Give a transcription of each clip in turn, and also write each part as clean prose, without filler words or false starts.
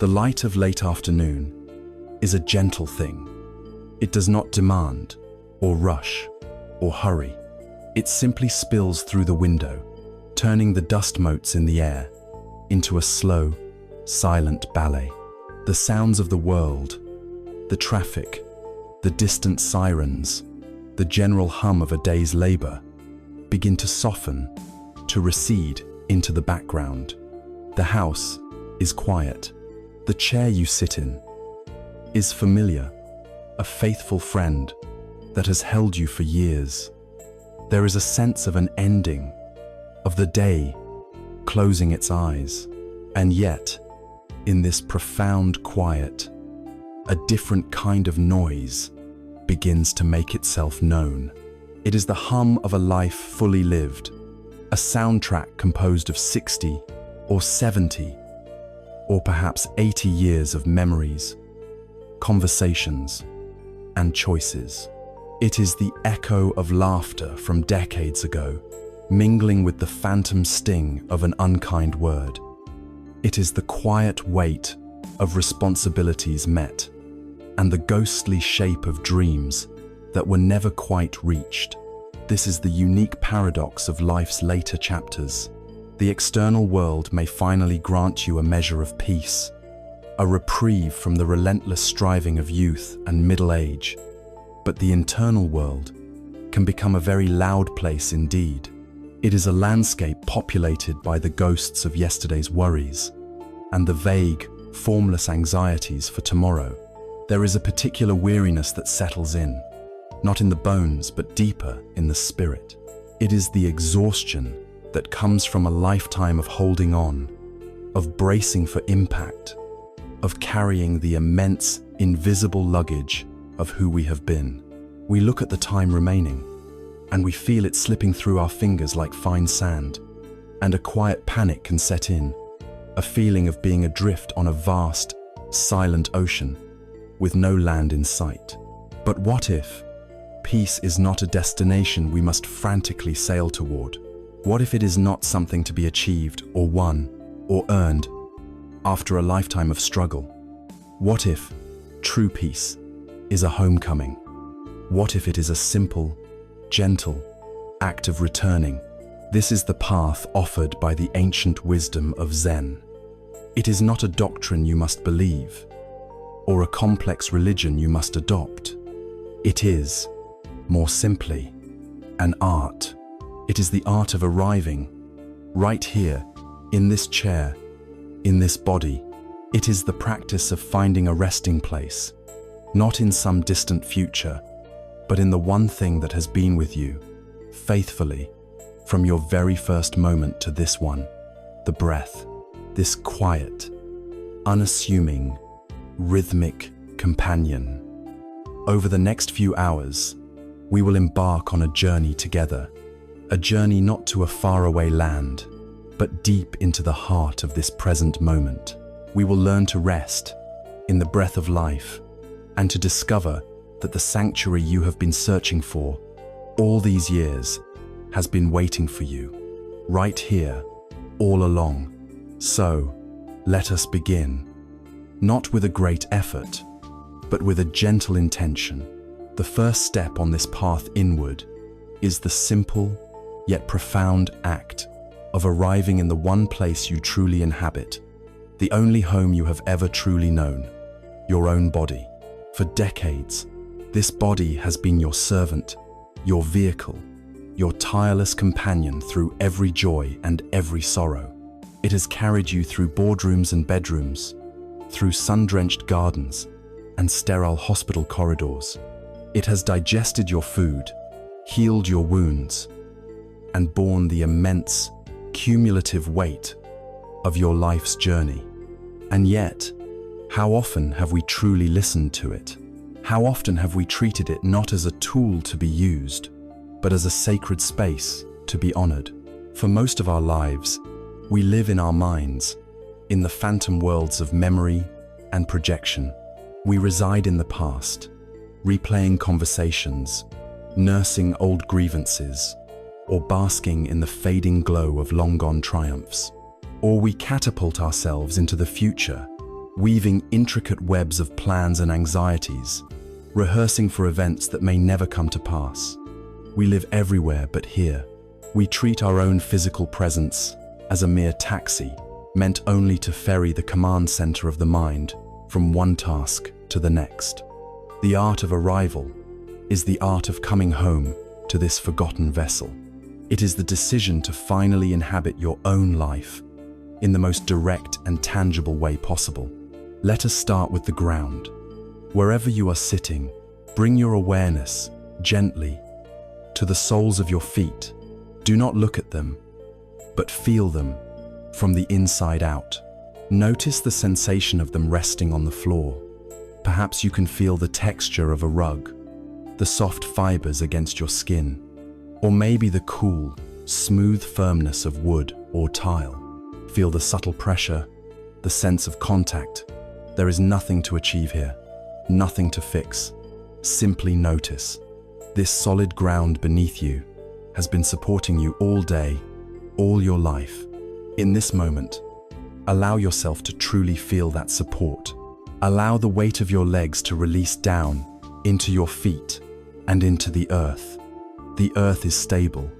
The light of late afternoon is a gentle thing. It does not demand, or rush, or hurry. It simply spills through the window, turning the dust motes in the air into a slow, silent ballet. The sounds of the world, the traffic, the distant sirens, the general hum of a day's labor begin to soften, to recede into the background. The house is quiet. The chair you sit in is familiar, a faithful friend that has held you for years. There is a sense of an ending, of the day closing its eyes. And yet, in this profound quiet, a different kind of noise begins to make itself known. It is the hum of a life fully lived, a soundtrack composed of 60 or 70 or perhaps 80 years of memories, conversations, and choices. It is the echo of laughter from decades ago, mingling with the phantom sting of an unkind word. It is the quiet weight of responsibilities met, and the ghostly shape of dreams that were never quite reached. This is the unique paradox of life's later chapters. The external world may finally grant you a measure of peace, a reprieve from the relentless striving of youth and middle age, but the internal world can become a very loud place indeed. It is a landscape populated by the ghosts of yesterday's worries and the vague, formless anxieties for tomorrow. There is a particular weariness that settles in, not in the bones, but deeper in the spirit. It is the exhaustion that comes from a lifetime of holding on, of bracing for impact, of carrying the immense, invisible luggage of who we have been. We look at the time remaining, and we feel it slipping through our fingers like fine sand, and a quiet panic can set in, a feeling of being adrift on a vast, silent ocean, with no land in sight. But what if peace is not a destination we must frantically sail toward? What if it is not something to be achieved or won or earned after a lifetime of struggle? What if true peace is a homecoming? What if it is a simple, gentle act of returning? This is the path offered by the ancient wisdom of Zen. It is not a doctrine you must believe, or a complex religion you must adopt. It is, more simply, an art. It is the art of arriving, right here, in this chair, in this body. It is the practice of finding a resting place, not in some distant future, but in the one thing that has been with you, faithfully, from your very first moment to this one, the breath, this quiet, unassuming, rhythmic companion. Over the next few hours, we will embark on a journey together, a journey not to a faraway land, but deep into the heart of this present moment. We will learn to rest in the breath of life and to discover that the sanctuary you have been searching for all these years has been waiting for you, right here, all along. So, let us begin, not with a great effort, but with a gentle intention. The first step on this path inward is the simple, yet profound act of arriving in the one place you truly inhabit, the only home you have ever truly known, your own body. For decades, this body has been your servant, your vehicle, your tireless companion through every joy and every sorrow. It has carried you through boardrooms and bedrooms, through sun-drenched gardens and sterile hospital corridors. It has digested your food, healed your wounds, and borne the immense, cumulative weight of your life's journey. And yet, how often have we truly listened to it? How often have we treated it not as a tool to be used, but as a sacred space to be honored? For most of our lives, we live in our minds, in the phantom worlds of memory and projection. We reside in the past, replaying conversations, nursing old grievances, or basking in the fading glow of long-gone triumphs. Or we catapult ourselves into the future, weaving intricate webs of plans and anxieties, rehearsing for events that may never come to pass. We live everywhere but here. We treat our own physical presence as a mere taxi, meant only to ferry the command center of the mind from one task to the next. The art of arrival is the art of coming home to this forgotten vessel. It is the decision to finally inhabit your own life in the most direct and tangible way possible. Let us start with the ground. Wherever you are sitting, bring your awareness gently to the soles of your feet. Do not look at them, but feel them from the inside out. Notice the sensation of them resting on the floor. Perhaps you can feel the texture of a rug, the soft fibers against your skin, or maybe the cool, smooth firmness of wood or tile. Feel the subtle pressure, the sense of contact. There is nothing to achieve here, nothing to fix. Simply notice. This solid ground beneath you has been supporting you all day, all your life. In this moment, allow yourself to truly feel that support. Allow the weight of your legs to release down into your feet and into the earth. The earth is stable.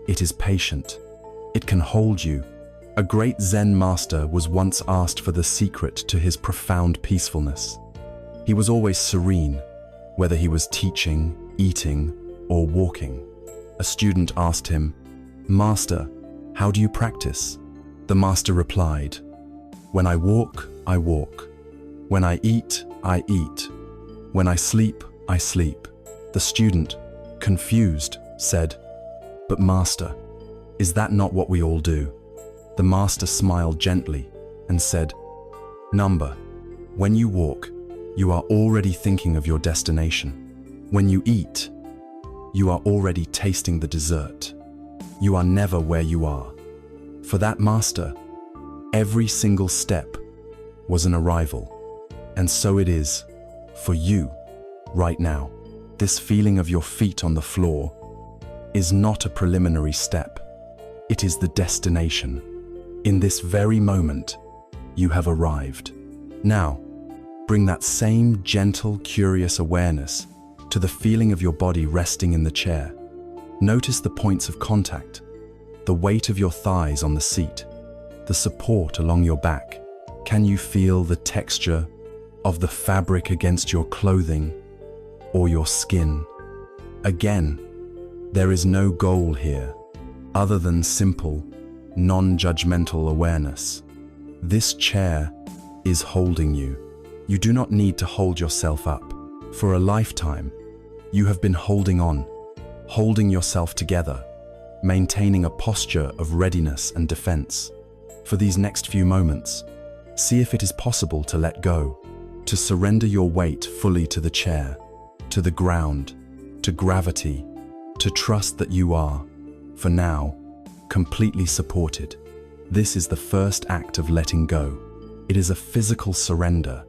It is patient. It can hold you. A great Zen master was once asked for the secret to his profound peacefulness. He was always serene, whether he was teaching, eating, or walking. A student asked him, "Master, how do you practice?" The master replied, "When I walk, I walk. When I eat, I eat. When I sleep, I sleep." The student, confused, said, "But master, is that not what we all do?" The master smiled gently and said, "Number, when you walk, you are already thinking of your destination. When you eat, you are already tasting the dessert. You are never where you are." For that master, every single step was an arrival. And so it is for you right now. This feeling of your feet on the floor is not a preliminary step. It is the destination. In this very moment, you have arrived. Now, bring that same gentle, curious awareness to the feeling of your body resting in the chair. Notice the points of contact, the weight of your thighs on the seat, the support along your back. Can you feel the texture of the fabric against your clothing or your skin? Again, there is no goal here other than simple, non-judgmental awareness. This chair is holding you. You do not need to hold yourself up. For a lifetime, you have been holding on, holding yourself together, maintaining a posture of readiness and defense. For these next few moments, see if it is possible to let go, to surrender your weight fully to the chair, to the ground, to gravity, to trust that you are, for now, completely supported. This is the first act of letting go. It is a physical surrender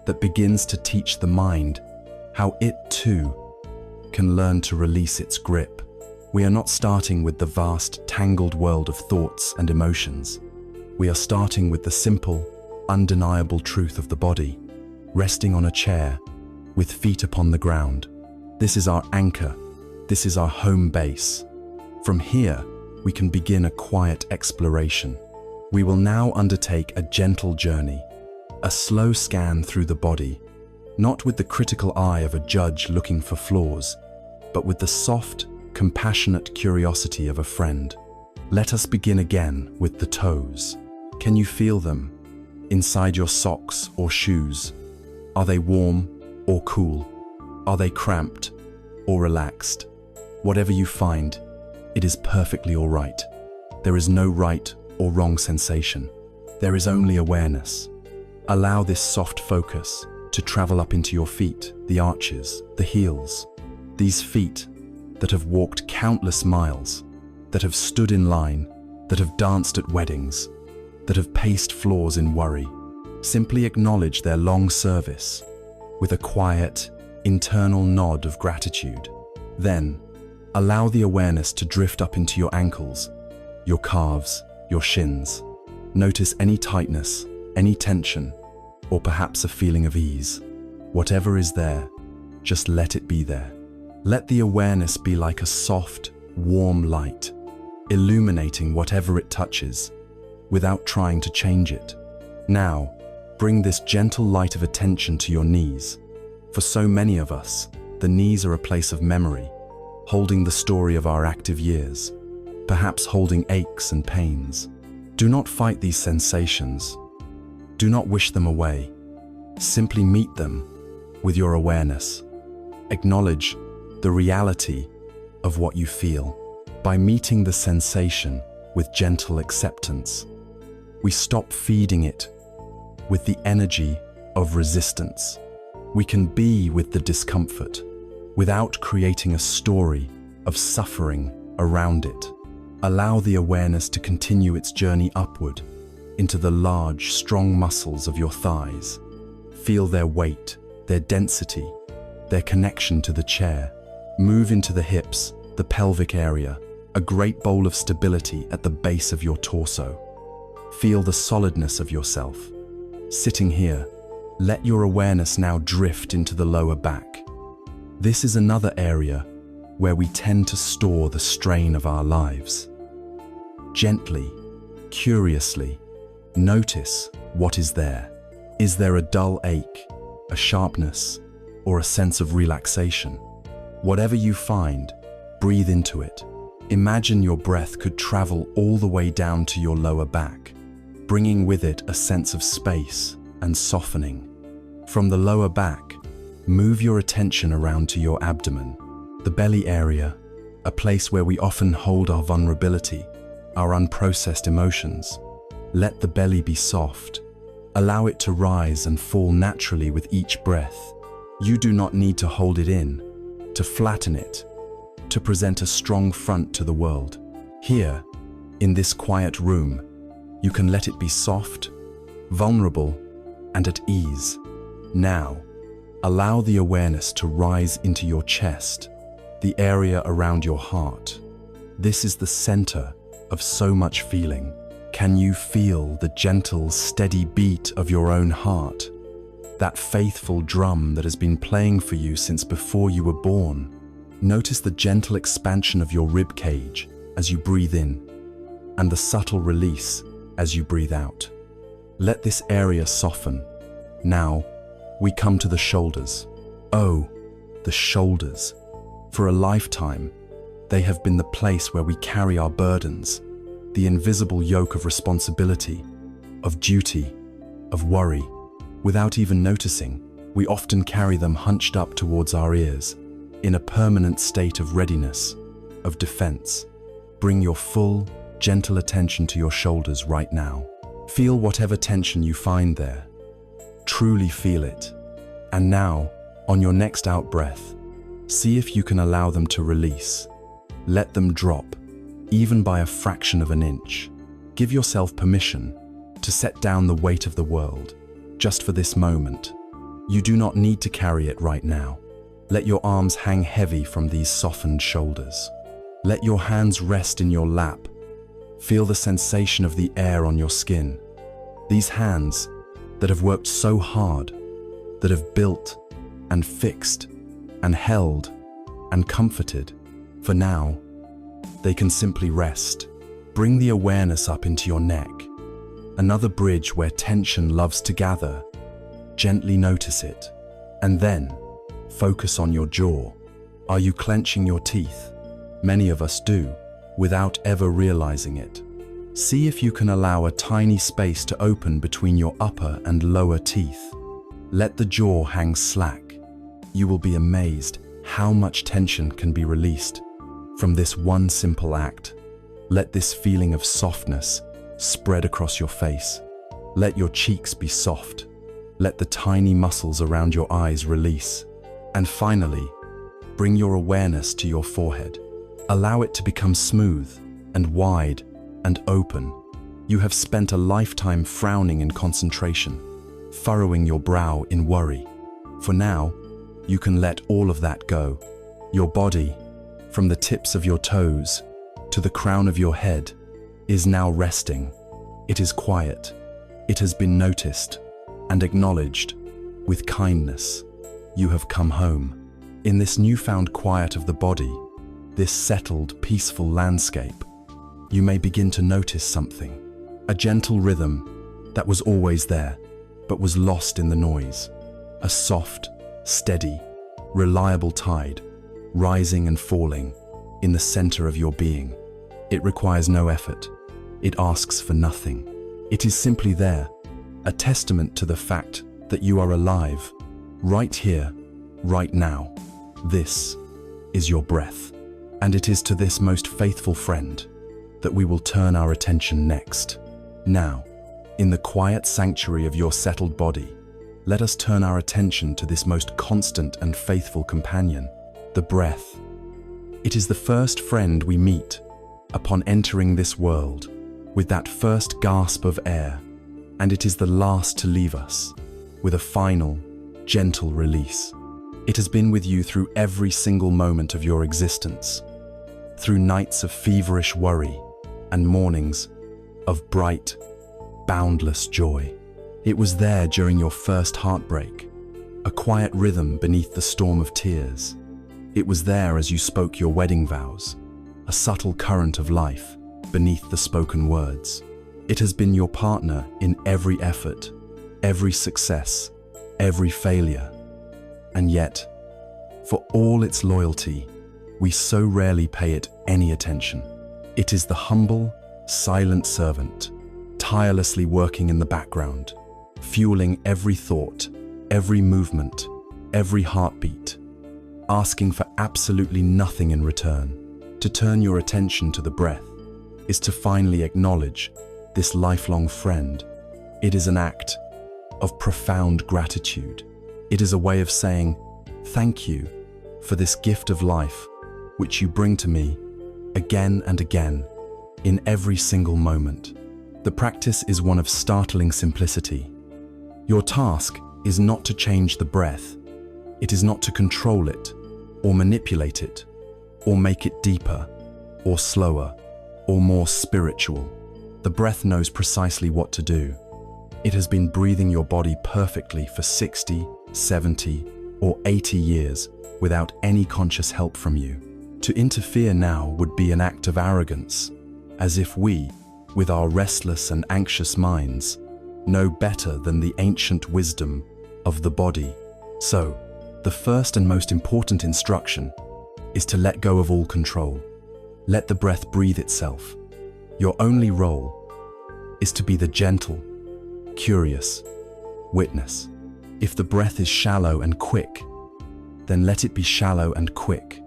that begins to teach the mind how it too can learn to release its grip. We are not starting with the vast, tangled world of thoughts and emotions. We are starting with the simple, undeniable truth of the body, resting on a chair with feet upon the ground. This is our anchor. This is our home base. From here, we can begin a quiet exploration. We will now undertake a gentle journey, a slow scan through the body, not with the critical eye of a judge looking for flaws, but with the soft, compassionate curiosity of a friend. Let us begin again with the toes. Can you feel them inside your socks or shoes? Are they warm or cool? Are they cramped or relaxed? Whatever you find, it is perfectly all right. There is no right or wrong sensation. There is only awareness. Allow this soft focus to travel up into your feet, the arches, the heels. These feet that have walked countless miles, that have stood in line, that have danced at weddings, that have paced floors in worry. Simply acknowledge their long service with a quiet, internal nod of gratitude. Then, allow the awareness to drift up into your ankles, your calves, your shins. Notice any tightness, any tension. or perhaps a feeling of ease. Whatever is there, just let it be there. Let the awareness be like a soft, warm light, illuminating whatever it touches, without trying to change it. Now, bring this gentle light of attention to your knees. For so many of us, the knees are a place of memory, holding the story of our active years, perhaps holding aches and pains. Do not fight these sensations. Do not wish them away. Simply meet them with your awareness. Acknowledge the reality of what you feel. By meeting the sensation with gentle acceptance, we stop feeding it with the energy of resistance. We can be with the discomfort without creating a story of suffering around it. Allow the awareness to continue its journey upward into the large, strong muscles of your thighs. Feel their weight, their density, their connection to the chair. Move into the hips, the pelvic area, a great bowl of stability at the base of your torso. Feel the solidness of yourself. Sitting here, let your awareness now drift into the lower back. This is another area where we tend to store the strain of our lives. Gently, curiously, notice what is there. Is there a dull ache, a sharpness, or a sense of relaxation? Whatever you find, breathe into it. Imagine your breath could travel all the way down to your lower back, bringing with it a sense of space and softening. From the lower back, move your attention around to your abdomen, the belly area, a place where we often hold our vulnerability, our unprocessed emotions. Let the belly be soft. Allow it to rise and fall naturally with each breath. You do not need to hold it in, to flatten it, to present a strong front to the world. Here, in this quiet room, you can let it be soft, vulnerable, and at ease. Now, allow the awareness to rise into your chest, the area around your heart. This is the center of so much feeling. Can you feel the gentle, steady beat of your own heart? That faithful drum that has been playing for you since before you were born. Notice the gentle expansion of your rib cage as you breathe in, and the subtle release as you breathe out. Let this area soften. Now, we come to the shoulders. Oh, the shoulders. For a lifetime, they have been the place where we carry our burdens, the invisible yoke of responsibility, of duty, of worry. Without even noticing, we often carry them hunched up towards our ears, in a permanent state of readiness, of defense. Bring your full, gentle attention to your shoulders right now. Feel whatever tension you find there. Truly feel it. And now, on your next out-breath, see if you can allow them to release. Let them drop, even by a fraction of an inch. Give yourself permission to set down the weight of the world, just for this moment. You do not need to carry it right now. Let your arms hang heavy from these softened shoulders. Let your hands rest in your lap. Feel the sensation of the air on your skin. These hands that have worked so hard, that have built and fixed and held and comforted. For now, they can simply rest. Bring the awareness up into your neck, another bridge where tension loves to gather. Gently notice it, and then focus on your jaw. Are you clenching your teeth? Many of us do, without ever realizing it. See if you can allow a tiny space to open between your upper and lower teeth. Let the jaw hang slack. You will be amazed how much tension can be released from this one simple act. Let this feeling of softness spread across your face. Let your cheeks be soft. Let the tiny muscles around your eyes release. And finally, bring your awareness to your forehead. Allow it to become smooth and wide and open. You have spent a lifetime frowning in concentration, furrowing your brow in worry. For now, you can let all of that go. Your body, from the tips of your toes to the crown of your head, is now resting. It is quiet. It has been noticed. and acknowledged with kindness. You have come home. In this newfound quiet of the body, this settled, peaceful landscape, you may begin to notice something. A gentle rhythm that was always there, but was lost in the noise. A soft, steady, reliable tide, rising and falling in the center of your being. It requires no effort. It asks for nothing. It is simply there, a testament to the fact that you are alive, right here, right now. This is your breath, and it is to this most faithful friend that we will turn our attention next. Now, in the quiet sanctuary of your settled body, let us turn our attention to this most constant and faithful companion, the breath. It is the first friend we meet upon entering this world with that first gasp of air, and it is the last to leave us with a final, gentle release. It has been with you through every single moment of your existence, through nights of feverish worry and mornings of bright, boundless joy. It was there during your first heartbreak, a quiet rhythm beneath the storm of tears. It was there as you spoke your wedding vows, a subtle current of life beneath the spoken words. It has been your partner in every effort, every success, every failure. And yet, for all its loyalty, we so rarely pay it any attention. It is the humble, silent servant, tirelessly working in the background, fueling every thought, every movement, every heartbeat, asking for absolutely nothing in return. To turn your attention to the breath is to finally acknowledge this lifelong friend. It is an act of profound gratitude. It is a way of saying, thank you for this gift of life which you bring to me again and again in every single moment. The practice is one of startling simplicity. Your task is not to change the breath. It is not to control it or manipulate it or make it deeper or slower or more spiritual. The breath knows precisely what to do. It has been breathing your body perfectly for 60, 70, or 80 years without any conscious help from you. To interfere now would be an act of arrogance, as if we, with our restless and anxious minds, know better than the ancient wisdom of the body. So, the first and most important instruction is to let go of all control. Let the breath breathe itself. Your only role is to be the gentle, curious witness. If the breath is shallow and quick, then let it be shallow and quick.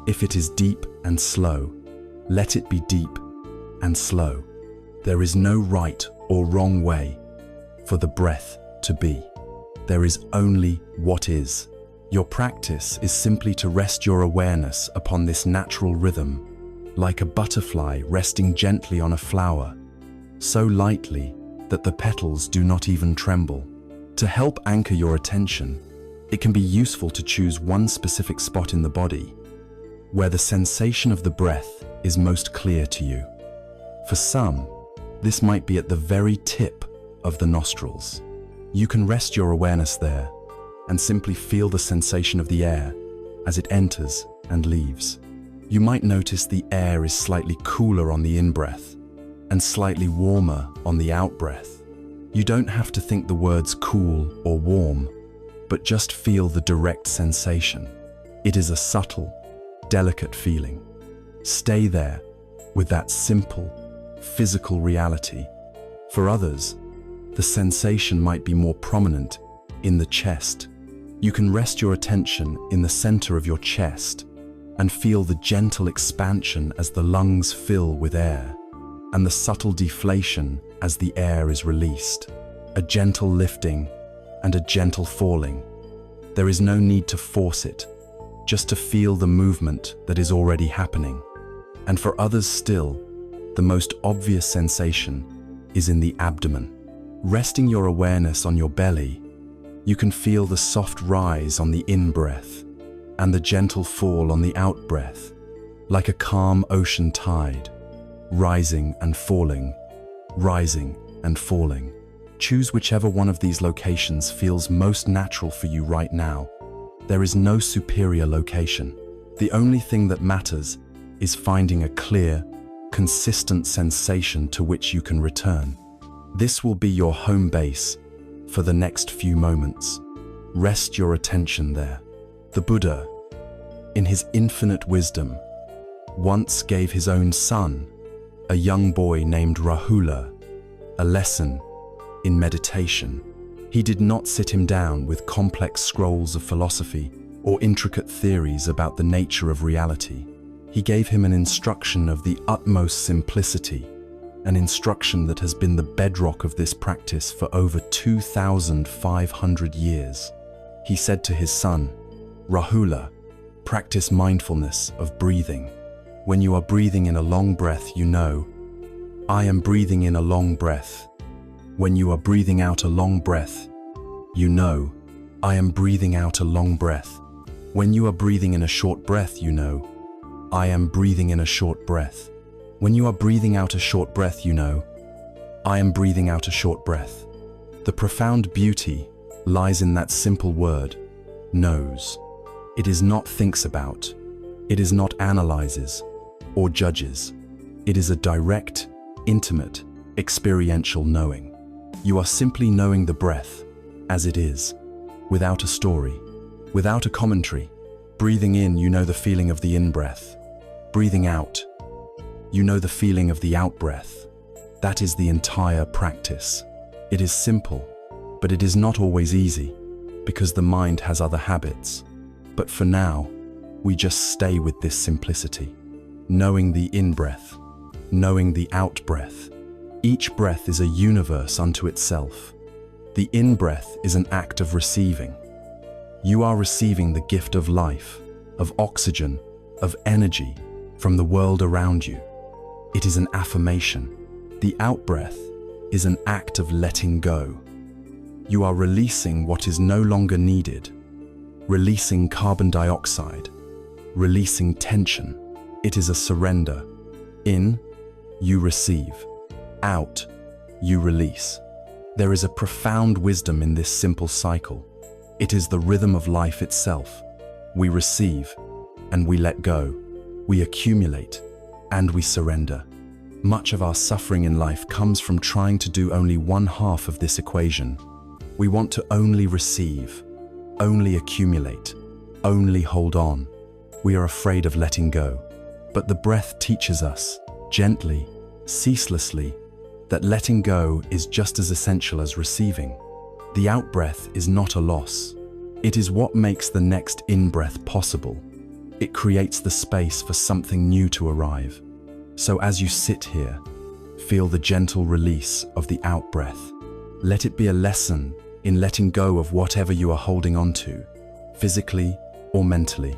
If it is deep and slow, let it be deep and slow. There is no right or wrong way for the breath to be. There is only what is. Your practice is simply to rest your awareness upon this natural rhythm, like a butterfly resting gently on a flower, so lightly that the petals do not even tremble. To help anchor your attention, it can be useful to choose one specific spot in the body where the sensation of the breath is most clear to you. For some, this might be at the very tip of the nostrils. You can rest your awareness there and simply feel the sensation of the air as it enters and leaves. You might notice the air is slightly cooler on the in-breath and slightly warmer on the out-breath. You don't have to think the words cool or warm, but just feel the direct sensation. It is a subtle, delicate feeling. Stay there with that simple, physical reality. For others, the sensation might be more prominent in the chest. You can rest your attention in the center of your chest and feel the gentle expansion as the lungs fill with air, and the subtle deflation as the air is released. A gentle lifting and a gentle falling. There is no need to force it, just to feel the movement that is already happening. And for others still, the most obvious sensation is in the abdomen. Resting your awareness on your belly, you can feel the soft rise on the in-breath and the gentle fall on the out-breath, like a calm ocean tide, rising and falling, rising and falling. Choose whichever one of these locations feels most natural for you right now. There is no superior location. The only thing that matters is finding a clear, consistent sensation to which you can return. This will be your home base for the next few moments. Rest your attention there. The Buddha, in his infinite wisdom, once gave his own son, a young boy named Rahula, a lesson in meditation. He did not sit him down with complex scrolls of philosophy or intricate theories about the nature of reality. He gave him an instruction of the utmost simplicity, an instruction that has been the bedrock of this practice for over 2,500 years. He said to his son, Rahula, practice mindfulness of breathing. When you are breathing in a long breath, you know, I am breathing in a long breath. When you are breathing out a long breath, you know, I am breathing out a long breath. When you are breathing in a short breath, you know, I am breathing in a short breath. When you are breathing out a short breath, you know, I am breathing out a short breath. The profound beauty lies in that simple word, knows. It is not thinks about, it is not analyzes or judges. It is a direct, intimate, experiential knowing. You are simply knowing the breath as it is, without a story, without a commentary. Breathing in, you know the feeling of the in-breath. Breathing out, you know the feeling of the out-breath. That is the entire practice. It is simple, but it is not always easy, because the mind has other habits. But for now, we just stay with this simplicity, knowing the in-breath, knowing the out-breath. Each breath is a universe unto itself. The in-breath is an act of receiving. You are receiving the gift of life, of oxygen, of energy from the world around you. It is an affirmation. The out-breath is an act of letting go. You are releasing what is no longer needed, releasing carbon dioxide, releasing tension. It is a surrender. In, you receive. Out, you release. There is a profound wisdom in this simple cycle. It is the rhythm of life itself. We receive, and we let go. We accumulate, and we surrender. Much of our suffering in life comes from trying to do only one half of this equation. We want to only receive, only accumulate, only hold on. We are afraid of letting go. But the breath teaches us, gently, ceaselessly, that letting go is just as essential as receiving. The out-breath is not a loss. It is what makes the next in-breath possible. It creates the space for something new to arrive. So as you sit here, feel the gentle release of the out-breath. Let it be a lesson in letting go of whatever you are holding on to, physically or mentally.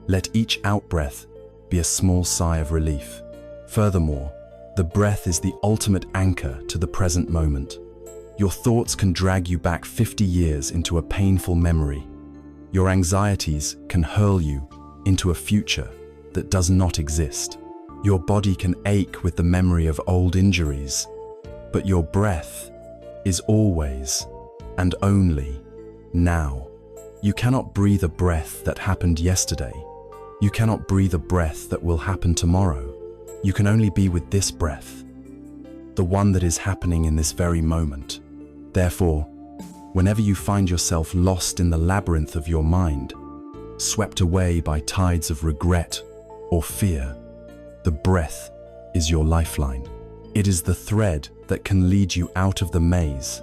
Let each out-breath be a small sigh of relief. Furthermore, the breath is the ultimate anchor to the present moment. Your thoughts can drag you back 50 years into a painful memory. Your anxieties can hurl you into a future that does not exist. Your body can ache with the memory of old injuries, but your breath is always and only now. You cannot breathe a breath that happened yesterday. You cannot breathe a breath that will happen tomorrow. You can only be with this breath, the one that is happening in this very moment. Therefore, whenever you find yourself lost in the labyrinth of your mind, swept away by tides of regret or fear, the breath is your lifeline. It is the thread that can lead you out of the maze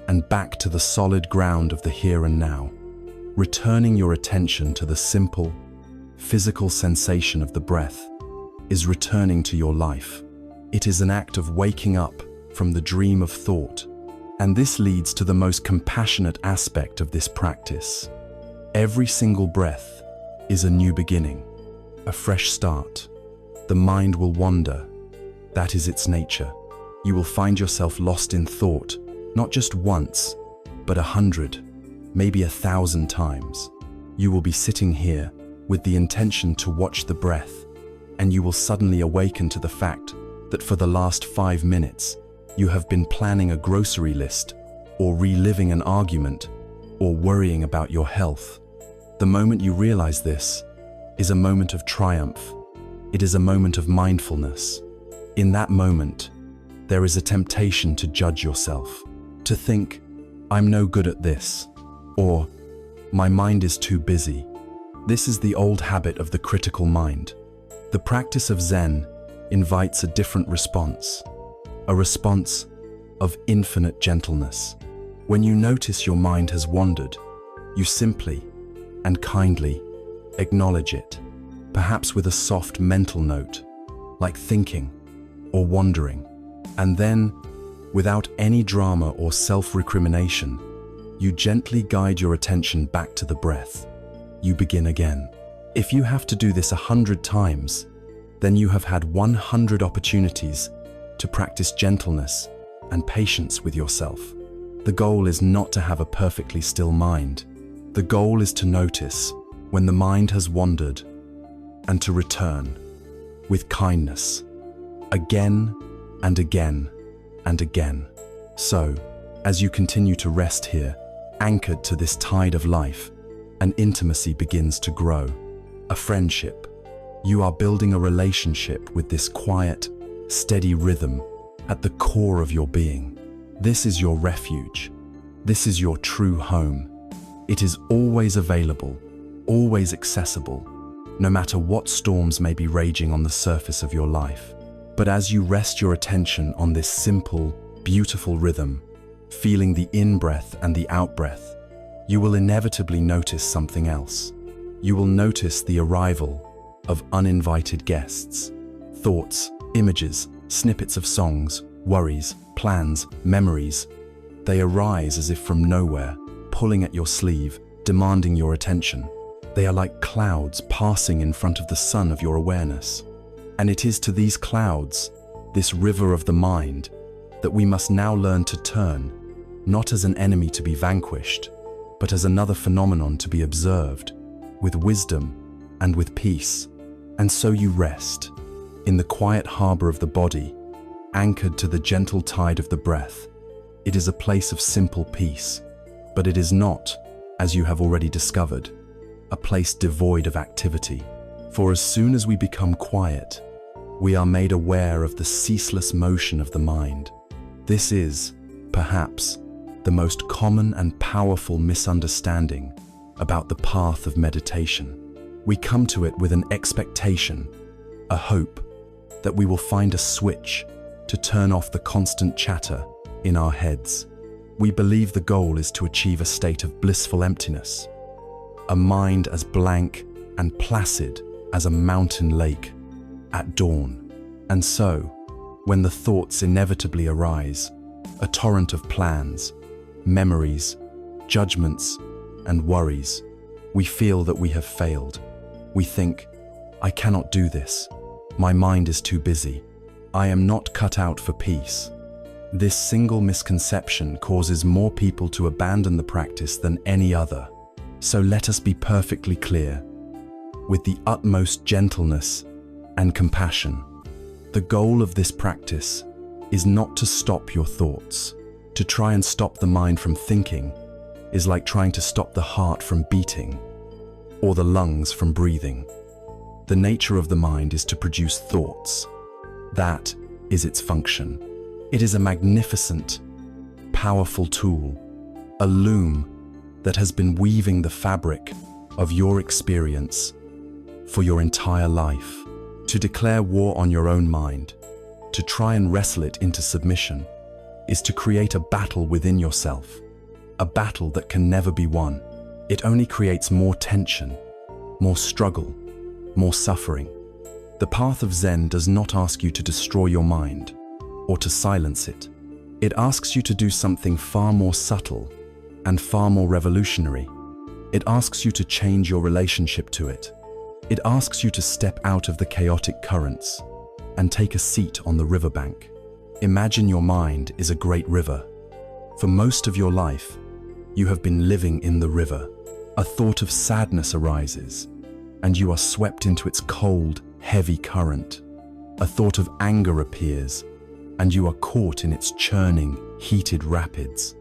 and back to the solid ground of the here and now. Returning your attention to the simple, physical sensation of the breath is returning to your life. It is an act of waking up from the dream of thought. And this leads to the most compassionate aspect of this practice. Every single breath is a new beginning, a fresh start. The mind will wander. That is its nature. You will find yourself lost in thought, not just once, but 100, maybe 1,000 times. You will be sitting here with the intention to watch the breath, and you will suddenly awaken to the fact that for the last 5 minutes, you have been planning a grocery list or reliving an argument, or worrying about your health. The moment you realize this is a moment of triumph. It is a moment of mindfulness. In that moment, there is a temptation to judge yourself, to think, "I'm no good at this," or "My mind is too busy." This is the old habit of the critical mind. The practice of Zen invites a different response, a response of infinite gentleness. When you notice your mind has wandered, you simply and kindly acknowledge it, perhaps with a soft mental note, like thinking or wondering. And then, without any drama or self-recrimination, you gently guide your attention back to the breath. You begin again. If you have to do this 100 times, then you have had 100 opportunities to practice gentleness and patience with yourself. The goal is not to have a perfectly still mind. The goal is to notice when the mind has wandered and to return with kindness, again and again and again. So, as you continue to rest here, anchored to this tide of life, an intimacy begins to grow, a friendship. You are building a relationship with this quiet, steady rhythm at the core of your being. This is your refuge. This is your true home. It is always available, always accessible, no matter what storms may be raging on the surface of your life. But as you rest your attention on this simple, beautiful rhythm, feeling the in-breath and the out-breath, you will inevitably notice something else. You will notice the arrival of uninvited guests. Thoughts, images, snippets of songs, worries, plans, memories. They arise as if from nowhere, pulling at your sleeve, demanding your attention. They are like clouds passing in front of the sun of your awareness. And it is to these clouds, this river of the mind, that we must now learn to turn, not as an enemy to be vanquished, but as another phenomenon to be observed, with wisdom and with peace. And so you rest, in the quiet harbor of the body, anchored to the gentle tide of the breath. It is a place of simple peace, but it is not, as you have already discovered, a place devoid of activity. For as soon as we become quiet, we are made aware of the ceaseless motion of the mind. This is, perhaps, the most common and powerful misunderstanding about the path of meditation. We come to it with an expectation, a hope, that we will find a switch to turn off the constant chatter in our heads. We believe the goal is to achieve a state of blissful emptiness, a mind as blank and placid as a mountain lake at dawn. And so, when the thoughts inevitably arise, a torrent of plans, memories, judgments, and worries, we feel that we have failed. We think, "I cannot do this. My mind is too busy. I am not cut out for peace." This single misconception causes more people to abandon the practice than any other. So let us be perfectly clear. With the utmost gentleness and compassion, the goal of this practice is not to stop your thoughts. To try and stop the mind from thinking is like trying to stop the heart from beating or the lungs from breathing. The nature of the mind is to produce thoughts. That is its function. It is a magnificent, powerful tool, a loom that has been weaving the fabric of your experience for your entire life. To declare war on your own mind, to try and wrestle it into submission, is to create a battle within yourself, a battle that can never be won. It only creates more tension, more struggle, more suffering. The path of Zen does not ask you to destroy your mind or to silence it. It asks you to do something far more subtle and far more revolutionary. It asks you to change your relationship to it. It asks you to step out of the chaotic currents and take a seat on the riverbank. Imagine your mind is a great river. For most of your life, you have been living in the river. A thought of sadness arises, and you are swept into its cold, heavy current. A thought of anger appears, and you are caught in its churning, heated rapids.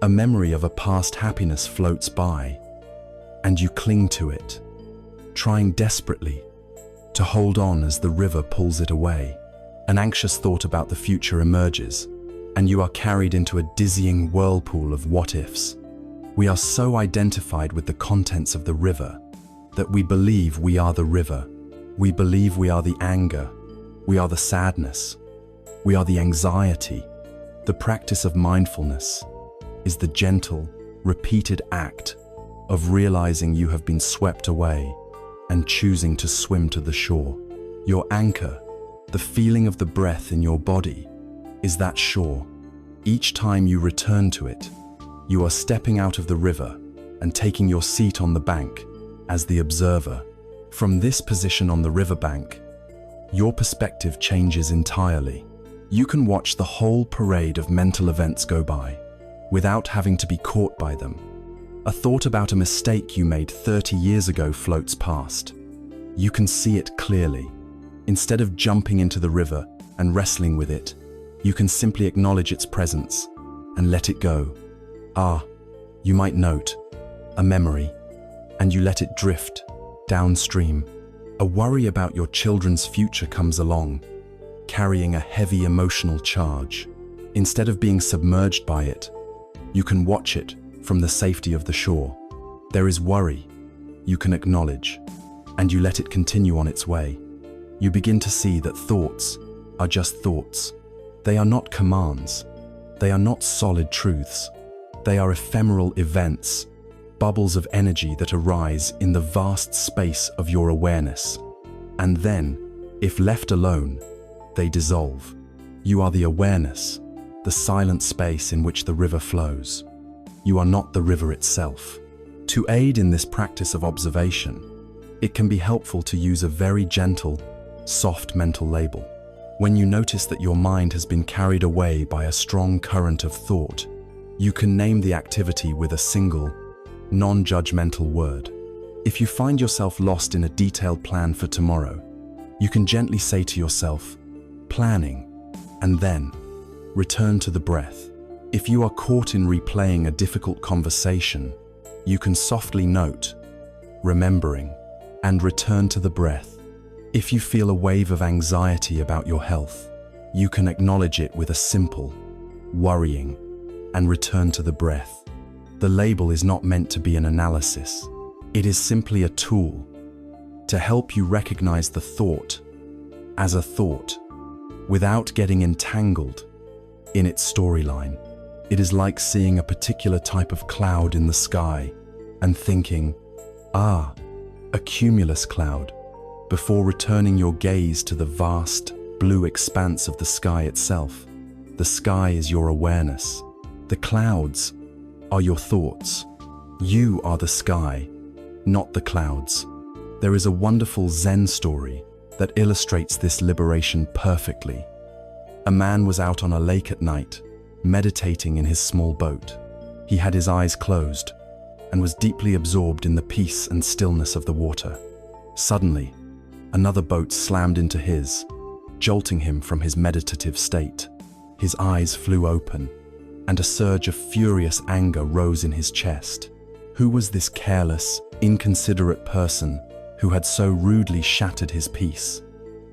A memory of a past happiness floats by, and you cling to it, trying desperately to hold on as the river pulls it away. An anxious thought about the future emerges, and you are carried into a dizzying whirlpool of what-ifs. We are so identified with the contents of the river that we believe we are the river. We believe we are the anger, we are the sadness, we are the anxiety. The practice of mindfulness is the gentle, repeated act of realizing you have been swept away and choosing to swim to the shore. Your anchor, the feeling of the breath in your body, is that shore. Each time you return to it, you are stepping out of the river and taking your seat on the bank as the observer. From this position on the riverbank, your perspective changes entirely. You can watch the whole parade of mental events go by without having to be caught by them. A thought about a mistake you made 30 years ago floats past. You can see it clearly. Instead of jumping into the river and wrestling with it, you can simply acknowledge its presence and let it go. You might note a memory, and you let it drift downstream. A worry about your children's future comes along, carrying a heavy emotional charge. Instead of being submerged by it, you can watch it from the safety of the shore. There is worry you can acknowledge, and you let it continue on its way. You begin to see that thoughts are just thoughts. They are not commands. They are not solid truths. They are ephemeral events, bubbles of energy that arise in the vast space of your awareness. And then, if left alone, they dissolve. You are the awareness, the silent space in which the river flows. You are not the river itself. To aid in this practice of observation, it can be helpful to use a very gentle, soft mental label. When you notice that your mind has been carried away by a strong current of thought, you can name the activity with a single, non-judgmental word. If you find yourself lost in a detailed plan for tomorrow, you can gently say to yourself, planning, and then return to the breath. If you are caught in replaying a difficult conversation, you can softly note, remembering, and return to the breath. If you feel a wave of anxiety about your health, you can acknowledge it with a simple, worrying, and return to the breath. The label is not meant to be an analysis. It is simply a tool to help you recognize the thought as a thought without getting entangled in its storyline. It is like seeing a particular type of cloud in the sky and thinking, a cumulus cloud, before returning your gaze to the vast, blue expanse of the sky itself. The sky is your awareness. The clouds are your thoughts. You are the sky, not the clouds. There is a wonderful Zen story that illustrates this liberation perfectly. A man was out on a lake at night, meditating in his small boat. He had his eyes closed and was deeply absorbed in the peace and stillness of the water. Suddenly, another boat slammed into his, jolting him from his meditative state. His eyes flew open, and a surge of furious anger rose in his chest. Who was this careless, inconsiderate person who had so rudely shattered his peace?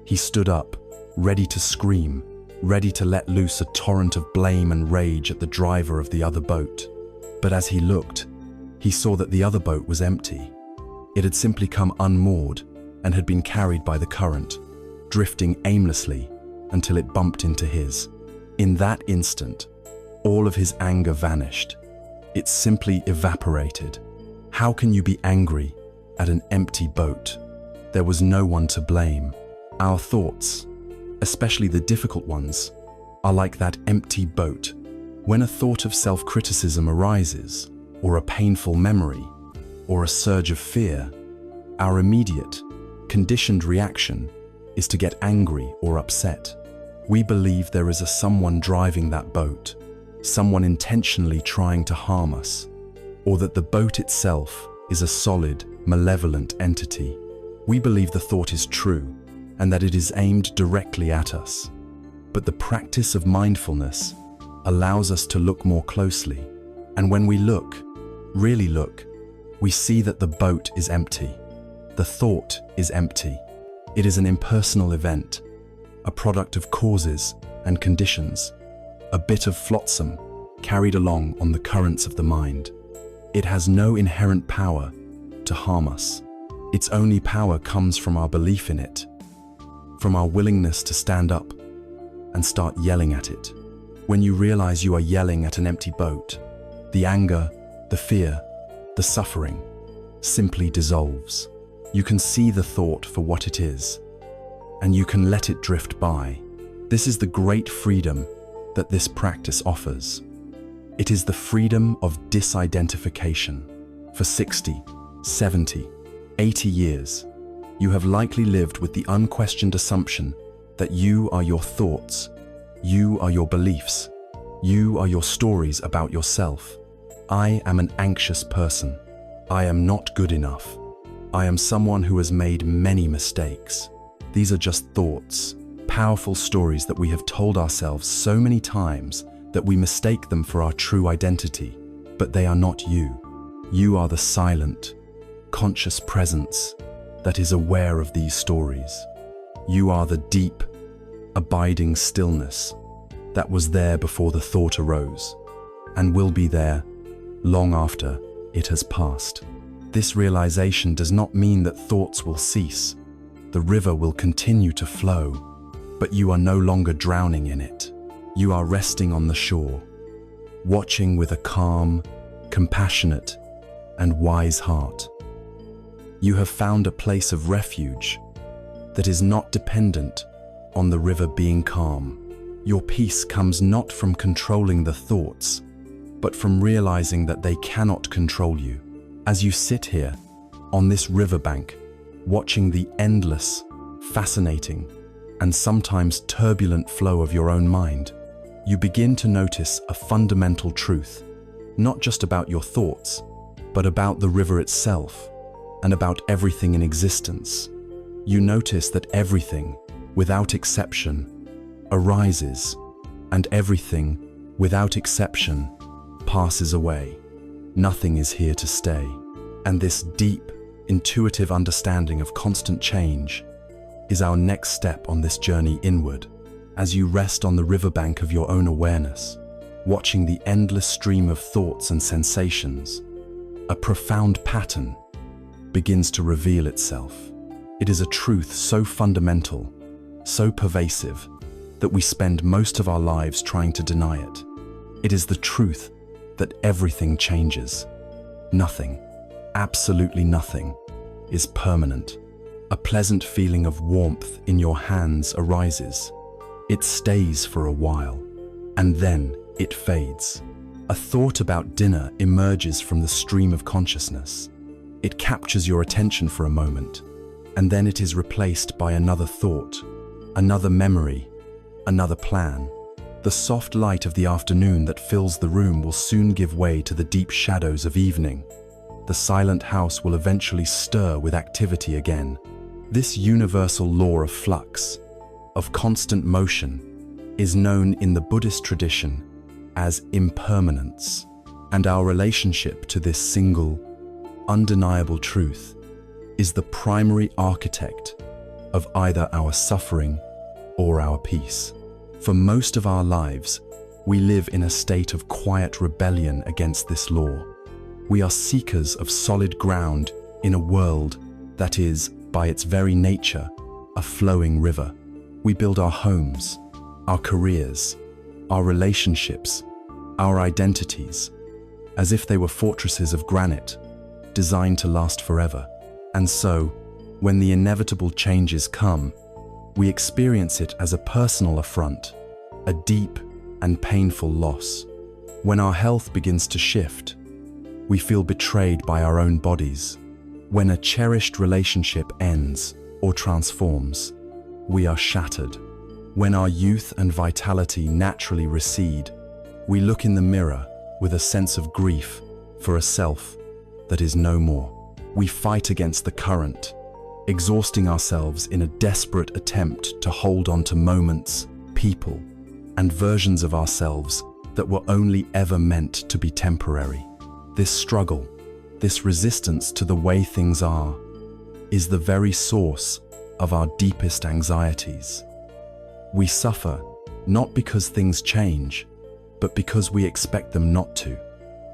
He stood up, ready to scream, ready to let loose a torrent of blame and rage at the driver of the other boat. But as he looked, he saw that the other boat was empty. It had simply come unmoored and had been carried by the current, drifting aimlessly until it bumped into his. In that instant, all of his anger vanished. It simply evaporated. How can you be angry at an empty boat? There was no one to blame. Our thoughts, especially the difficult ones, are like that empty boat. When a thought of self-criticism arises, or a painful memory, or a surge of fear, our immediate, conditioned reaction is to get angry or upset. We believe there is a someone driving that boat, someone intentionally trying to harm us, or that the boat itself is a solid, malevolent entity. We believe the thought is true and that it is aimed directly at us. But the practice of mindfulness allows us to look more closely. And when we look, really look, we see that the boat is empty. The thought is empty. It is an impersonal event, a product of causes and conditions, a bit of flotsam carried along on the currents of the mind. It has no inherent power to harm us. Its only power comes from our belief in it, from our willingness to stand up and start yelling at it. When you realize you are yelling at an empty boat, the anger, the fear, the suffering simply dissolves. You can see the thought for what it is, and you can let it drift by. This is the great freedom that this practice offers. It is the freedom of disidentification. For 60, 70, 80 years, you have likely lived with the unquestioned assumption that you are your thoughts, you are your beliefs, you are your stories about yourself. I am an anxious person. I am not good enough. I am someone who has made many mistakes. These are just thoughts, powerful stories that we have told ourselves so many times that we mistake them for our true identity, but they are not you. You are the silent, conscious presence that is aware of these stories. You are the deep, abiding stillness that was there before the thought arose and will be there long after it has passed. This realization does not mean that thoughts will cease. The river will continue to flow, but you are no longer drowning in it. You are resting on the shore, watching with a calm, compassionate, and wise heart. You have found a place of refuge that is not dependent on the river being calm. Your peace comes not from controlling the thoughts, but from realizing that they cannot control you. As you sit here, on this riverbank, watching the endless, fascinating, and sometimes turbulent flow of your own mind, you begin to notice a fundamental truth, not just about your thoughts, but about the river itself, and about everything in existence. You notice that everything, without exception, arises, and everything, without exception, passes away. Nothing is here to stay. And this deep, intuitive understanding of constant change is our next step on this journey inward. As you rest on the riverbank of your own awareness, watching the endless stream of thoughts and sensations, a profound pattern begins to reveal itself. It is a truth so fundamental, so pervasive, that we spend most of our lives trying to deny it. It is the truth that everything changes. Nothing, absolutely nothing, is permanent. A pleasant feeling of warmth in your hands arises. It stays for a while, and then it fades. A thought about dinner emerges from the stream of consciousness. It captures your attention for a moment, and then it is replaced by another thought, another memory, another plan. The soft light of the afternoon that fills the room will soon give way to the deep shadows of evening. The silent house will eventually stir with activity again. This universal law of flux, of constant motion, is known in the Buddhist tradition as impermanence, and our relationship to this single, undeniable truth is the primary architect of either our suffering or our peace. For most of our lives, we live in a state of quiet rebellion against this law. We are seekers of solid ground in a world that is, by its very nature, a flowing river. We build our homes, our careers, our relationships, our identities, as if they were fortresses of granite, designed to last forever. And so, when the inevitable changes come, we experience it as a personal affront, a deep and painful loss. When our health begins to shift, we feel betrayed by our own bodies. When a cherished relationship ends or transforms, we are shattered. When our youth and vitality naturally recede, we look in the mirror with a sense of grief for a self that is no more. We fight against the current, exhausting ourselves in a desperate attempt to hold on to moments, people, and versions of ourselves that were only ever meant to be temporary. This struggle, this resistance to the way things are, is the very source of our deepest anxieties. We suffer not because things change, but because we expect them not to.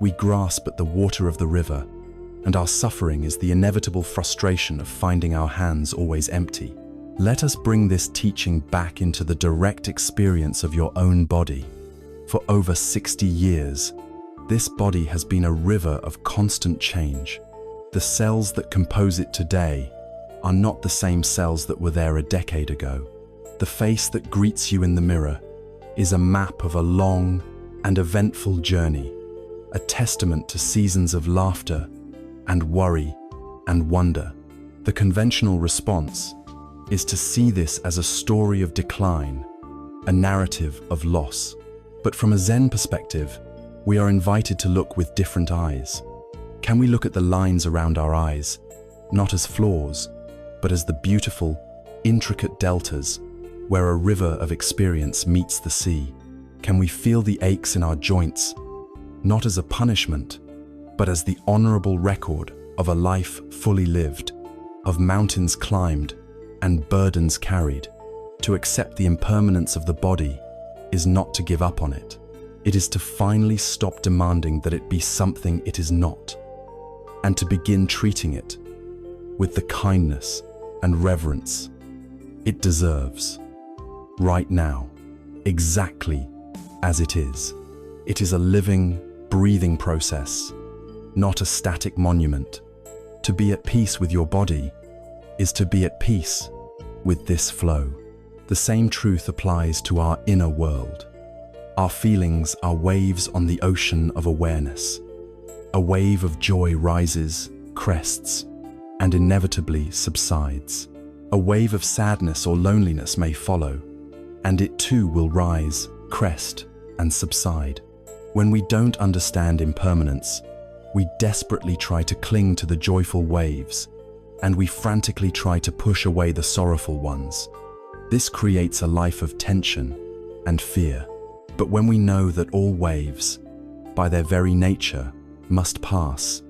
We grasp at the water of the river, and our suffering is the inevitable frustration of finding our hands always empty. Let us bring this teaching back into the direct experience of your own body. For over 60 years, this body has been a river of constant change. The cells that compose it today are not the same cells that were there a decade ago. The face that greets you in the mirror is a map of a long and eventful journey, a testament to seasons of laughter and worry and wonder. The conventional response is to see this as a story of decline, a narrative of loss. But from a Zen perspective, we are invited to look with different eyes. Can we look at the lines around our eyes, not as flaws, but as the beautiful, intricate deltas where a river of experience meets the sea? Can we feel the aches in our joints, not as a punishment, but as the honorable record of a life fully lived, of mountains climbed and burdens carried? To accept the impermanence of the body is not to give up on it. It is to finally stop demanding that it be something it is not, and to begin treating it with the kindness and reverence it deserves. Right now, exactly as it is. It is a living, breathing process, not a static monument. To be at peace with your body is to be at peace with this flow. The same truth applies to our inner world. Our feelings are waves on the ocean of awareness. A wave of joy rises, crests, and inevitably subsides. A wave of sadness or loneliness may follow, and it too will rise, crest, and subside. When we don't understand impermanence, we desperately try to cling to the joyful waves, and we frantically try to push away the sorrowful ones. This creates a life of tension and fear. But when we know that all waves, by their very nature, must pass,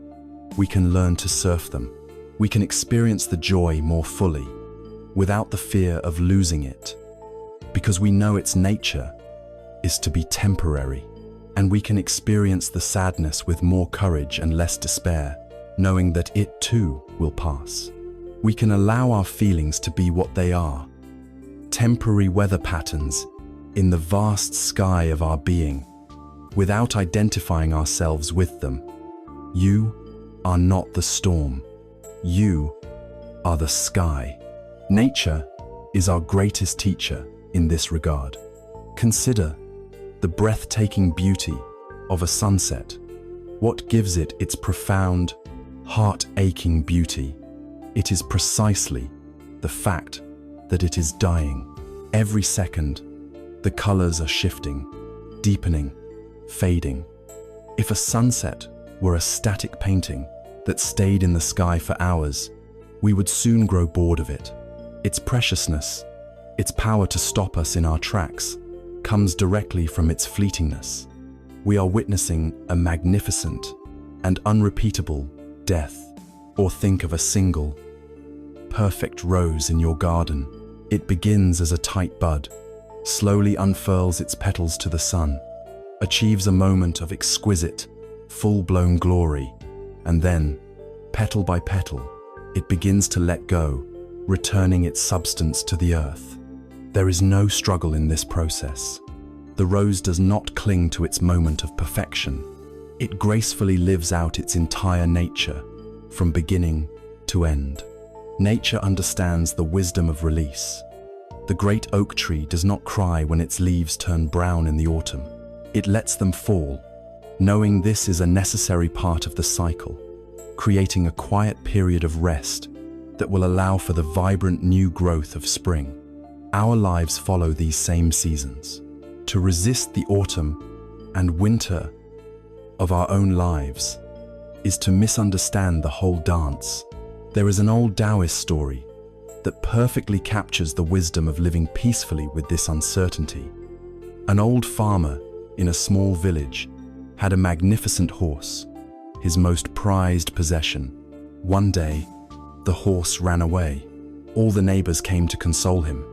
we can learn to surf them. We can experience the joy more fully, without the fear of losing it, because we know its nature is to be temporary, and we can experience the sadness with more courage and less despair, knowing that it too will pass. We can allow our feelings to be what they are, temporary weather patterns in the vast sky of our being, without identifying ourselves with them. You are not the storm. You are the sky. Nature is our greatest teacher in this regard. Consider the breathtaking beauty of a sunset. What gives it its profound, heart-aching beauty? It is precisely the fact that it is dying. Every second, the colors are shifting, deepening, fading. If a sunset were a static painting that stayed in the sky for hours, we would soon grow bored of it. Its preciousness, its power to stop us in our tracks, comes directly from its fleetingness. We are witnessing a magnificent and unrepeatable death. Or think of a single, perfect rose in your garden. It begins as a tight bud, slowly unfurls its petals to the sun, achieves a moment of exquisite, full-blown glory, and then, petal by petal, it begins to let go, returning its substance to the earth. There is no struggle in this process. The rose does not cling to its moment of perfection. It gracefully lives out its entire nature, from beginning to end. Nature understands the wisdom of release. The great oak tree does not cry when its leaves turn brown in the autumn. It lets them fall, knowing this is a necessary part of the cycle, creating a quiet period of rest that will allow for the vibrant new growth of spring. Our lives follow these same seasons. To resist the autumn and winter of our own lives is to misunderstand the whole dance. There is an old Taoist story that perfectly captures the wisdom of living peacefully with this uncertainty. An old farmer in a small village, had a magnificent horse, his most prized possession. One day, the horse ran away. All the neighbors came to console him.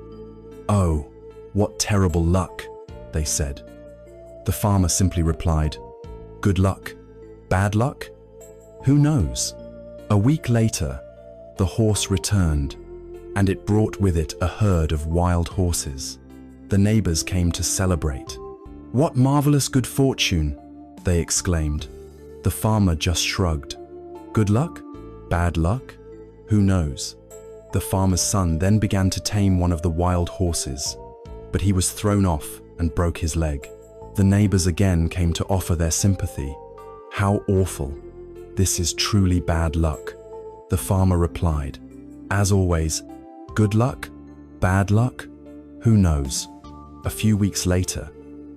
"Oh, what terrible luck," they said. The farmer simply replied, "Good luck. Bad luck? Who knows?" A week later, the horse returned, and it brought with it a herd of wild horses. The neighbors came to celebrate. "What marvelous good fortune," they exclaimed. The farmer just shrugged. "Good luck? Bad luck? Who knows?" The farmer's son then began to tame one of the wild horses, but he was thrown off and broke his leg. The neighbors again came to offer their sympathy. "How awful. This is truly bad luck." The farmer replied, "As always, good luck? Bad luck? Who knows?" A few weeks later,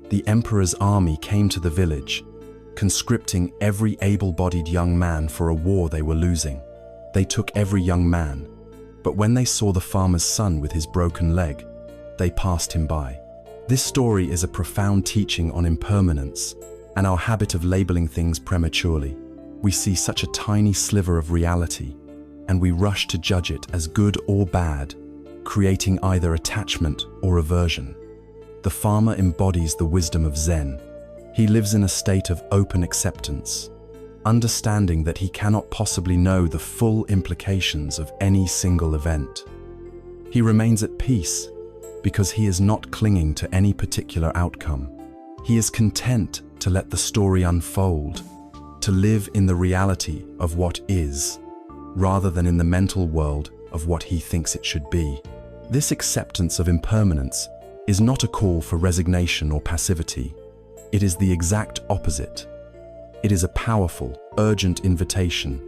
the emperor's army came to the village, conscripting every able-bodied young man for a war they were losing. They took every young man, but when they saw the farmer's son with his broken leg, they passed him by. This story is a profound teaching on impermanence and our habit of labeling things prematurely. We see such a tiny sliver of reality, and we rush to judge it as good or bad, creating either attachment or aversion. The farmer embodies the wisdom of Zen. He lives in a state of open acceptance, understanding that he cannot possibly know the full implications of any single event. He remains at peace because he is not clinging to any particular outcome. He is content to let the story unfold, to live in the reality of what is, rather than in the mental world of what he thinks it should be. This acceptance of impermanence is not a call for resignation or passivity. It is the exact opposite. It is a powerful, urgent invitation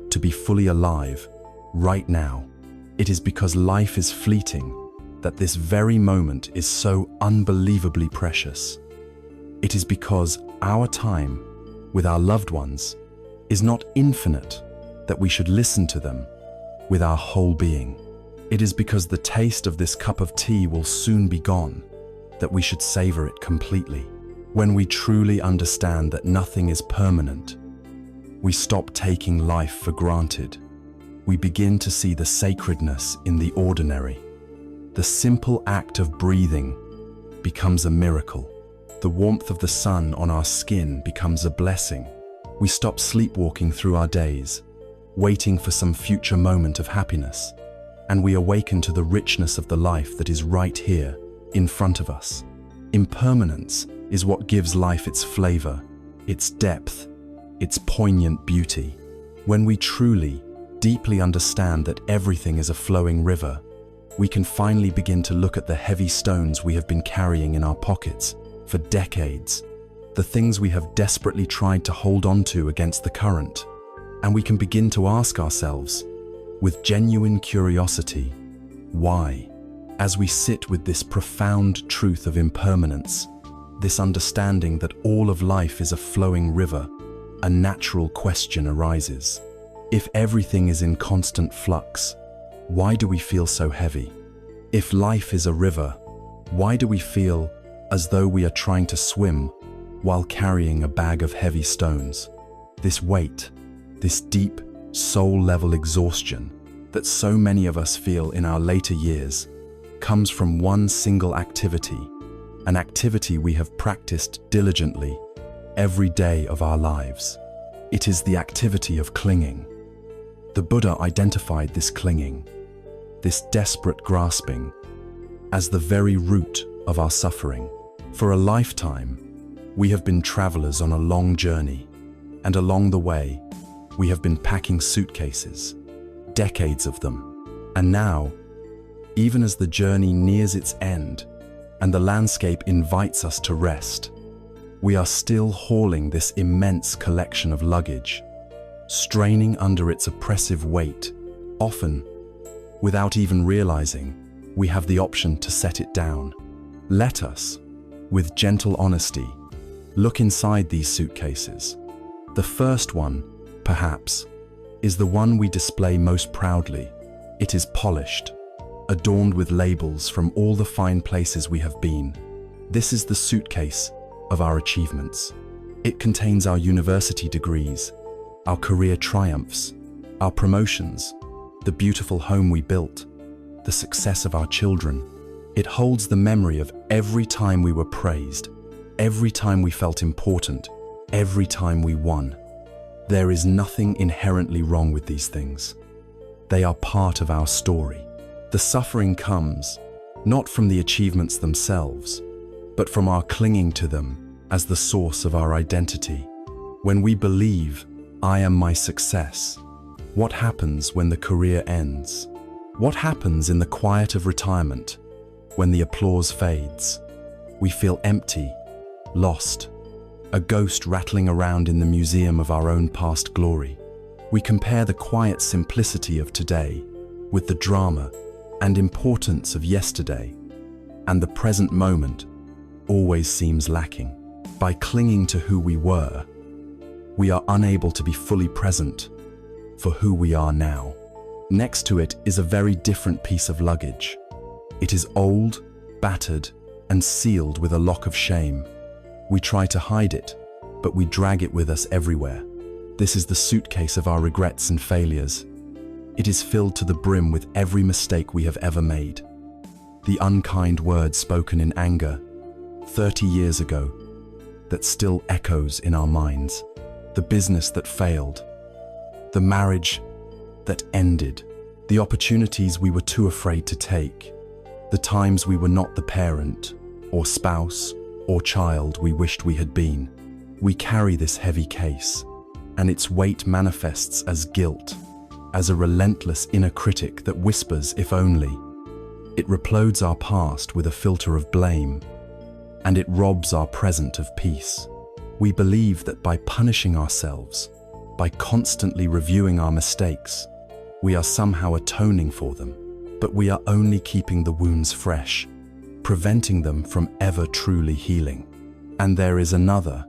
to be fully alive right now. It is because life is fleeting that this very moment is so unbelievably precious. It is because our time with our loved ones is not infinite that we should listen to them with our whole being. It is because the taste of this cup of tea will soon be gone that we should savor it completely. When we truly understand that nothing is permanent, we stop taking life for granted. We begin to see the sacredness in the ordinary. The simple act of breathing becomes a miracle. The warmth of the sun on our skin becomes a blessing. We stop sleepwalking through our days, waiting for some future moment of happiness, and we awaken to the richness of the life that is right here, in front of us. Impermanence is what gives life its flavor, its depth, its poignant beauty. When we truly, deeply understand that everything is a flowing river, we can finally begin to look at the heavy stones we have been carrying in our pockets for decades, the things we have desperately tried to hold on to against the current, and we can begin to ask ourselves, with genuine curiosity, why? As we sit with this profound truth of impermanence, this understanding that all of life is a flowing river, a natural question arises. If everything is in constant flux, why do we feel so heavy? If life is a river, why do we feel as though we are trying to swim while carrying a bag of heavy stones? This weight, this deep, soul-level exhaustion that so many of us feel in our later years comes from one single activity, an activity we have practiced diligently every day of our lives. It is the activity of clinging. The Buddha identified this clinging, this desperate grasping, as the very root of our suffering. For a lifetime, we have been travelers on a long journey, and along the way, we have been packing suitcases, decades of them. And now, even as the journey nears its end and the landscape invites us to rest, we are still hauling this immense collection of luggage, straining under its oppressive weight. Often, without even realizing, we have the option to set it down. Let us, with gentle honesty, look inside these suitcases. The first one, perhaps, is the one we display most proudly. It is polished, adorned with labels from all the fine places we have been. This is the suitcase of our achievements. It contains our university degrees, our career triumphs, our promotions, the beautiful home we built, the success of our children. It holds the memory of every time we were praised, every time we felt important, every time we won. There is nothing inherently wrong with these things. They are part of our story. The suffering comes not from the achievements themselves, but from our clinging to them as the source of our identity. When we believe, I am my success, what happens when the career ends? What happens in the quiet of retirement, when the applause fades? We feel empty, lost, a ghost rattling around in the museum of our own past glory. We compare the quiet simplicity of today with the drama and importance of yesterday, and the present moment always seems lacking. By clinging to who we were, we are unable to be fully present for who we are now. Next to it is a very different piece of luggage. It is old, battered, and sealed with a lock of shame. We try to hide it, but we drag it with us everywhere. This is the suitcase of our regrets and failures. It is filled to the brim with every mistake we have ever made. The unkind word spoken in anger 30 years ago that still echoes in our minds. The business that failed. The marriage that ended. The opportunities we were too afraid to take. The times we were not the parent or spouse or child we wished we had been. We carry this heavy case, and its weight manifests as guilt, as a relentless inner critic that whispers, if only. It reploads our past with a filter of blame, and it robs our present of peace. We believe that by punishing ourselves, by constantly reviewing our mistakes, we are somehow atoning for them, but we are only keeping the wounds fresh, preventing them from ever truly healing. And there is another,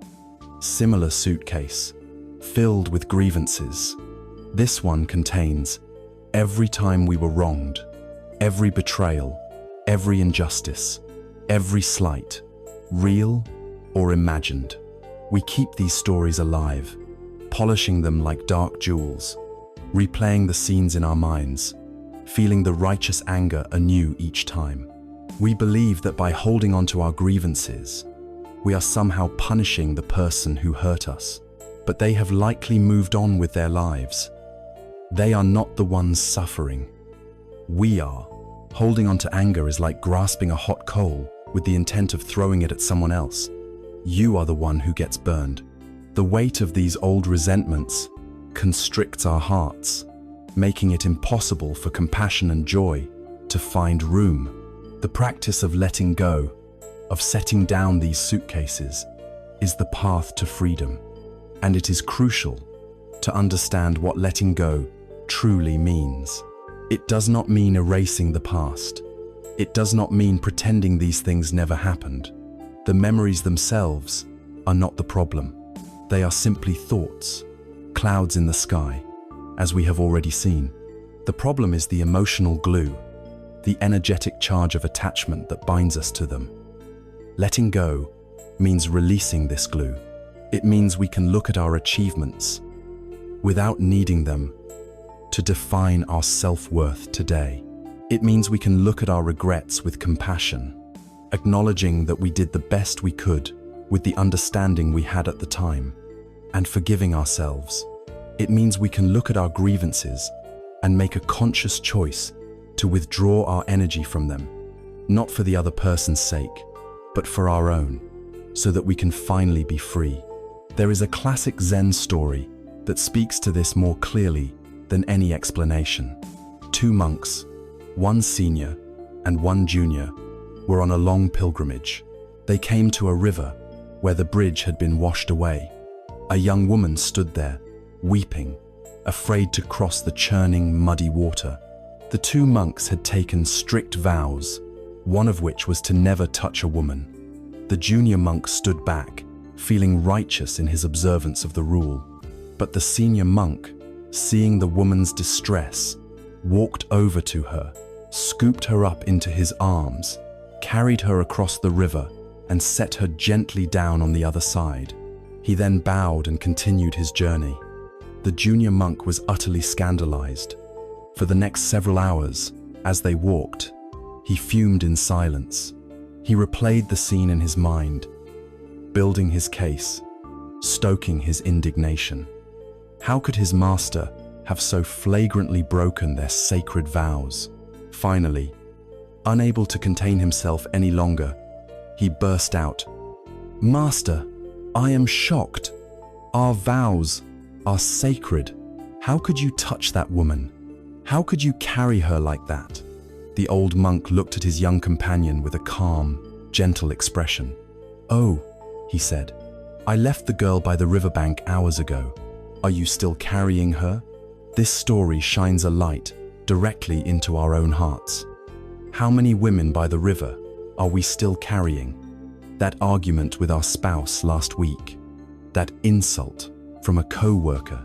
similar suitcase, filled with grievances. This one contains every time we were wronged, every betrayal, every injustice, every slight, real or imagined. We keep these stories alive, polishing them like dark jewels, replaying the scenes in our minds, feeling the righteous anger anew each time. We believe that by holding on to our grievances, we are somehow punishing the person who hurt us, but they have likely moved on with their lives. They are not the ones suffering. We are. Holding on to anger is like grasping a hot coal with the intent of throwing it at someone else. You are the one who gets burned. The weight of these old resentments constricts our hearts, making it impossible for compassion and joy to find room. The practice of letting go, of setting down these suitcases, is the path to freedom. And it is crucial to understand what letting go truly means. It does not mean erasing the past. It does not mean pretending these things never happened. The memories themselves are not the problem. They are simply thoughts, clouds in the sky, as we have already seen. The problem is the emotional glue, the energetic charge of attachment that binds us to them. Letting go means releasing this glue. It means we can look at our achievements without needing them to define our self-worth today. It means we can look at our regrets with compassion, acknowledging that we did the best we could with the understanding we had at the time, and forgiving ourselves. It means we can look at our grievances and make a conscious choice to withdraw our energy from them, not for the other person's sake, but for our own, so that we can finally be free. There is a classic Zen story that speaks to this more clearly than any explanation. Two monks, one senior and one junior, were on a long pilgrimage. They came to a river where the bridge had been washed away. A young woman stood there, weeping, afraid to cross the churning, muddy water. The two monks had taken strict vows, one of which was to never touch a woman. The junior monk stood back, feeling righteous in his observance of the rule. But the senior monk, seeing the woman's distress, walked over to her, scooped her up into his arms, carried her across the river, and set her gently down on the other side. He then bowed and continued his journey. The junior monk was utterly scandalized. For the next several hours, as they walked, he fumed in silence. He replayed the scene in his mind, building his case, stoking his indignation. How could his master have so flagrantly broken their sacred vows? Finally, unable to contain himself any longer, he burst out, "Master, I am shocked. Our vows are sacred. How could you touch that woman? How could you carry her like that?" The old monk looked at his young companion with a calm, gentle expression. "Oh," he said, "I left the girl by the riverbank hours ago. Are you still carrying her?" This story shines a light directly into our own hearts. How many women by the river are we still carrying? That argument with our spouse last week, that insult from a co-worker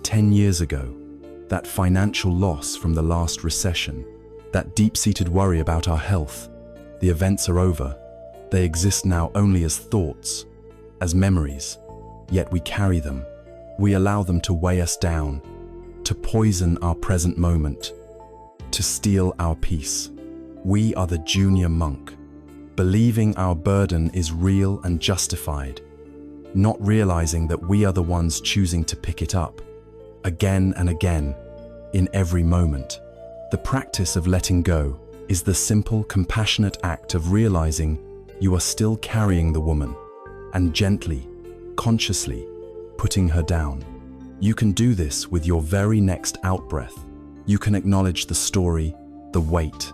10 years ago, that financial loss from the last recession, that deep-seated worry about our health. The events are over. They exist now only as thoughts, as memories, yet we carry them. We allow them to weigh us down, to poison our present moment, to steal our peace. We are the junior monk, believing our burden is real and justified, not realizing that we are the ones choosing to pick it up, again and again, in every moment. The practice of letting go is the simple, compassionate act of realizing you are still carrying the woman and gently, consciously putting her down. You can do this with your very next out-breath. You can acknowledge the story, the weight,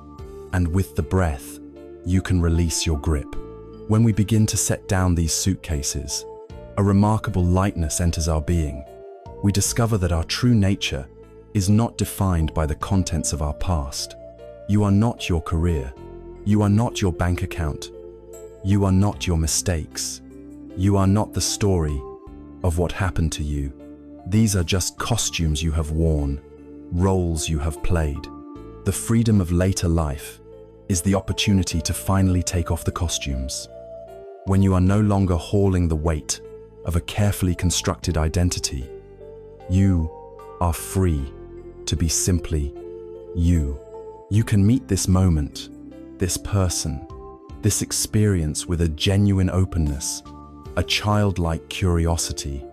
and with the breath, you can release your grip. When we begin to set down these suitcases, a remarkable lightness enters our being. We discover that our true nature is not defined by the contents of our past. You are not your career. You are not your bank account. You are not your mistakes. You are not the story of what happened to you. These are just costumes you have worn, roles you have played. The freedom of later life is the opportunity to finally take off the costumes. When you are no longer hauling the weight of a carefully constructed identity, you are free to be simply you. You can meet this moment, this person, this experience with a genuine openness, a childlike curiosity,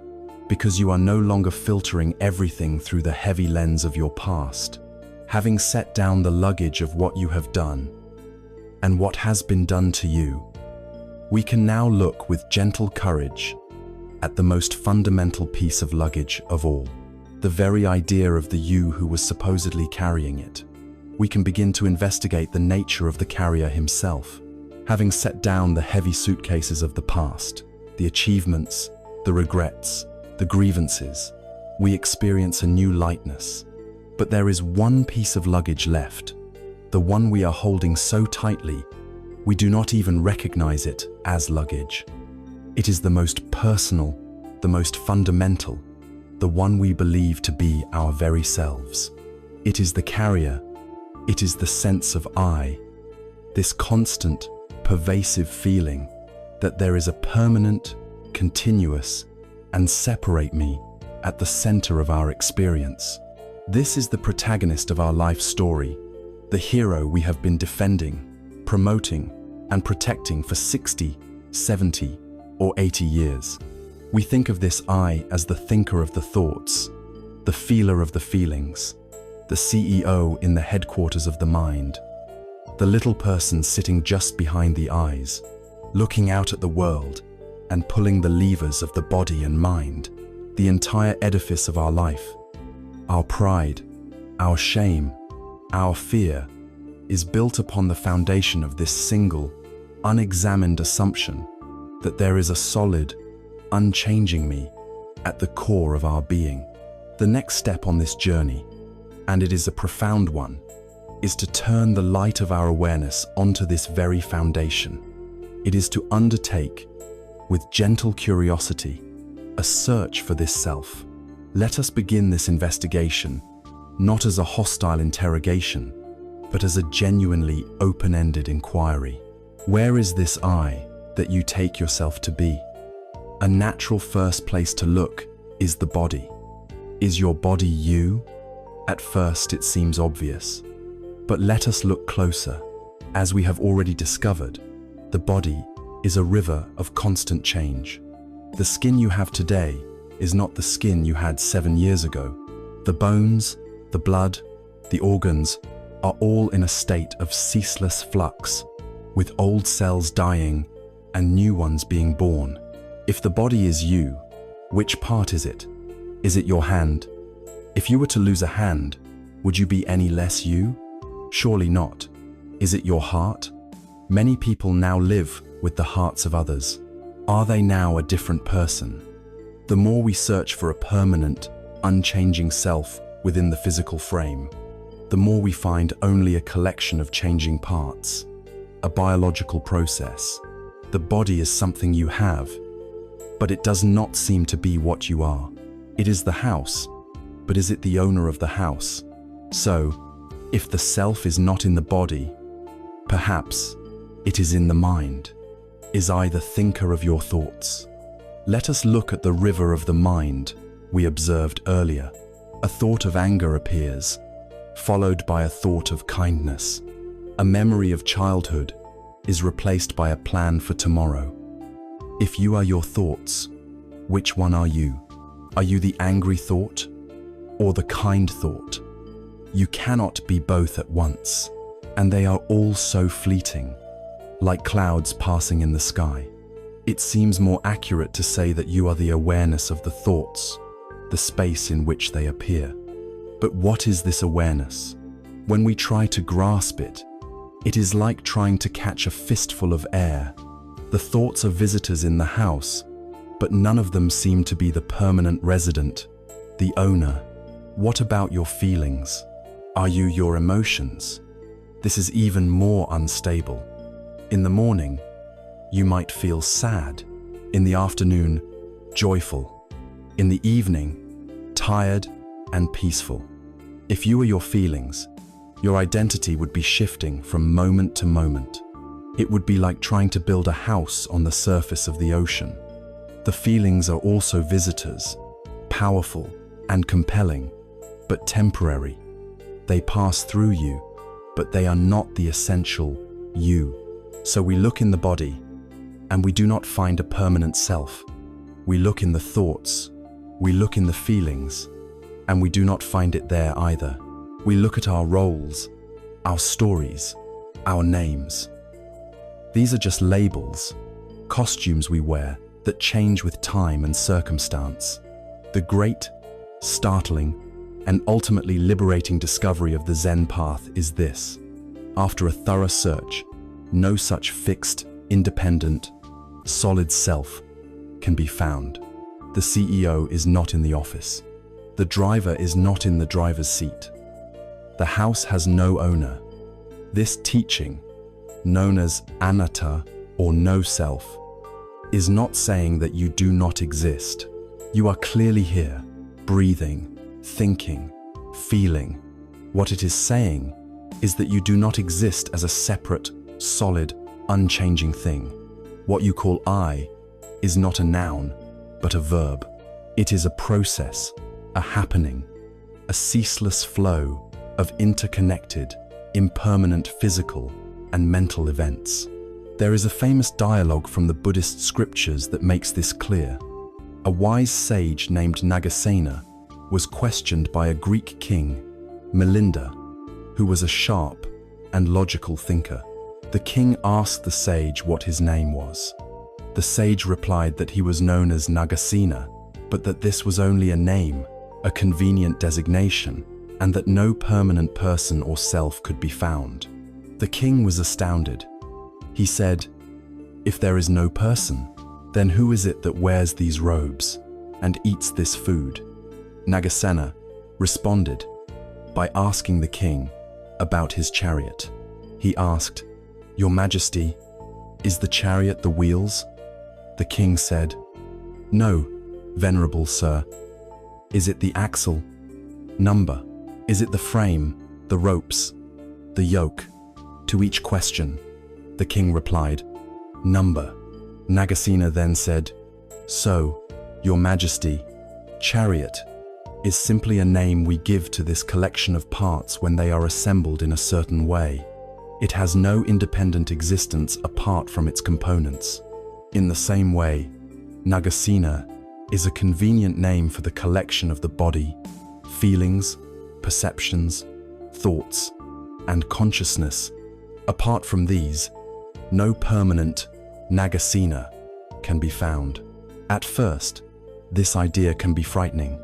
because you are no longer filtering everything through the heavy lens of your past. Having set down the luggage of what you have done and what has been done to you, we can now look with gentle courage at the most fundamental piece of luggage of all, the very idea of the you who was supposedly carrying it. We can begin to investigate the nature of the carrier himself. Having set down the heavy suitcases of the past, the achievements, the regrets, the grievances, we experience a new lightness. But there is one piece of luggage left, the one we are holding so tightly, we do not even recognize it as luggage. It is the most personal, the most fundamental, the one we believe to be our very selves. It is the carrier, it is the sense of I, this constant, pervasive feeling that there is a permanent, continuous, and separate me at the center of our experience. This is the protagonist of our life story, the hero we have been defending, promoting, and protecting for 60, 70, or 80 years. We think of this I as the thinker of the thoughts, the feeler of the feelings, the CEO in the headquarters of the mind, the little person sitting just behind the eyes, looking out at the world and pulling the levers of the body and mind, the entire edifice of our life. Our pride, our shame, our fear is built upon the foundation of this single, unexamined assumption that there is a solid, unchanging me at the core of our being. The next step on this journey, and it is a profound one, is to turn the light of our awareness onto this very foundation. It is to undertake, with gentle curiosity, a search for this self. Let us begin this investigation, not as a hostile interrogation, but as a genuinely open-ended inquiry. Where is this I? that you take yourself to be. A natural first place to look is the body. Is your body you? At first it seems obvious, but let us look closer. As we have already discovered, the body is a river of constant change. The skin you have today is not the skin you had 7 years ago. The bones, the blood, the organs are all in a state of ceaseless flux, with old cells dying and new ones being born. If the body is you, which part is it? Is it your hand? If you were to lose a hand, would you be any less you? Surely not. Is it your heart? Many people now live with the hearts of others. Are they now a different person? The more we search for a permanent, unchanging self within the physical frame, the more we find only a collection of changing parts, a biological process. The body is something you have, but it does not seem to be what you are. It is the house, but is it the owner of the house? So, if the self is not in the body, perhaps it is in the mind. Is I the thinker of your thoughts? Let us look at the river of the mind we observed earlier. A thought of anger appears, followed by a thought of kindness. A memory of childhood is replaced by a plan for tomorrow. If you are your thoughts, which one are you? Are you the angry thought or the kind thought? You cannot be both at once, and they are all so fleeting, like clouds passing in the sky. It seems more accurate to say that you are the awareness of the thoughts, the space in which they appear. But what is this awareness? When we try to grasp it, it is like trying to catch a fistful of air. The thoughts are visitors in the house, but none of them seem to be the permanent resident, the owner. What about your feelings? Are you your emotions? This is even more unstable. In the morning, you might feel sad. In the afternoon, joyful. In the evening, tired and peaceful. If you were your feelings, your identity would be shifting from moment to moment. It would be like trying to build a house on the surface of the ocean. The feelings are also visitors, powerful and compelling, but temporary. They pass through you, but they are not the essential you. So we look in the body, and we do not find a permanent self. We look in the thoughts, we look in the feelings, and we do not find it there either. We look at our roles, our stories, our names. These are just labels, costumes we wear that change with time and circumstance. The great, startling, and ultimately liberating discovery of the Zen path is this. After a thorough search, no such fixed, independent, solid self can be found. The CEO is not in the office. The driver is not in the driver's seat. The house has no owner. This teaching, known as anatta or no self, is not saying that you do not exist. You are clearly here, breathing, thinking, feeling. What it is saying is that you do not exist as a separate, solid, unchanging thing. What you call I is not a noun, but a verb. It is a process, a happening, a ceaseless flow of interconnected, impermanent physical and mental events. There is a famous dialogue from the Buddhist scriptures that makes this clear. A wise sage named Nagasena was questioned by a Greek king, Melinda, who was a sharp and logical thinker. The king asked the sage what his name was. The sage replied that he was known as Nagasena, but that this was only a name, a convenient designation, and that no permanent person or self could be found. The king was astounded. He said, "If there is no person, then who is it that wears these robes and eats this food?" Nagasena responded by asking the king about his chariot. He asked, "Your Majesty, is the chariot the wheels?" The king said, "No, venerable sir. Is it the axle? Number? Is it the frame, the ropes, the yoke?" To each question, the king replied, "Number." Nagasena then said, "So, Your Majesty, chariot is simply a name we give to this collection of parts when they are assembled in a certain way. It has no independent existence apart from its components. In the same way, Nagasena is a convenient name for the collection of the body, feelings, perceptions, thoughts, and consciousness. Apart from these, no permanent Nagasena can be found." At first, this idea can be frightening.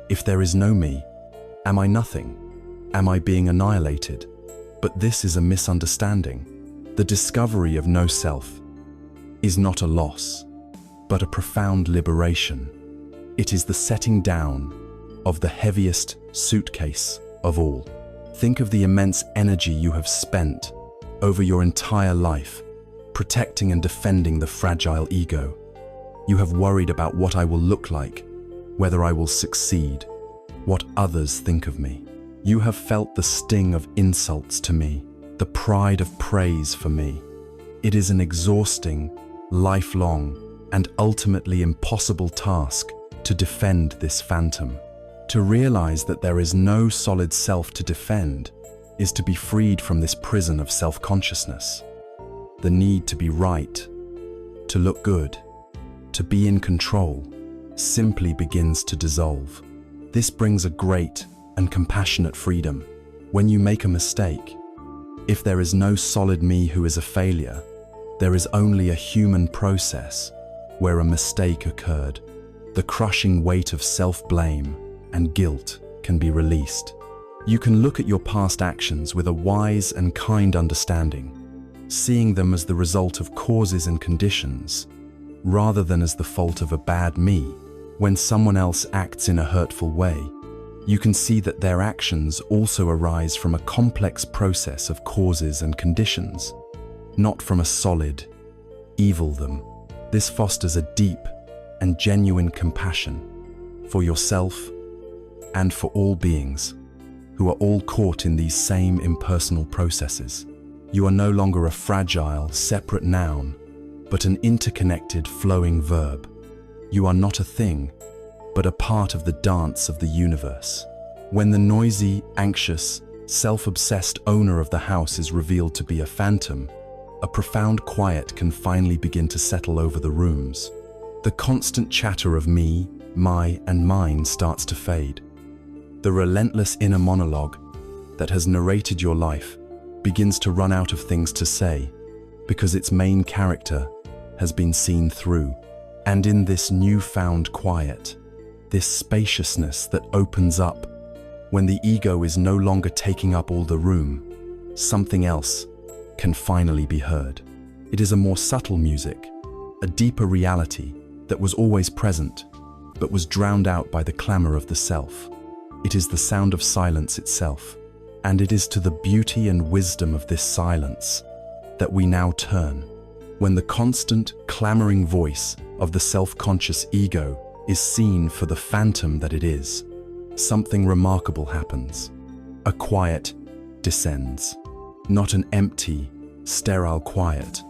If there is no me, am I nothing? Am I being annihilated? But this is a misunderstanding. The discovery of no self is not a loss, but a profound liberation. It is the setting down of the heaviest suitcase of all. Think of the immense energy you have spent over your entire life, protecting and defending the fragile ego. You have worried about what I will look like, whether I will succeed, what others think of me. You have felt the sting of insults to me, the pride of praise for me. It is an exhausting, lifelong, and ultimately impossible task to defend this phantom. To realize that there is no solid self to defend is to be freed from this prison of self-consciousness. The need to be right, to look good, to be in control, simply begins to dissolve. This brings a great and compassionate freedom. When you make a mistake, if there is no solid me who is a failure, there is only a human process where a mistake occurred. The crushing weight of self-blame and guilt can be released. You can look at your past actions with a wise and kind understanding, seeing them as the result of causes and conditions, rather than as the fault of a bad me. When someone else acts in a hurtful way, you can see that their actions also arise from a complex process of causes and conditions, not from a solid, evil them. This fosters a deep and genuine compassion for yourself and for all beings who are all caught in these same impersonal processes. You are no longer a fragile, separate noun, but an interconnected, flowing verb. You are not a thing, but a part of the dance of the universe. When the noisy, anxious, self-obsessed owner of the house is revealed to be a phantom, a profound quiet can finally begin to settle over the rooms. The constant chatter of me, my, and mine starts to fade. The relentless inner monologue that has narrated your life begins to run out of things to say, because its main character has been seen through. And in this newfound quiet, this spaciousness that opens up when the ego is no longer taking up all the room, something else can finally be heard. It is a more subtle music, a deeper reality that was always present, but was drowned out by the clamor of the self. It is the sound of silence itself, and it is to the beauty and wisdom of this silence that we now turn. When the constant, clamoring voice of the self-conscious ego is seen for the phantom that it is, something remarkable happens. A quiet descends. Not an empty, sterile quiet,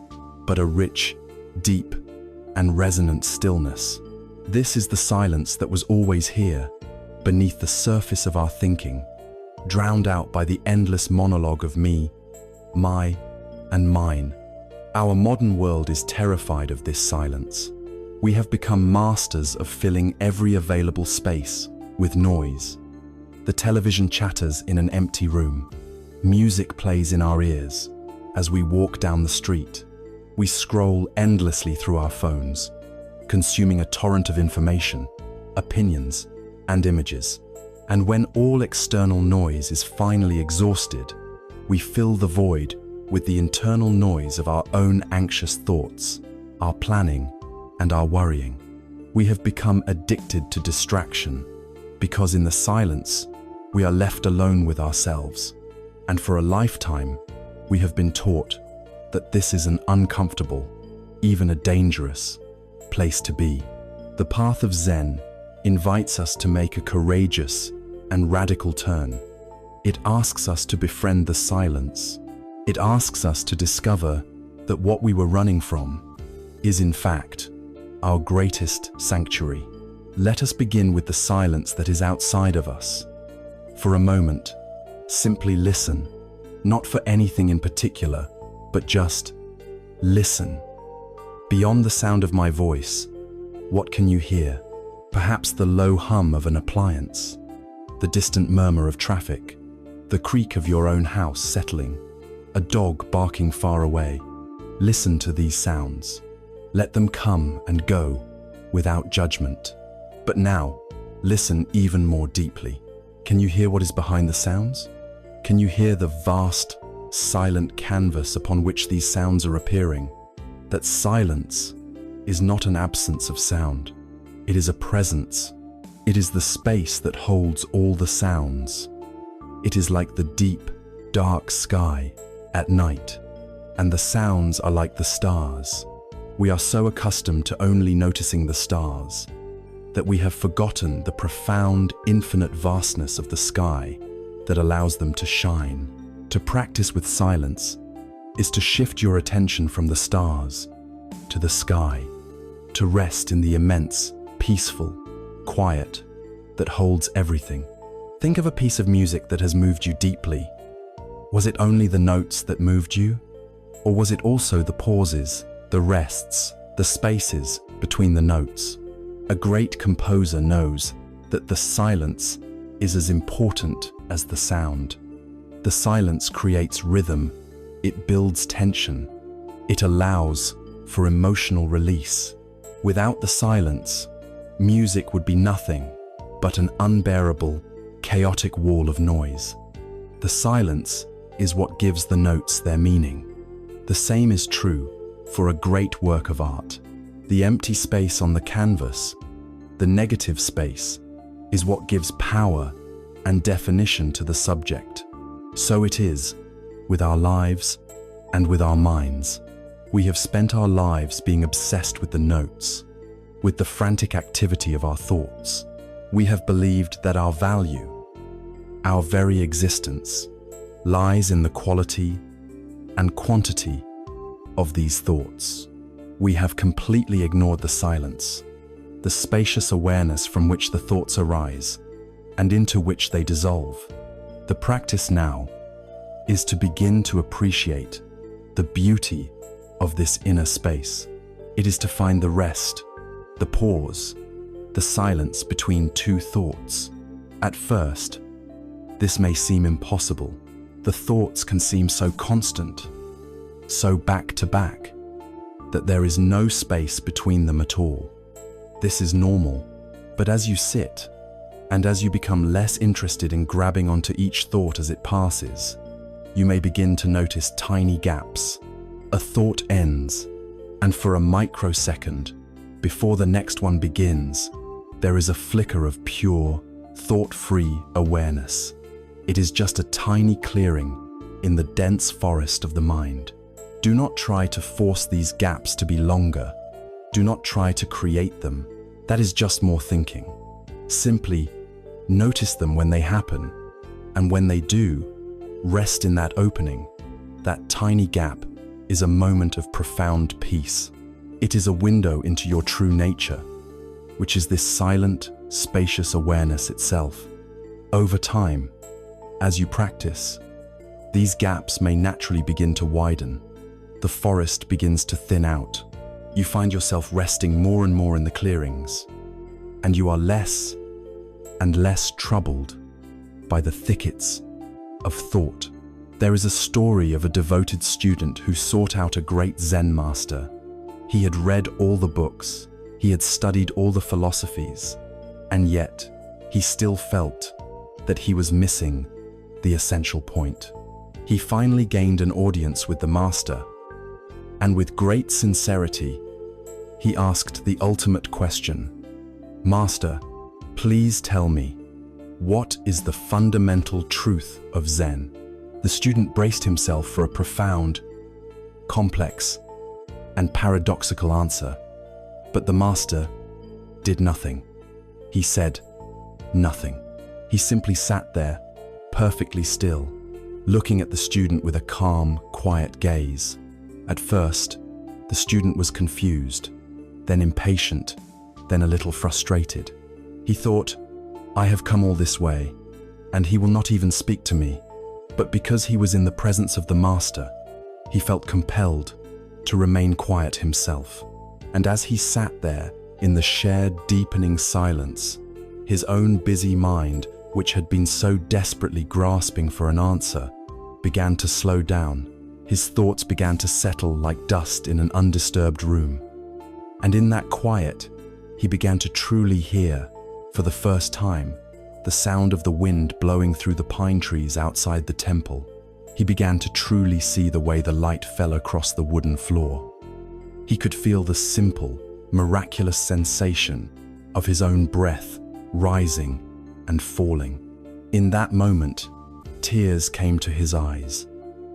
but a rich, deep, and resonant stillness. This is the silence that was always here, beneath the surface of our thinking, drowned out by the endless monologue of me, my, and mine. Our modern world is terrified of this silence. We have become masters of filling every available space with noise. The television chatters in an empty room. Music plays in our ears as we walk down the street. We scroll endlessly through our phones, consuming a torrent of information, opinions, and images. And when all external noise is finally exhausted, we fill the void with the internal noise of our own anxious thoughts, our planning, and our worrying. We have become addicted to distraction because in the silence, we are left alone with ourselves. And for a lifetime, we have been taught that this is an uncomfortable, even a dangerous, place to be. The path of Zen invites us to make a courageous and radical turn. It asks us to befriend the silence. It asks us to discover that what we were running from is in fact our greatest sanctuary. Let us begin with the silence that is outside of us. For a moment, simply listen, not for anything in particular, but just listen. Beyond the sound of my voice, what can you hear? Perhaps the low hum of an appliance, the distant murmur of traffic, the creak of your own house settling, a dog barking far away. Listen to these sounds. Let them come and go without judgment. But now, listen even more deeply. Can you hear what is behind the sounds? Can you hear the vast, silent canvas upon which these sounds are appearing? That silence is not an absence of sound. It is a presence. It is the space that holds all the sounds. It is like the deep, dark sky at night, and the sounds are like the stars. We are so accustomed to only noticing the stars that we have forgotten the profound, infinite vastness of the sky that allows them to shine. To practice with silence is to shift your attention from the stars to the sky, to rest in the immense, peaceful quiet that holds everything. Think of a piece of music that has moved you deeply. Was it only the notes that moved you? Or was it also the pauses, the rests, the spaces between the notes? A great composer knows that the silence is as important as the sound. The silence creates rhythm, it builds tension, it allows for emotional release. Without the silence, music would be nothing but an unbearable, chaotic wall of noise. The silence is what gives the notes their meaning. The same is true for a great work of art. The empty space on the canvas, the negative space, is what gives power and definition to the subject. So it is with our lives and with our minds. We have spent our lives being obsessed with the notes, with the frantic activity of our thoughts. We have believed that our value, our very existence, lies in the quality and quantity of these thoughts. We have completely ignored the silence, the spacious awareness from which the thoughts arise and into which they dissolve. The practice now is to begin to appreciate the beauty of this inner space. It is to find the rest, the pause, the silence between two thoughts. At first, this may seem impossible. The thoughts can seem so constant, so back to back, that there is no space between them at all. This is normal, but as you sit, and as you become less interested in grabbing onto each thought as it passes, you may begin to notice tiny gaps. A thought ends, and for a microsecond, before the next one begins, there is a flicker of pure, thought-free awareness. It is just a tiny clearing in the dense forest of the mind. Do not try to force these gaps to be longer. Do not try to create them. That is just more thinking. Simply notice them when they happen, and when they do, rest in that opening. That tiny gap is a moment of profound peace. It is a window into your true nature, which is this silent, spacious awareness itself. Over time, as you practice, these gaps may naturally begin to widen. The forest begins to thin out. You find yourself resting more and more in the clearings, and you are less and less troubled by the thickets of thought. There is a story of a devoted student who sought out a great Zen master. He had read all the books, he had studied all the philosophies, and yet he still felt that he was missing the essential point. He finally gained an audience with the master, and with great sincerity, he asked the ultimate question: "Master, please tell me, what is the fundamental truth of Zen?" The student braced himself for a profound, complex, and paradoxical answer, but the master did nothing. He said nothing. He simply sat there, perfectly still, looking at the student with a calm, quiet gaze. At first, The student was confused, then impatient, then a little frustrated. He thought, "I have come all this way, and he will not even speak to me." But because he was in the presence of the master, he felt compelled to remain quiet himself. And as he sat there in the shared deepening silence, his own busy mind, which had been so desperately grasping for an answer, began to slow down. His thoughts began to settle like dust in an undisturbed room. And in that quiet, he began to truly hear, for the first time, the sound of the wind blowing through the pine trees outside the temple. He began to truly see the way the light fell across the wooden floor. He could feel the simple, miraculous sensation of his own breath rising and falling. In that moment, tears came to his eyes,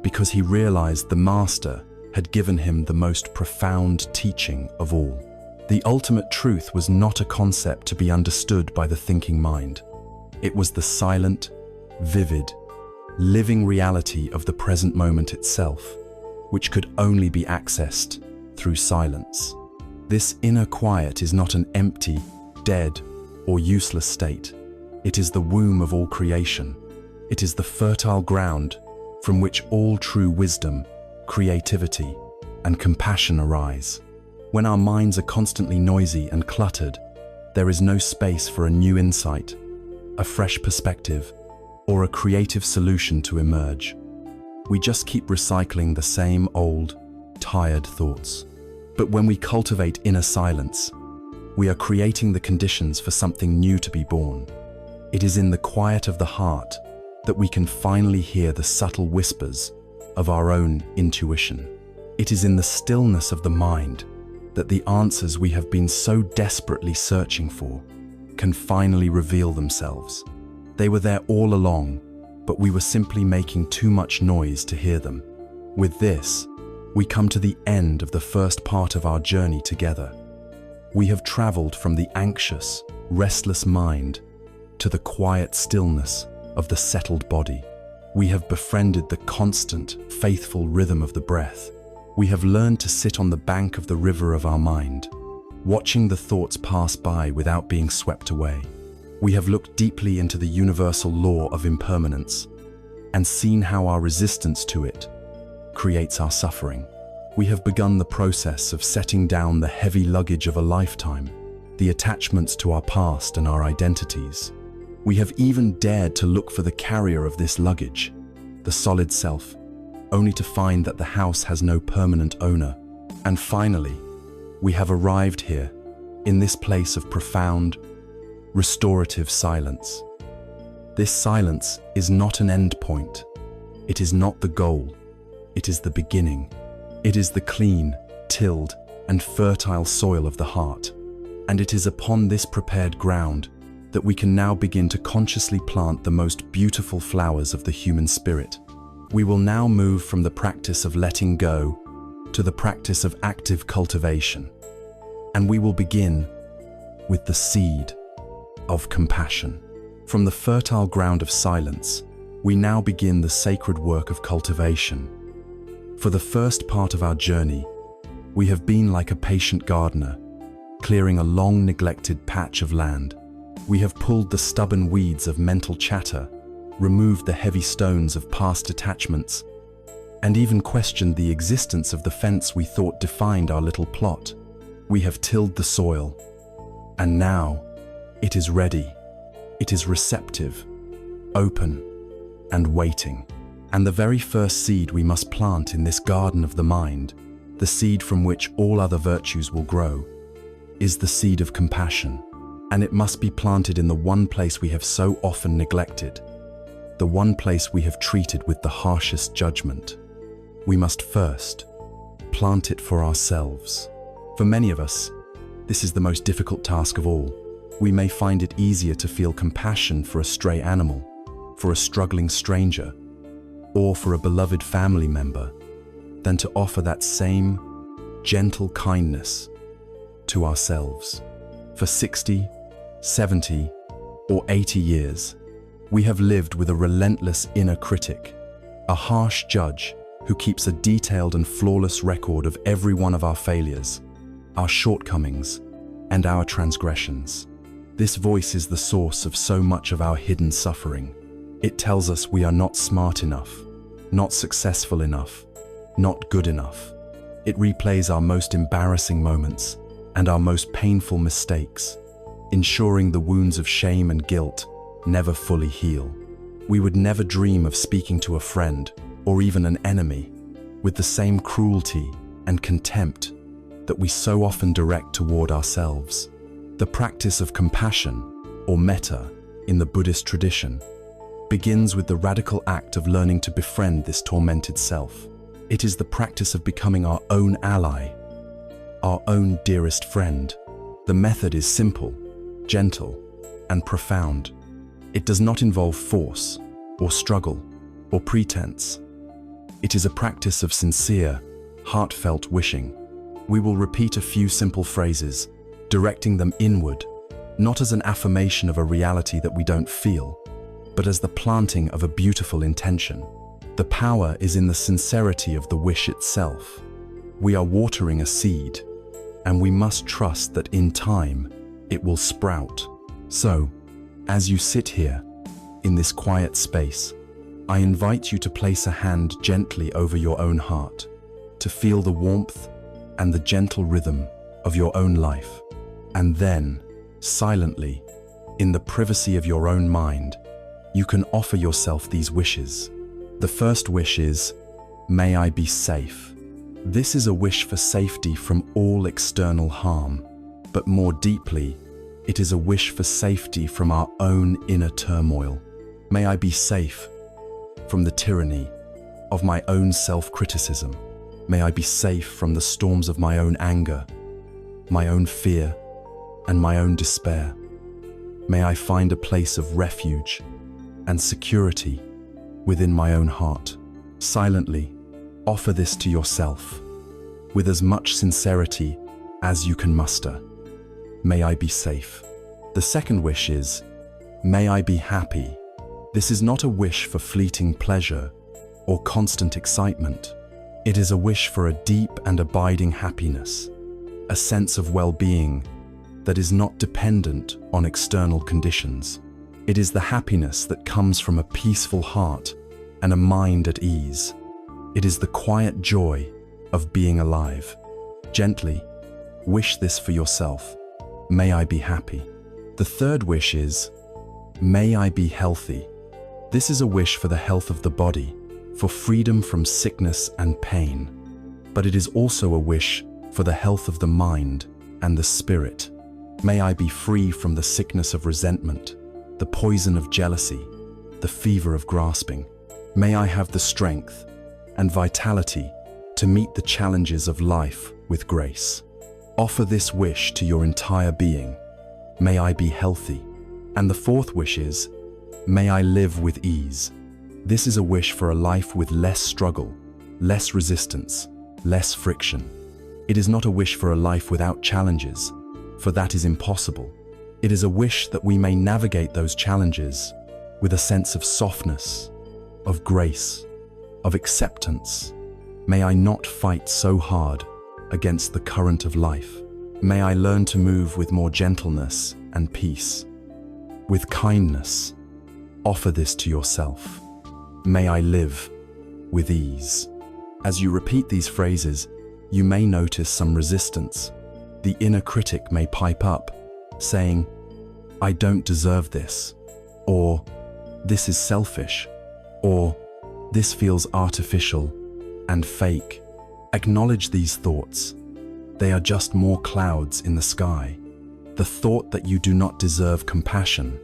because he realized the master had given him the most profound teaching of all. The ultimate truth was not a concept to be understood by the thinking mind. It was the silent, vivid, living reality of the present moment itself, which could only be accessed through silence. This inner quiet is not an empty, dead, or useless state. It is the womb of all creation. It is the fertile ground from which all true wisdom, creativity, and compassion arise. When our minds are constantly noisy and cluttered, there is no space for a new insight, a fresh perspective, or a creative solution to emerge. We just keep recycling the same old, tired thoughts. But when we cultivate inner silence, we are creating the conditions for something new to be born. It is in the quiet of the heart that we can finally hear the subtle whispers of our own intuition. It is in the stillness of the mind that the answers we have been so desperately searching for can finally reveal themselves. They were there all along, but we were simply making too much noise to hear them. With this, we come to the end of the first part of our journey together. We have traveled from the anxious, restless mind to the quiet stillness of the settled body. We have befriended the constant, faithful rhythm of the breath. We have learned to sit on the bank of the river of our mind, watching the thoughts pass by without being swept away. We have looked deeply into the universal law of impermanence and seen how our resistance to it creates our suffering. We have begun the process of setting down the heavy luggage of a lifetime, the attachments to our past and our identities. We have even dared to look for the carrier of this luggage, the solid self, only to find that the house has no permanent owner. And finally, we have arrived here, in this place of profound, restorative silence. This silence is not an end point. It is not the goal. It is the beginning. It is the clean, tilled, and fertile soil of the heart. And it is upon this prepared ground that we can now begin to consciously plant the most beautiful flowers of the human spirit. We will now move from the practice of letting go to the practice of active cultivation. And we will begin with the seed of compassion. From the fertile ground of silence, we now begin the sacred work of cultivation. For the first part of our journey, we have been like a patient gardener, clearing a long neglected patch of land. We have pulled the stubborn weeds of mental chatter, removed the heavy stones of past attachments, and even questioned the existence of the fence we thought defined our little plot. We have tilled the soil, and now it is ready. It is receptive, open, and waiting. And the very first seed we must plant in this garden of the mind, the seed from which all other virtues will grow, is the seed of compassion. And it must be planted in the one place we have so often neglected, the one place we have treated with the harshest judgment. We must first plant it for ourselves. For many of us, this is the most difficult task of all. We may find it easier to feel compassion for a stray animal, for a struggling stranger, or for a beloved family member, than to offer that same gentle kindness to ourselves. For 60, 70, or 80 years, we have lived with a relentless inner critic, a harsh judge who keeps a detailed and flawless record of every one of our failures, our shortcomings, and our transgressions. This voice is the source of so much of our hidden suffering. It tells us we are not smart enough, not successful enough, not good enough. It replays our most embarrassing moments and our most painful mistakes, ensuring the wounds of shame and guilt never fully heal. We would never dream of speaking to a friend or even an enemy with the same cruelty and contempt that we so often direct toward ourselves. The practice of compassion, or metta, in the Buddhist tradition, begins with the radical act of learning to befriend this tormented self. It is the practice of becoming our own ally, our own dearest friend. The method is simple, gentle, and profound. It does not involve force, or struggle, or pretense. It is a practice of sincere, heartfelt wishing. We will repeat a few simple phrases, directing them inward, not as an affirmation of a reality that we don't feel, but as the planting of a beautiful intention. The power is in the sincerity of the wish itself. We are watering a seed, and we must trust that in time it will sprout. So, as you sit here, in this quiet space, I invite you to place a hand gently over your own heart, to feel the warmth and the gentle rhythm of your own life. And then, silently, in the privacy of your own mind, you can offer yourself these wishes. The first wish is, may I be safe. This is a wish for safety from all external harm, but more deeply, it is a wish for safety from our own inner turmoil. May I be safe from the tyranny of my own self-criticism. May I be safe from the storms of my own anger, my own fear, and my own despair. May I find a place of refuge and security within my own heart. Silently, offer this to yourself with as much sincerity as you can muster. May I be safe. The second wish is, may I be happy. This is not a wish for fleeting pleasure or constant excitement. It is a wish for a deep and abiding happiness, a sense of well-being that is not dependent on external conditions. It is the happiness that comes from a peaceful heart and a mind at ease. It is the quiet joy of being alive. Gently, wish this for yourself. May I be happy. The third wish is, may I be healthy. This is a wish for the health of the body, for freedom from sickness and pain. But it is also a wish for the health of the mind and the spirit. May I be free from the sickness of resentment, the poison of jealousy, the fever of grasping. May I have the strength and vitality to meet the challenges of life with grace. Offer this wish to your entire being. May I be healthy. And the fourth wish is, may I live with ease. This is a wish for a life with less struggle, less resistance, less friction. It is not a wish for a life without challenges, for that is impossible. It is a wish that we may navigate those challenges with a sense of softness, of grace, of acceptance. May I not fight so hard against the current of life. May I learn to move with more gentleness and peace, with kindness. Offer this to yourself. May I live with ease. As you repeat these phrases, you may notice some resistance. The inner critic may pipe up, saying, I don't deserve this, or this is selfish, or this feels artificial and fake. Acknowledge these thoughts. They are just more clouds in the sky. The thought that you do not deserve compassion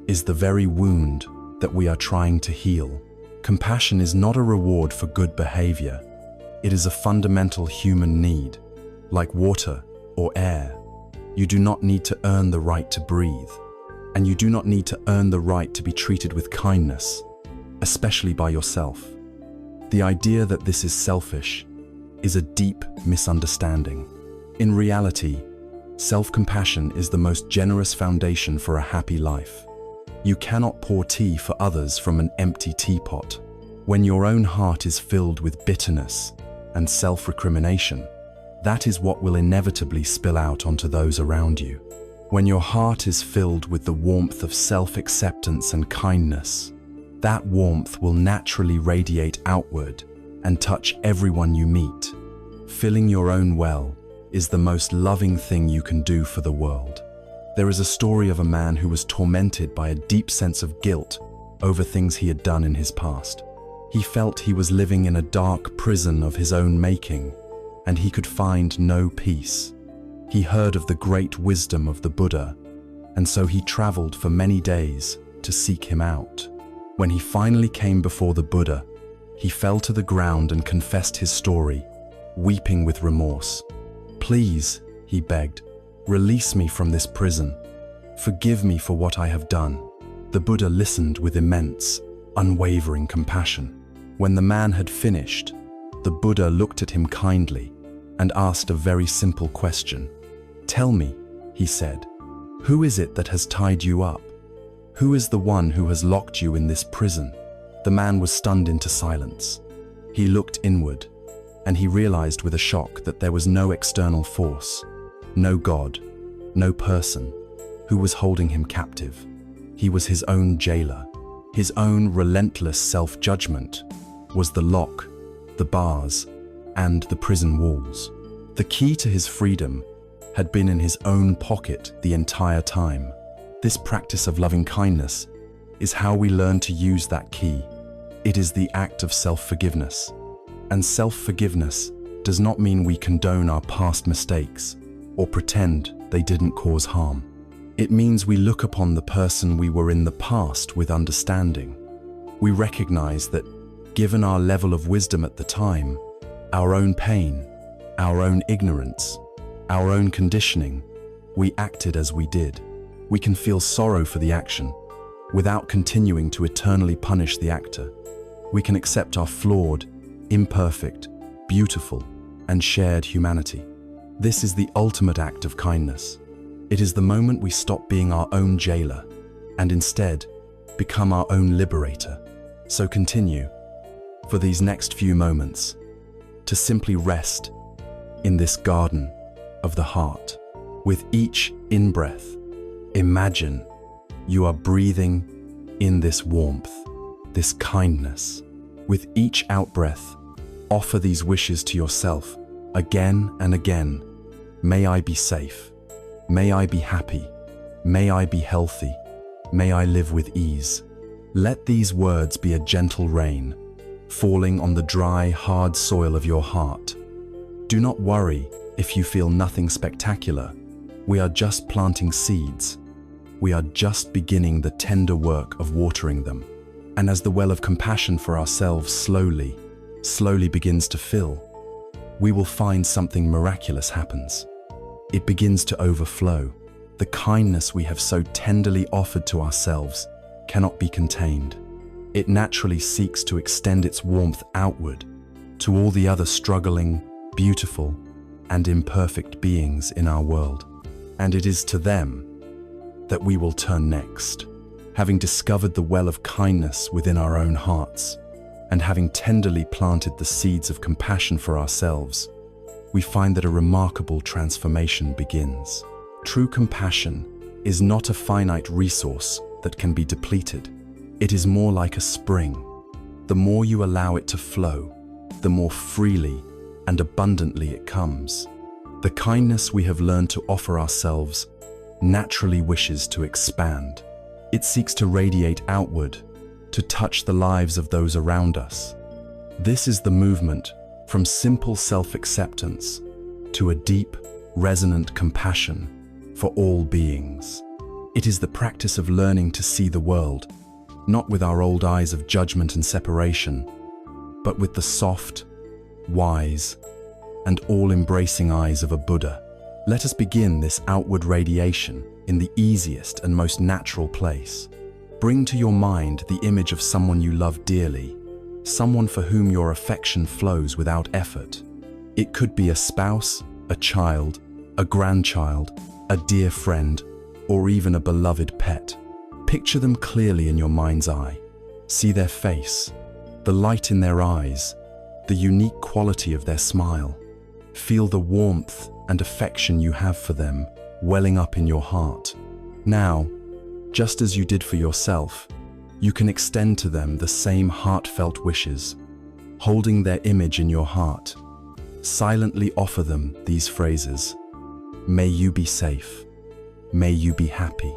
is the very wound that we are trying to heal. Compassion is not a reward for good behavior. It is a fundamental human need, like water or air. You do not need to earn the right to breathe, and you do not need to earn the right to be treated with kindness, especially by yourself. The idea that this is selfish is a deep misunderstanding. In reality, self-compassion is the most generous foundation for a happy life. You cannot pour tea for others from an empty teapot. When your own heart is filled with bitterness and self-recrimination, that is what will inevitably spill out onto those around you. When your heart is filled with the warmth of self-acceptance and kindness, that warmth will naturally radiate outward and touch everyone you meet. Filling your own well is the most loving thing you can do for the world. There is a story of a man who was tormented by a deep sense of guilt over things he had done in his past. He felt he was living in a dark prison of his own making, and he could find no peace. He heard of the great wisdom of the Buddha, and so he traveled for many days to seek him out. When he finally came before the Buddha, he fell to the ground and confessed his story, weeping with remorse. "Please," he begged, "release me from this prison. Forgive me for what I have done." The Buddha listened with immense, unwavering compassion. When the man had finished, the Buddha looked at him kindly and asked a very simple question. "Tell me," he said, "who is it that has tied you up? Who is the one who has locked you in this prison?" The man was stunned into silence. He looked inward, and he realized with a shock that there was no external force, no God, no person, who was holding him captive. He was his own jailer. His own relentless self-judgment was the lock, the bars, and the prison walls. The key to his freedom had been in his own pocket the entire time. This practice of loving kindness is how we learn to use that key. It is the act of self-forgiveness. And self-forgiveness does not mean we condone our past mistakes or pretend they didn't cause harm. It means we look upon the person we were in the past with understanding. We recognize that, given our level of wisdom at the time, our own pain, our own ignorance, our own conditioning, we acted as we did. We can feel sorrow for the action without continuing to eternally punish the actor. We can accept our flawed, imperfect, beautiful, and shared humanity. This is the ultimate act of kindness. It is the moment we stop being our own jailer and instead become our own liberator. So continue, for these next few moments, to simply rest in this garden of the heart. With each in-breath, imagine you are breathing in this warmth, this kindness. With each out-breath, offer these wishes to yourself again and again. May I be safe. May I be happy. May I be healthy. May I live with ease. Let these words be a gentle rain, falling on the dry, hard soil of your heart. Do not worry if you feel nothing spectacular. We are just planting seeds. We are just beginning the tender work of watering them. And as the well of compassion for ourselves slowly begins to fill, we will find something miraculous happens. It begins to overflow. The kindness we have so tenderly offered to ourselves cannot be contained. It naturally seeks to extend its warmth outward to all the other struggling, beautiful, and imperfect beings in our world. And it is to them that we will turn next. Having discovered the well of kindness within our own hearts, and having tenderly planted the seeds of compassion for ourselves, we find that a remarkable transformation begins. True compassion is not a finite resource that can be depleted. It is more like a spring. The more you allow it to flow, the more freely and abundantly it comes. The kindness we have learned to offer ourselves naturally wishes to expand. It seeks to radiate outward, to touch the lives of those around us. This is the movement from simple self-acceptance to a deep, resonant compassion for all beings. It is the practice of learning to see the world, not with our old eyes of judgment and separation, but with the soft, wise, and all-embracing eyes of a Buddha. Let us begin this outward radiation in the easiest and most natural place. Bring to your mind the image of someone you love dearly, someone for whom your affection flows without effort. It could be a spouse, a child, a grandchild, a dear friend, or even a beloved pet. Picture them clearly in your mind's eye. See their face, the light in their eyes, the unique quality of their smile. Feel the warmth and affection you have for them welling up in your heart. Now, just as you did for yourself, you can extend to them the same heartfelt wishes. Holding their image in your heart, silently offer them these phrases. May you be safe. May you be happy.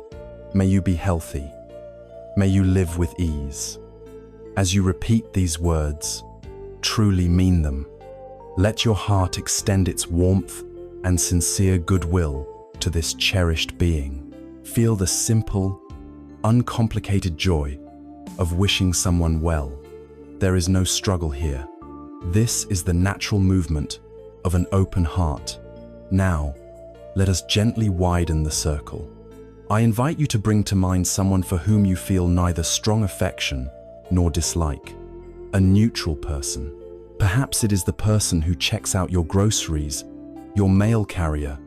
May you be healthy. May you live with ease. As you repeat these words, truly mean them. Let your heart extend its warmth and sincere goodwill to this cherished being. Feel the simple, uncomplicated joy of wishing someone well. There is no struggle here. This is the natural movement of an open heart. Now, let us gently widen the circle. I invite you to bring to mind someone for whom you feel neither strong affection nor dislike. A neutral person. Perhaps it is the person who checks out your groceries, your mail carrier,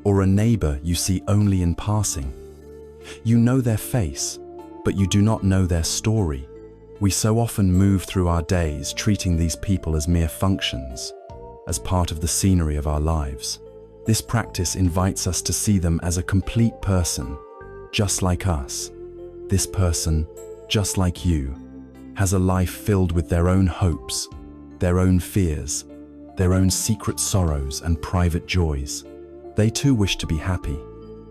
or a neighbor you see only in passing. You know their face, but you do not know their story. We so often move through our days treating these people as mere functions, as part of the scenery of our lives. This practice invites us to see them as a complete person, just like us. This person, just like you, has a life filled with their own hopes, their own fears, their own secret sorrows and private joys. They too wish to be happy.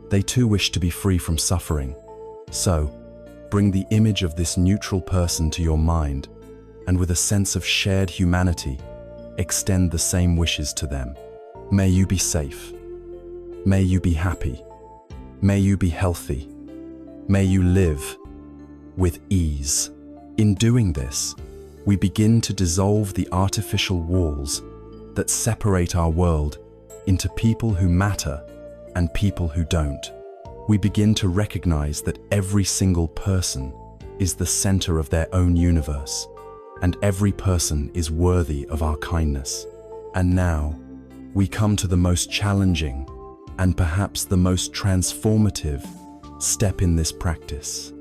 They too wish to be free from suffering. So, bring the image of this neutral person to your mind, and with a sense of shared humanity, extend the same wishes to them. May you be safe. May you be happy. May you be healthy. May you live with ease. In doing this, we begin to dissolve the artificial walls that separate our world into people who matter and people who don't. We begin to recognize that every single person is the center of their own universe, and every person is worthy of our kindness. And now, we come to the most challenging and perhaps the most transformative step in this practice.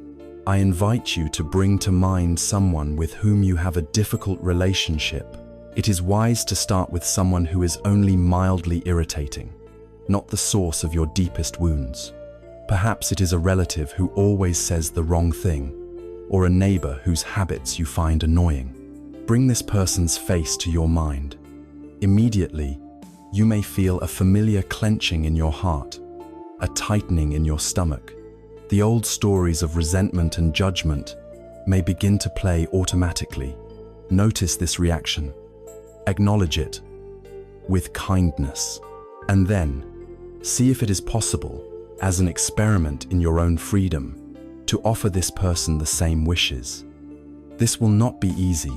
I invite you to bring to mind someone with whom you have a difficult relationship. It is wise to start with someone who is only mildly irritating, not the source of your deepest wounds. Perhaps it is a relative who always says the wrong thing, or a neighbor whose habits you find annoying. Bring this person's face to your mind. Immediately, you may feel a familiar clenching in your heart, a tightening in your stomach. The old stories of resentment and judgment may begin to play automatically. Notice this reaction. Acknowledge it with kindness, and then see if it is possible, as an experiment in your own freedom, to offer this person the same wishes. This will not be easy.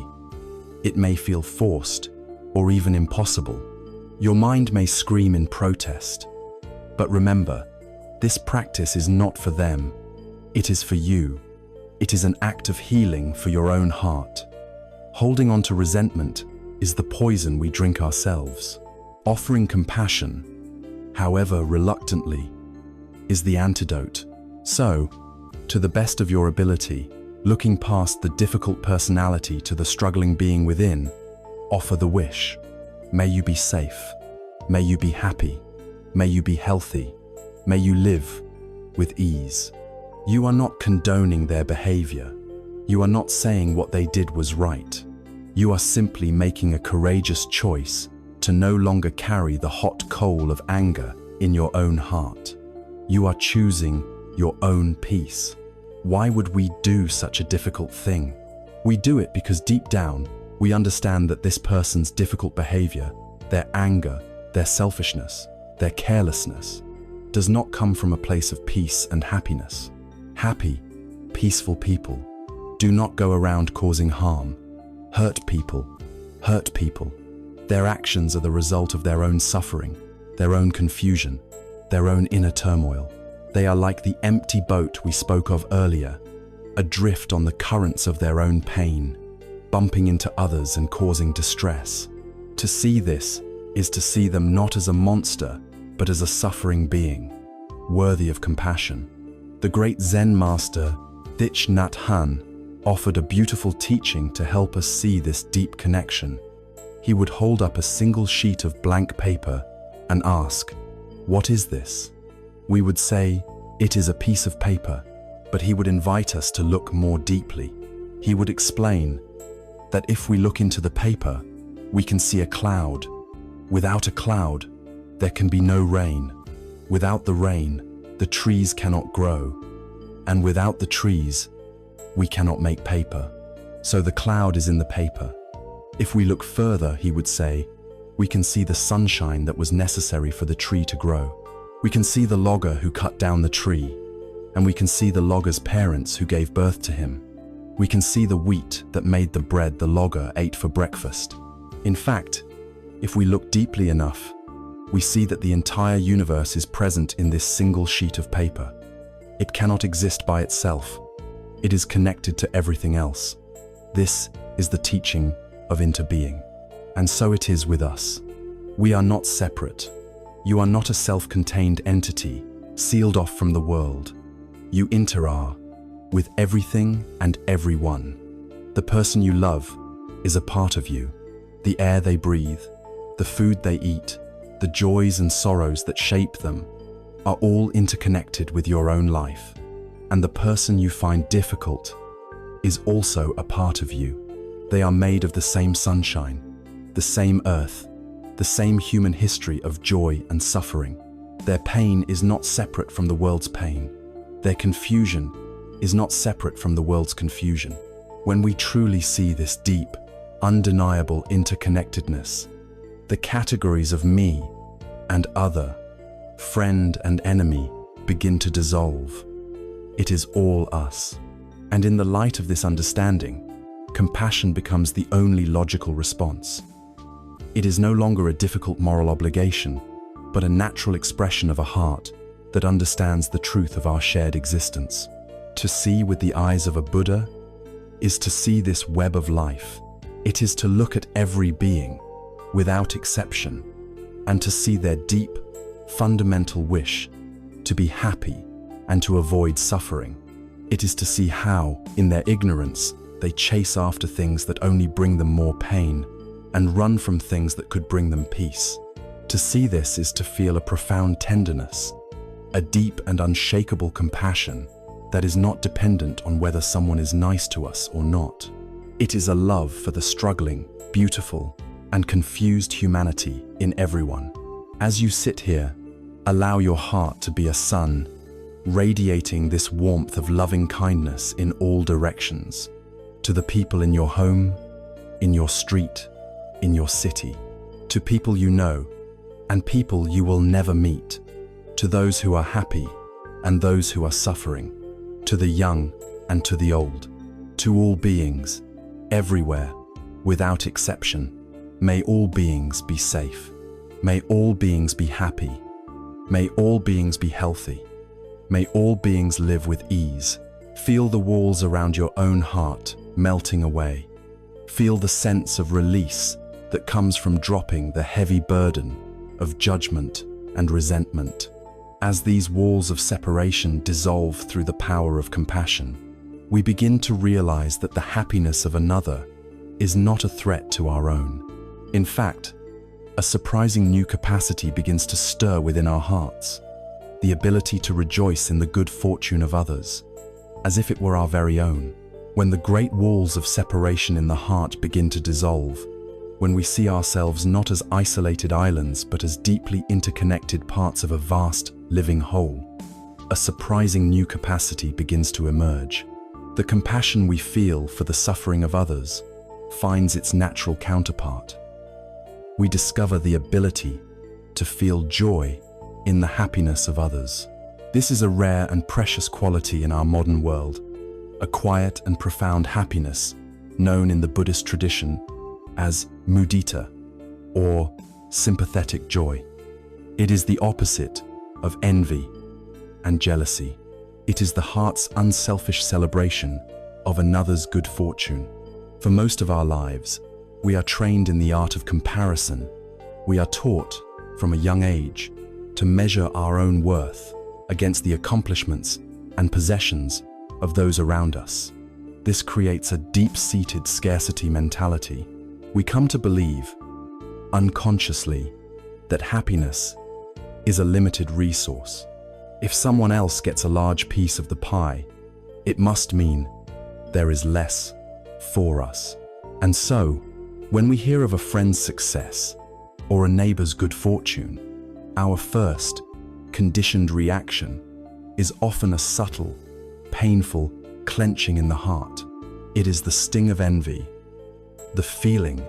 It may feel forced or even impossible. Your mind may scream in protest. But remember, this practice is not for them. It is for you. It is an act of healing for your own heart. Holding on to resentment is the poison we drink ourselves. Offering compassion, however reluctantly, is the antidote. So, to the best of your ability, looking past the difficult personality to the struggling being within, offer the wish. May you be safe. May you be happy. May you be healthy. May you live with ease. You are not condoning their behavior. You are not saying what they did was right. You are simply making a courageous choice to no longer carry the hot coal of anger in your own heart. You are choosing your own peace. Why would we do such a difficult thing? We do it because deep down, we understand that this person's difficult behavior, their anger, their selfishness, their carelessness, does not come from a place of peace and happiness. Happy, peaceful people do not go around causing harm. Hurt people hurt people. Their actions are the result of their own suffering, their own confusion, their own inner turmoil. They are like the empty boat we spoke of earlier, adrift on the currents of their own pain, bumping into others and causing distress. To see this is to see them not as a monster, but as a suffering being, worthy of compassion. The great Zen master, Thich Nhat Hanh, offered a beautiful teaching to help us see this deep connection. He would hold up a single sheet of blank paper and ask, "What is this?" We would say, "It is a piece of paper," but he would invite us to look more deeply. He would explain that if we look into the paper, we can see a cloud. Without a cloud, there can be no rain. Without the rain, the trees cannot grow. And without the trees, we cannot make paper. So the cloud is in the paper. If we look further, he would say, we can see the sunshine that was necessary for the tree to grow. We can see the logger who cut down the tree, and we can see the logger's parents who gave birth to him. We can see the wheat that made the bread the logger ate for breakfast. In fact, if we look deeply enough, we see that the entire universe is present in this single sheet of paper. It cannot exist by itself. It is connected to everything else. This is the teaching of interbeing. And so it is with us. We are not separate. You are not a self-contained entity, sealed off from the world. You inter-are with everything and everyone. The person you love is a part of you. The air they breathe, the food they eat, the joys and sorrows that shape them are all interconnected with your own life. And the person you find difficult is also a part of you. They are made of the same sunshine, the same earth, the same human history of joy and suffering. Their pain is not separate from the world's pain. Their confusion is not separate from the world's confusion. When we truly see this deep, undeniable interconnectedness, the categories of me and other, friend and enemy begin to dissolve. It is all us. And in the light of this understanding, compassion becomes the only logical response. It is no longer a difficult moral obligation, but a natural expression of a heart that understands the truth of our shared existence. To see with the eyes of a Buddha is to see this web of life. It is to look at every being, without exception, and to see their deep, fundamental wish to be happy and to avoid suffering. It is to see how, in their ignorance, they chase after things that only bring them more pain and run from things that could bring them peace. To see this is to feel a profound tenderness, a deep and unshakable compassion that is not dependent on whether someone is nice to us or not. It is a love for the struggling, beautiful, and confused humanity in everyone. As you sit here, allow your heart to be a sun, radiating this warmth of loving kindness in all directions, to the people in your home, in your street, in your city, to people you know and people you will never meet, to those who are happy and those who are suffering, to the young and to the old, to all beings, everywhere, without exception. May all beings be safe. May all beings be happy. May all beings be healthy. May all beings live with ease. Feel the walls around your own heart melting away. Feel the sense of release that comes from dropping the heavy burden of judgment and resentment. As these walls of separation dissolve through the power of compassion, we begin to realize that the happiness of another is not a threat to our own. In fact, a surprising new capacity begins to stir within our hearts, the ability to rejoice in the good fortune of others, as if it were our very own. When the great walls of separation in the heart begin to dissolve, when we see ourselves not as isolated islands but as deeply interconnected parts of a vast, living whole, a surprising new capacity begins to emerge. The compassion we feel for the suffering of others finds its natural counterpart. We discover the ability to feel joy in the happiness of others. This is a rare and precious quality in our modern world, a quiet and profound happiness known in the Buddhist tradition as mudita, or sympathetic joy. It is the opposite of envy and jealousy. It is the heart's unselfish celebration of another's good fortune. For most of our lives, we are trained in the art of comparison. We are taught from a young age to measure our own worth against the accomplishments and possessions of those around us. This creates a deep-seated scarcity mentality. We come to believe, unconsciously, that happiness is a limited resource. If someone else gets a large piece of the pie, it must mean there is less for us. And so, when we hear of a friend's success or a neighbor's good fortune, our first, conditioned reaction is often a subtle, painful clenching in the heart. It is the sting of envy, the feeling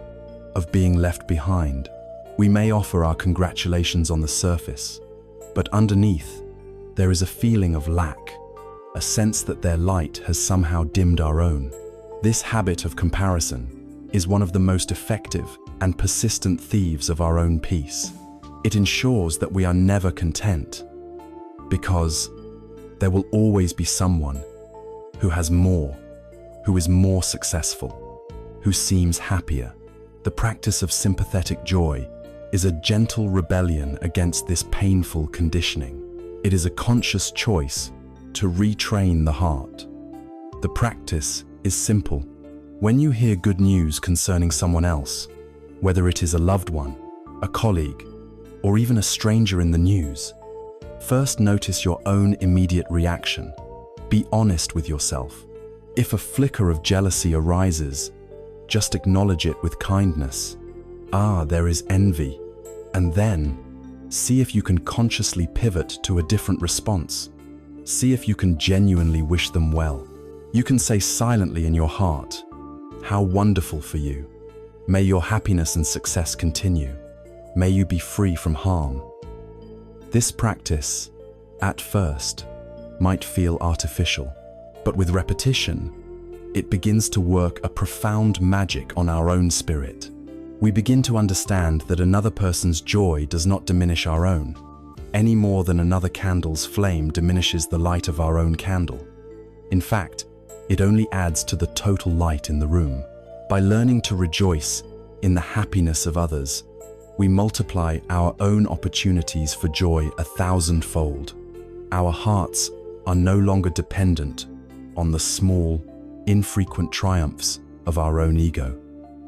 of being left behind. We may offer our congratulations on the surface, but underneath, there is a feeling of lack, a sense that their light has somehow dimmed our own. This habit of comparison is one of the most effective and persistent thieves of our own peace. It ensures that we are never content, because there will always be someone who has more, who is more successful, who seems happier. The practice of sympathetic joy is a gentle rebellion against this painful conditioning. It is a conscious choice to retrain the heart. The practice is simple. When you hear good news concerning someone else, whether it is a loved one, a colleague, or even a stranger in the news, first notice your own immediate reaction. Be honest with yourself. If a flicker of jealousy arises, just acknowledge it with kindness. There is envy. And then, see if you can consciously pivot to a different response. See if you can genuinely wish them well. You can say silently in your heart, "How wonderful for you. May your happiness and success continue. May you be free from harm." This practice, at first, might feel artificial, but with repetition, it begins to work a profound magic on our own spirit. We begin to understand that another person's joy does not diminish our own, any more than another candle's flame diminishes the light of our own candle. In fact, it only adds to the total light in the room. By learning to rejoice in the happiness of others, we multiply our own opportunities for joy 1,000-fold. Our hearts are no longer dependent on the small, infrequent triumphs of our own ego.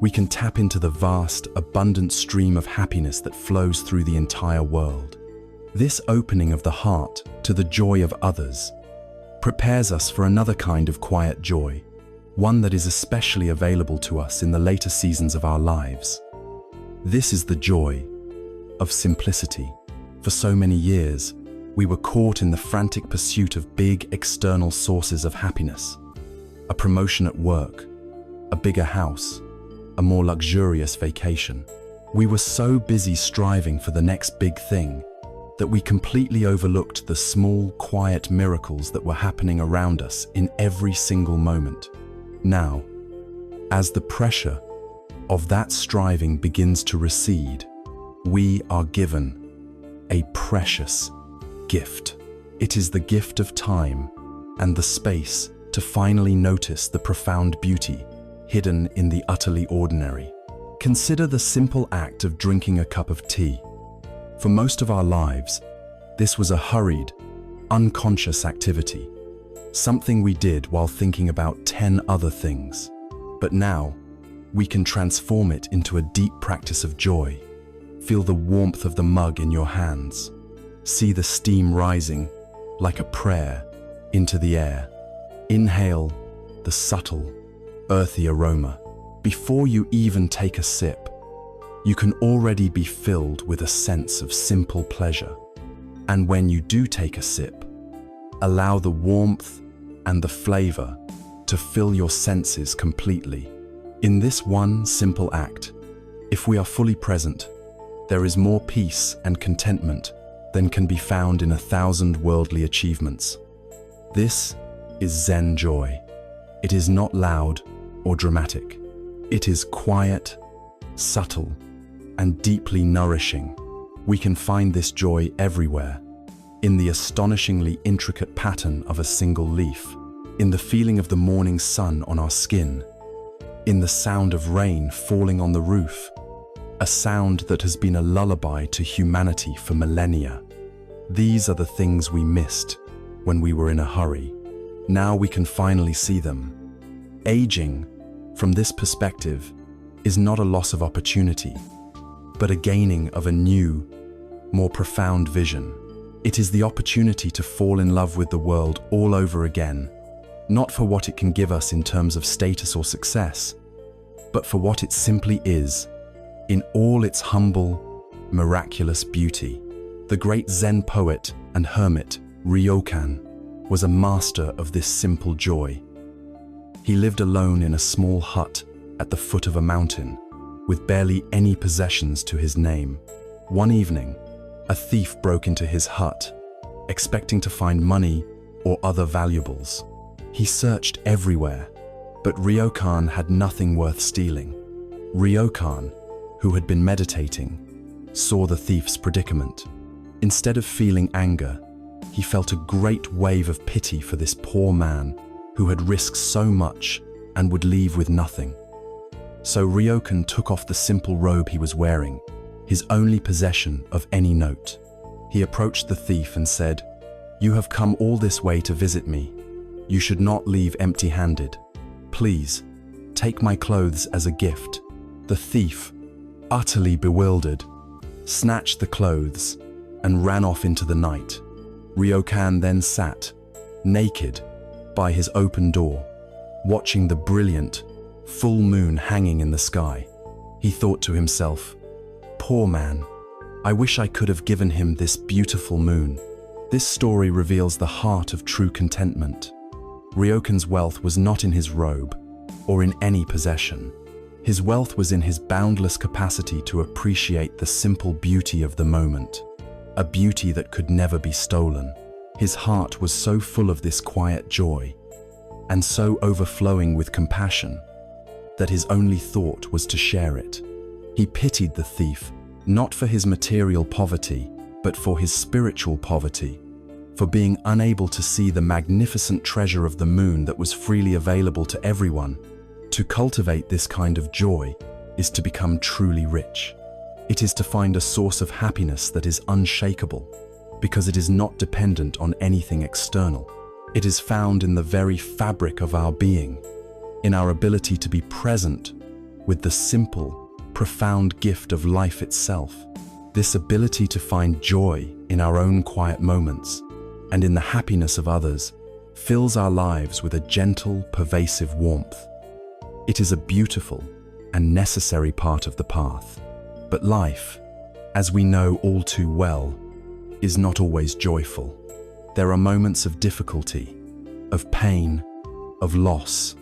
We can tap into the vast, abundant stream of happiness that flows through the entire world. This opening of the heart to the joy of others prepares us for another kind of quiet joy, one that is especially available to us in the later seasons of our lives. This is the joy of simplicity. For so many years, we were caught in the frantic pursuit of big external sources of happiness. A promotion at work, a bigger house, a more luxurious vacation. We were so busy striving for the next big thing that we completely overlooked the small, quiet miracles that were happening around us in every single moment. Now, as the pressure of that striving begins to recede, we are given a precious gift. It is the gift of time and the space to finally notice the profound beauty hidden in the utterly ordinary. Consider the simple act of drinking a cup of tea. For most of our lives, this was a hurried, unconscious activity, something we did while thinking about 10 other things. But now, we can transform it into a deep practice of joy. Feel the warmth of the mug in your hands. See the steam rising, like a prayer, into the air. Inhale the subtle, earthy aroma. Before you even take a sip, you can already be filled with a sense of simple pleasure. And when you do take a sip, allow the warmth and the flavor to fill your senses completely. In this one simple act, if we are fully present, there is more peace and contentment than can be found in 1,000 worldly achievements. This is Zen joy. It is not loud or dramatic. It is quiet, subtle, and deeply nourishing. We can find this joy everywhere, in the astonishingly intricate pattern of a single leaf, in the feeling of the morning sun on our skin, in the sound of rain falling on the roof, a sound that has been a lullaby to humanity for millennia. These are the things we missed when we were in a hurry. Now we can finally see them. Aging, from this perspective, is not a loss of opportunity, but a gaining of a new, more profound vision. It is the opportunity to fall in love with the world all over again, not for what it can give us in terms of status or success, but for what it simply is, in all its humble, miraculous beauty. The great Zen poet and hermit Ryokan was a master of this simple joy. He lived alone in a small hut at the foot of a mountain, with barely any possessions to his name. One evening, a thief broke into his hut, expecting to find money or other valuables. He searched everywhere, but Ryokan had nothing worth stealing. Ryokan, who had been meditating, saw the thief's predicament. Instead of feeling anger, he felt a great wave of pity for this poor man who had risked so much and would leave with nothing. So Ryokan took off the simple robe he was wearing, his only possession of any note. He approached the thief and said, "You have come all this way to visit me. You should not leave empty-handed. Please, take my clothes as a gift." The thief, utterly bewildered, snatched the clothes and ran off into the night. Ryokan then sat, naked, by his open door, watching the brilliant, full moon hanging in the sky. He thought to himself, "Poor man, I wish I could have given him this beautiful moon." This story reveals the heart of true contentment. Ryokan's wealth was not in his robe or in any possession. His wealth was in his boundless capacity to appreciate the simple beauty of the moment, a beauty that could never be stolen. His heart was so full of this quiet joy, and so overflowing with compassion, that his only thought was to share it. He pitied the thief, not for his material poverty, but for his spiritual poverty, for being unable to see the magnificent treasure of the moon that was freely available to everyone. To cultivate this kind of joy is to become truly rich. It is to find a source of happiness that is unshakable, because it is not dependent on anything external. It is found in the very fabric of our being, in our ability to be present with the simple, profound gift of life itself. This ability to find joy in our own quiet moments and in the happiness of others fills our lives with a gentle, pervasive warmth. It is a beautiful and necessary part of the path. But life, as we know all too well, is not always joyful. There are moments of difficulty, of pain, of loss,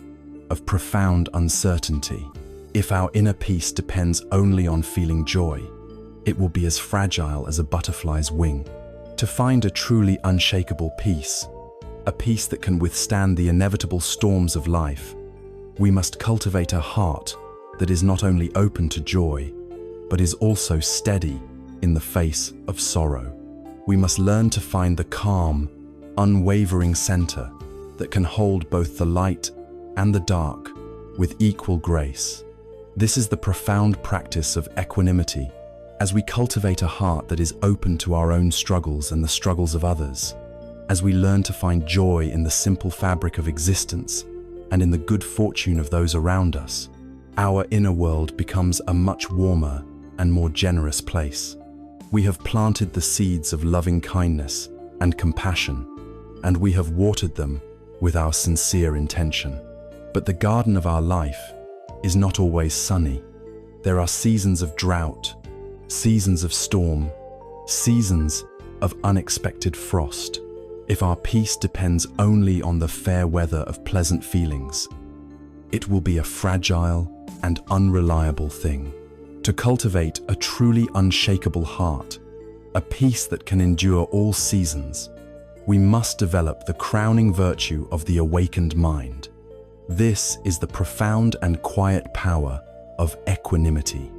of profound uncertainty. If our inner peace depends only on feeling joy, it will be as fragile as a butterfly's wing. To find a truly unshakable peace, a peace that can withstand the inevitable storms of life, we must cultivate a heart that is not only open to joy, but is also steady in the face of sorrow. We must learn to find the calm, unwavering center that can hold both the light and the dark with equal grace. This is the profound practice of equanimity, as we cultivate a heart that is open to our own struggles and the struggles of others, as we learn to find joy in the simple fabric of existence and in the good fortune of those around us. Our inner world becomes a much warmer and more generous place. We have planted the seeds of loving kindness and compassion, and we have watered them with our sincere intention. But the garden of our life is not always sunny. There are seasons of drought, seasons of storm, seasons of unexpected frost. If our peace depends only on the fair weather of pleasant feelings, it will be a fragile and unreliable thing. To cultivate a truly unshakable heart, a peace that can endure all seasons, we must develop the crowning virtue of the awakened mind. This is the profound and quiet power of equanimity.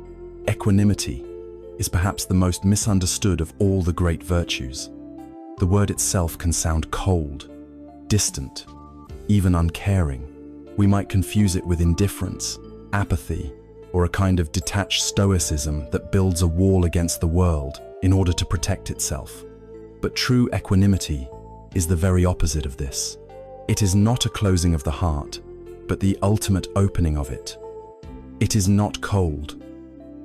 Equanimity is perhaps the most misunderstood of all the great virtues. The word itself can sound cold, distant, even uncaring. We might confuse it with indifference, apathy, or a kind of detached stoicism that builds a wall against the world in order to protect itself. But true equanimity is the very opposite of this. It is not a closing of the heart, but the ultimate opening of it. It is not cold,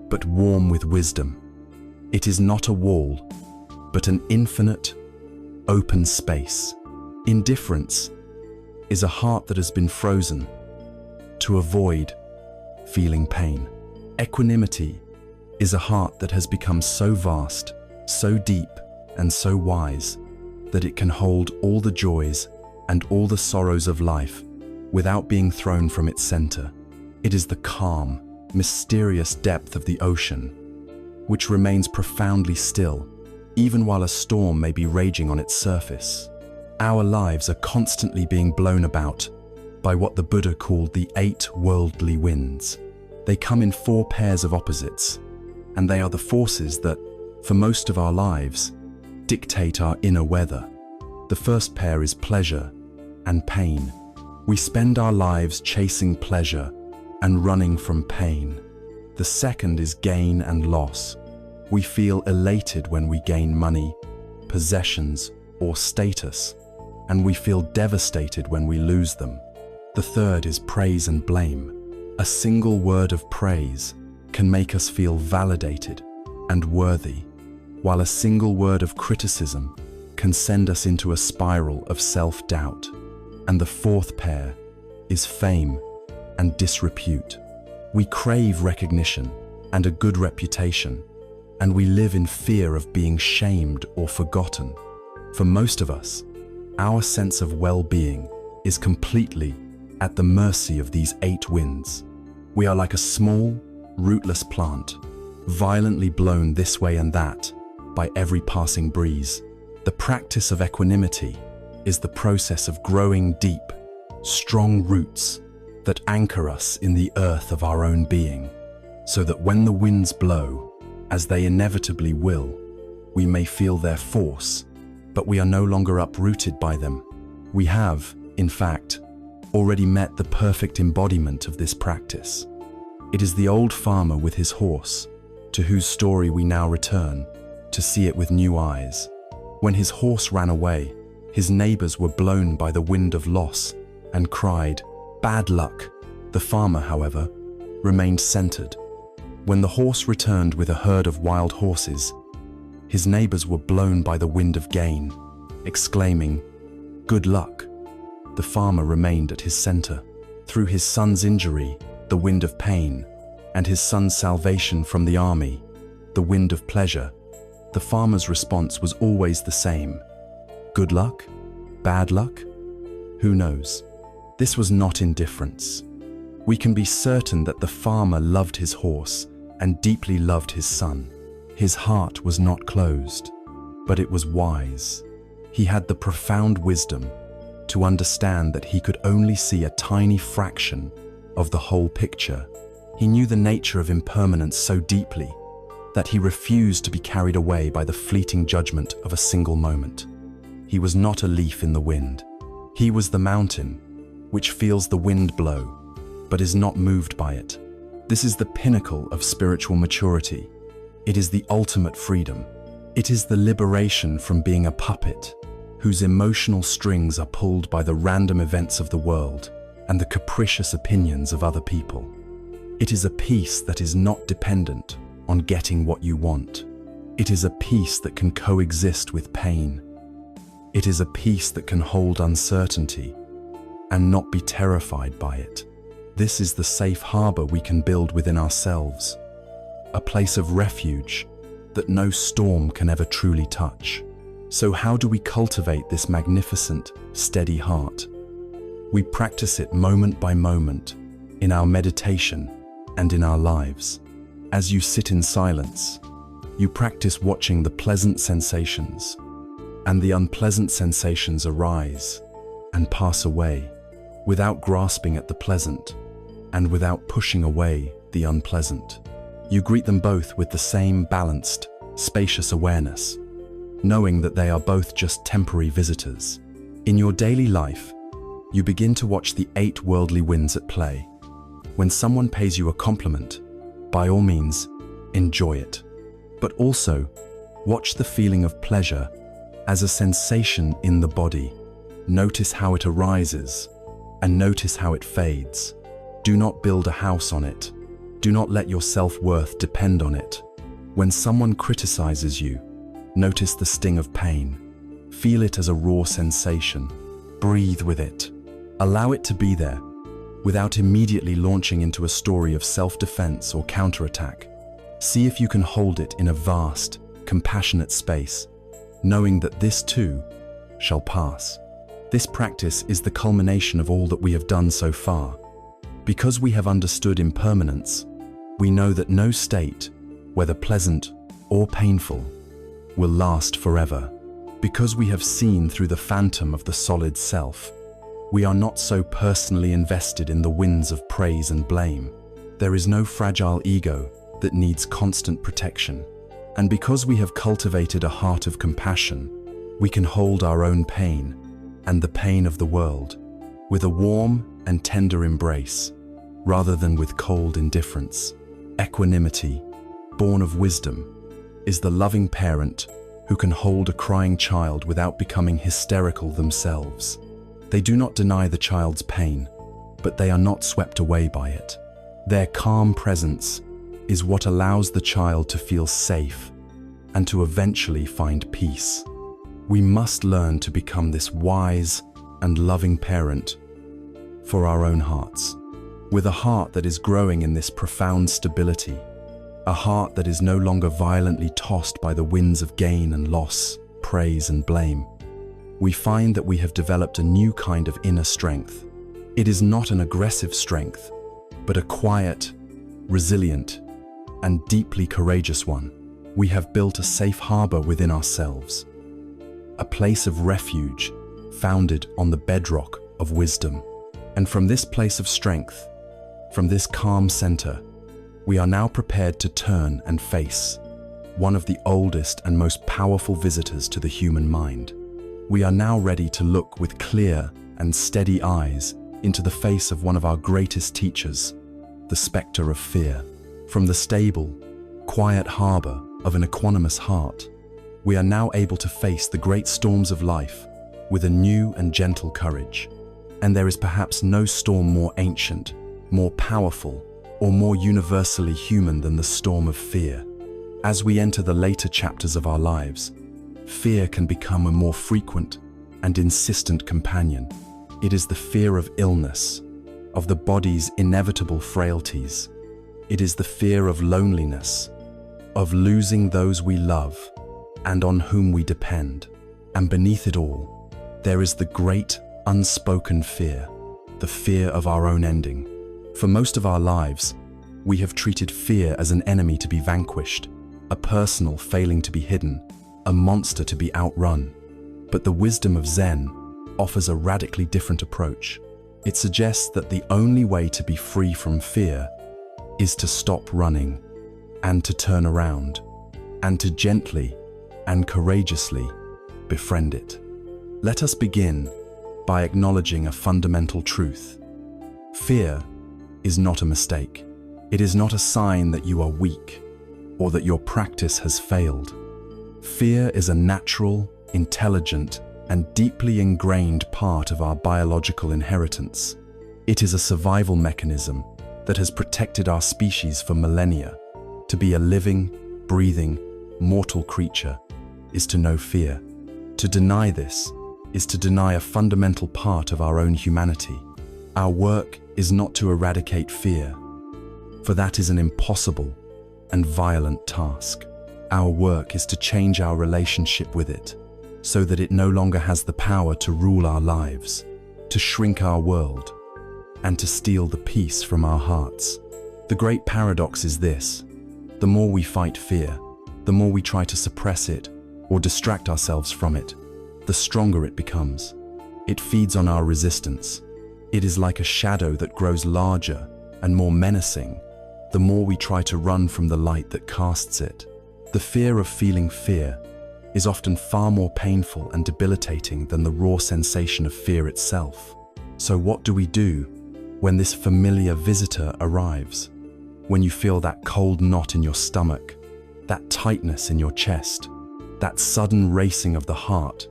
but warm with wisdom. It is not a wall, but an infinite, open space. Indifference is a heart that has been frozen to avoid feeling pain. Equanimity is a heart that has become so vast, so deep, and so wise that it can hold all the joys and all the sorrows of life without being thrown from its center. It is the calm, mysterious depth of the ocean, which remains profoundly still, even while a storm may be raging on its surface. Our lives are constantly being blown about by what the Buddha called the 8 worldly winds. They come in 4 pairs of opposites, and they are the forces that, for most of our lives, dictate our inner weather. The first pair is pleasure and pain. We spend our lives chasing pleasure and running from pain. The second is gain and loss. We feel elated when we gain money, possessions, or status, and we feel devastated when we lose them. The third is praise and blame. A single word of praise can make us feel validated and worthy, while a single word of criticism can send us into a spiral of self-doubt. And the fourth pair is fame and disrepute. We crave recognition and a good reputation, and we live in fear of being shamed or forgotten. For most of us, our sense of well-being is completely at the mercy of these 8 winds. We are like a small, rootless plant, violently blown this way and that by every passing breeze. The practice of equanimity is the process of growing deep, strong roots that anchor us in the earth of our own being, so that when the winds blow, as they inevitably will, we may feel their force, but we are no longer uprooted by them. We have, in fact, already met the perfect embodiment of this practice. It is the old farmer with his horse, to whose story we now return, to see it with new eyes. When his horse ran away, his neighbors were blown by the wind of loss and cried, "Bad luck." The farmer, however, remained centered. When the horse returned with a herd of wild horses, his neighbors were blown by the wind of gain, exclaiming, "Good luck." The farmer remained at his center. Through his son's injury, the wind of pain, and his son's salvation from the army, the wind of pleasure, the farmer's response was always the same. Good luck? Bad luck? Who knows? This was not indifference. We can be certain that the farmer loved his horse and deeply loved his son. His heart was not closed, but it was wise. He had the profound wisdom to understand that he could only see a tiny fraction of the whole picture. He knew the nature of impermanence so deeply that he refused to be carried away by the fleeting judgment of a single moment. He was not a leaf in the wind. He was the mountain, which feels the wind blow, but is not moved by it. This is the pinnacle of spiritual maturity. It is the ultimate freedom. It is the liberation from being a puppet, whose emotional strings are pulled by the random events of the world and the capricious opinions of other people. It is a peace that is not dependent on getting what you want. It is a peace that can coexist with pain. It is a peace that can hold uncertainty and not be terrified by it. This is the safe harbor we can build within ourselves, a place of refuge that no storm can ever truly touch. So how do we cultivate this magnificent, steady heart? We practice it moment by moment in our meditation and in our lives. As you sit in silence, you practice watching the pleasant sensations, and the unpleasant sensations arise and pass away without grasping at the pleasant and without pushing away the unpleasant. You greet them both with the same balanced, spacious awareness, knowing that they are both just temporary visitors. In your daily life, you begin to watch the 8 worldly winds at play. When someone pays you a compliment, by all means, enjoy it. But also, watch the feeling of pleasure as a sensation in the body. Notice how it arises and notice how it fades. Do not build a house on it. Do not let your self-worth depend on it. When someone criticizes you, notice the sting of pain. Feel it as a raw sensation. Breathe with it. Allow it to be there, without immediately launching into a story of self-defense or counterattack. See if you can hold it in a vast, compassionate space, knowing that this too shall pass. This practice is the culmination of all that we have done so far. Because we have understood impermanence, we know that no state, whether pleasant or painful, will last forever. Because we have seen through the phantom of the solid self, we are not so personally invested in the winds of praise and blame. There is no fragile ego that needs constant protection. And because we have cultivated a heart of compassion, we can hold our own pain and the pain of the world with a warm and tender embrace, rather than with cold indifference. Equanimity, born of wisdom, is the loving parent who can hold a crying child without becoming hysterical themselves. They do not deny the child's pain, but they are not swept away by it. Their calm presence is what allows the child to feel safe and to eventually find peace. We must learn to become this wise and loving parent for our own hearts, with a heart that is growing in this profound stability, a heart that is no longer violently tossed by the winds of gain and loss, praise and blame. We find that we have developed a new kind of inner strength. It is not an aggressive strength, but a quiet, resilient, and deeply courageous one. We have built a safe harbor within ourselves, a place of refuge founded on the bedrock of wisdom. And from this place of strength, from this calm center, we are now prepared to turn and face one of the oldest and most powerful visitors to the human mind. We are now ready to look with clear and steady eyes into the face of one of our greatest teachers, the specter of fear. From the stable, quiet harbor of an equanimous heart, we are now able to face the great storms of life with a new and gentle courage. And there is perhaps no storm more ancient, more powerful, or more universally human than the storm of fear. As we enter the later chapters of our lives, fear can become a more frequent and insistent companion. It is the fear of illness, of the body's inevitable frailties. It is the fear of loneliness, of losing those we love and on whom we depend. And beneath it all, there is the great unspoken fear, the fear of our own ending. For most of our lives, we have treated fear as an enemy to be vanquished, a personal failing to be hidden, a monster to be outrun. But the wisdom of Zen offers a radically different approach. It suggests that the only way to be free from fear is to stop running and to turn around and to gently and courageously befriend it. Let us begin by acknowledging a fundamental truth. Fear is not a mistake. It is not a sign that you are weak or that your practice has failed. Fear is a natural, intelligent, and deeply ingrained part of our biological inheritance. It is a survival mechanism that has protected our species for millennia. To be a living, breathing, mortal creature is to know fear. To deny this is to deny a fundamental part of our own humanity. Our work is not to eradicate fear, for that is an impossible and violent task. Our work is to change our relationship with it, so that it no longer has the power to rule our lives, to shrink our world, and to steal the peace from our hearts. The great paradox is this: the more we fight fear, the more we try to suppress it or distract ourselves from it, the stronger it becomes. It feeds on our resistance. It is like a shadow that grows larger and more menacing the more we try to run from the light that casts it. The fear of feeling fear is often far more painful and debilitating than the raw sensation of fear itself. So what do we do when this familiar visitor arrives? When you feel that cold knot in your stomach, that tightness in your chest, that sudden racing of the heart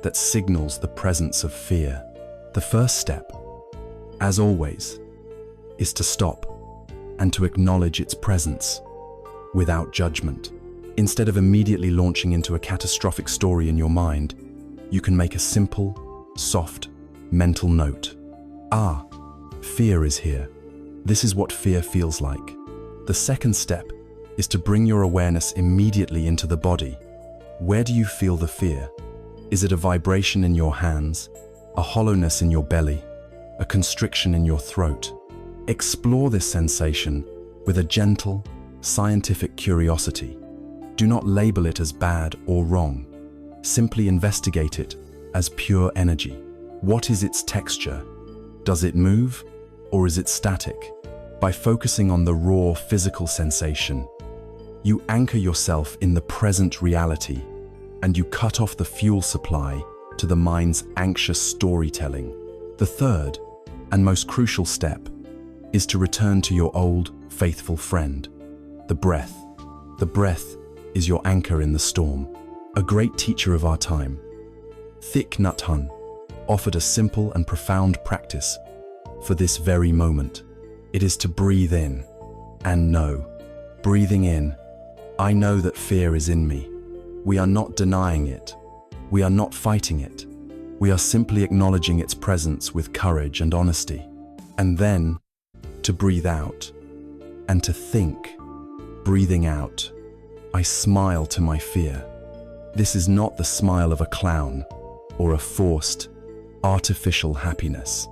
that signals the presence of fear. The first step as always, is to stop and to acknowledge its presence without judgment. Instead of immediately launching into a catastrophic story in your mind, you can make a simple, soft, mental note. Ah, fear is here. This is what fear feels like. The second step is to bring your awareness immediately into the body. Where do you feel the fear? Is it a vibration in your hands, a hollowness in your belly, a constriction in your throat? Explore this sensation with a gentle, scientific curiosity. Do not label it as bad or wrong. Simply investigate it as pure energy. What is its texture? Does it move, or is it static? By focusing on the raw physical sensation, you anchor yourself in the present reality, and you cut off the fuel supply to the mind's anxious storytelling. The third and most crucial step is to return to your old, faithful friend, the breath. The breath is your anchor in the storm. A great teacher of our time, Thich Nhat Hanh, offered a simple and profound practice for this very moment. It is to breathe in and know. Breathing in, I know that fear is in me. We are not denying it. We are not fighting it. We are simply acknowledging its presence with courage and honesty. And then to breathe out and to think. Breathing out, I smile to my fear. This is not the smile of a clown or a forced, artificial happiness.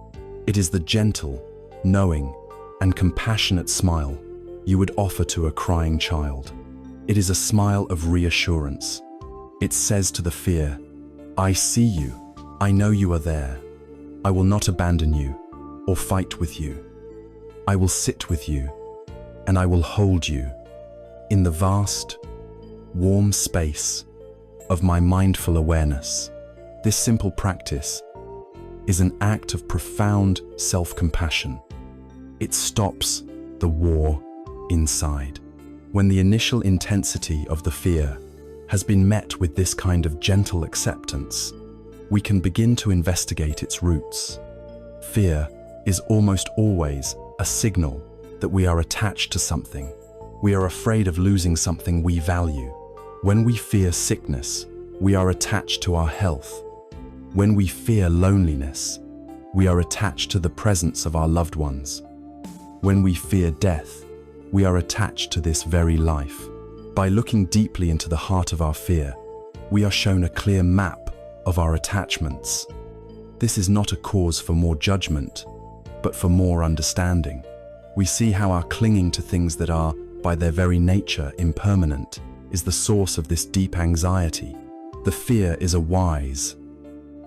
It is the gentle, knowing, and compassionate smile you would offer to a crying child. It is a smile of reassurance. It says to the fear, I see you. I know you are there. I will not abandon you or fight with you. I will sit with you, and I will hold you in the vast, warm space of my mindful awareness. This simple practice is an act of profound self-compassion. It stops the war inside. When the initial intensity of the fear has been met with this kind of gentle acceptance, we can begin to investigate its roots. Fear is almost always a signal that we are attached to something. We are afraid of losing something we value. When we fear sickness, we are attached to our health. When we fear loneliness, we are attached to the presence of our loved ones. When we fear death, we are attached to this very life. By looking deeply into the heart of our fear, we are shown a clear map of our attachments. This is not a cause for more judgment, but for more understanding. We see how our clinging to things that are, by their very nature, impermanent, is the source of this deep anxiety. The fear is a wise,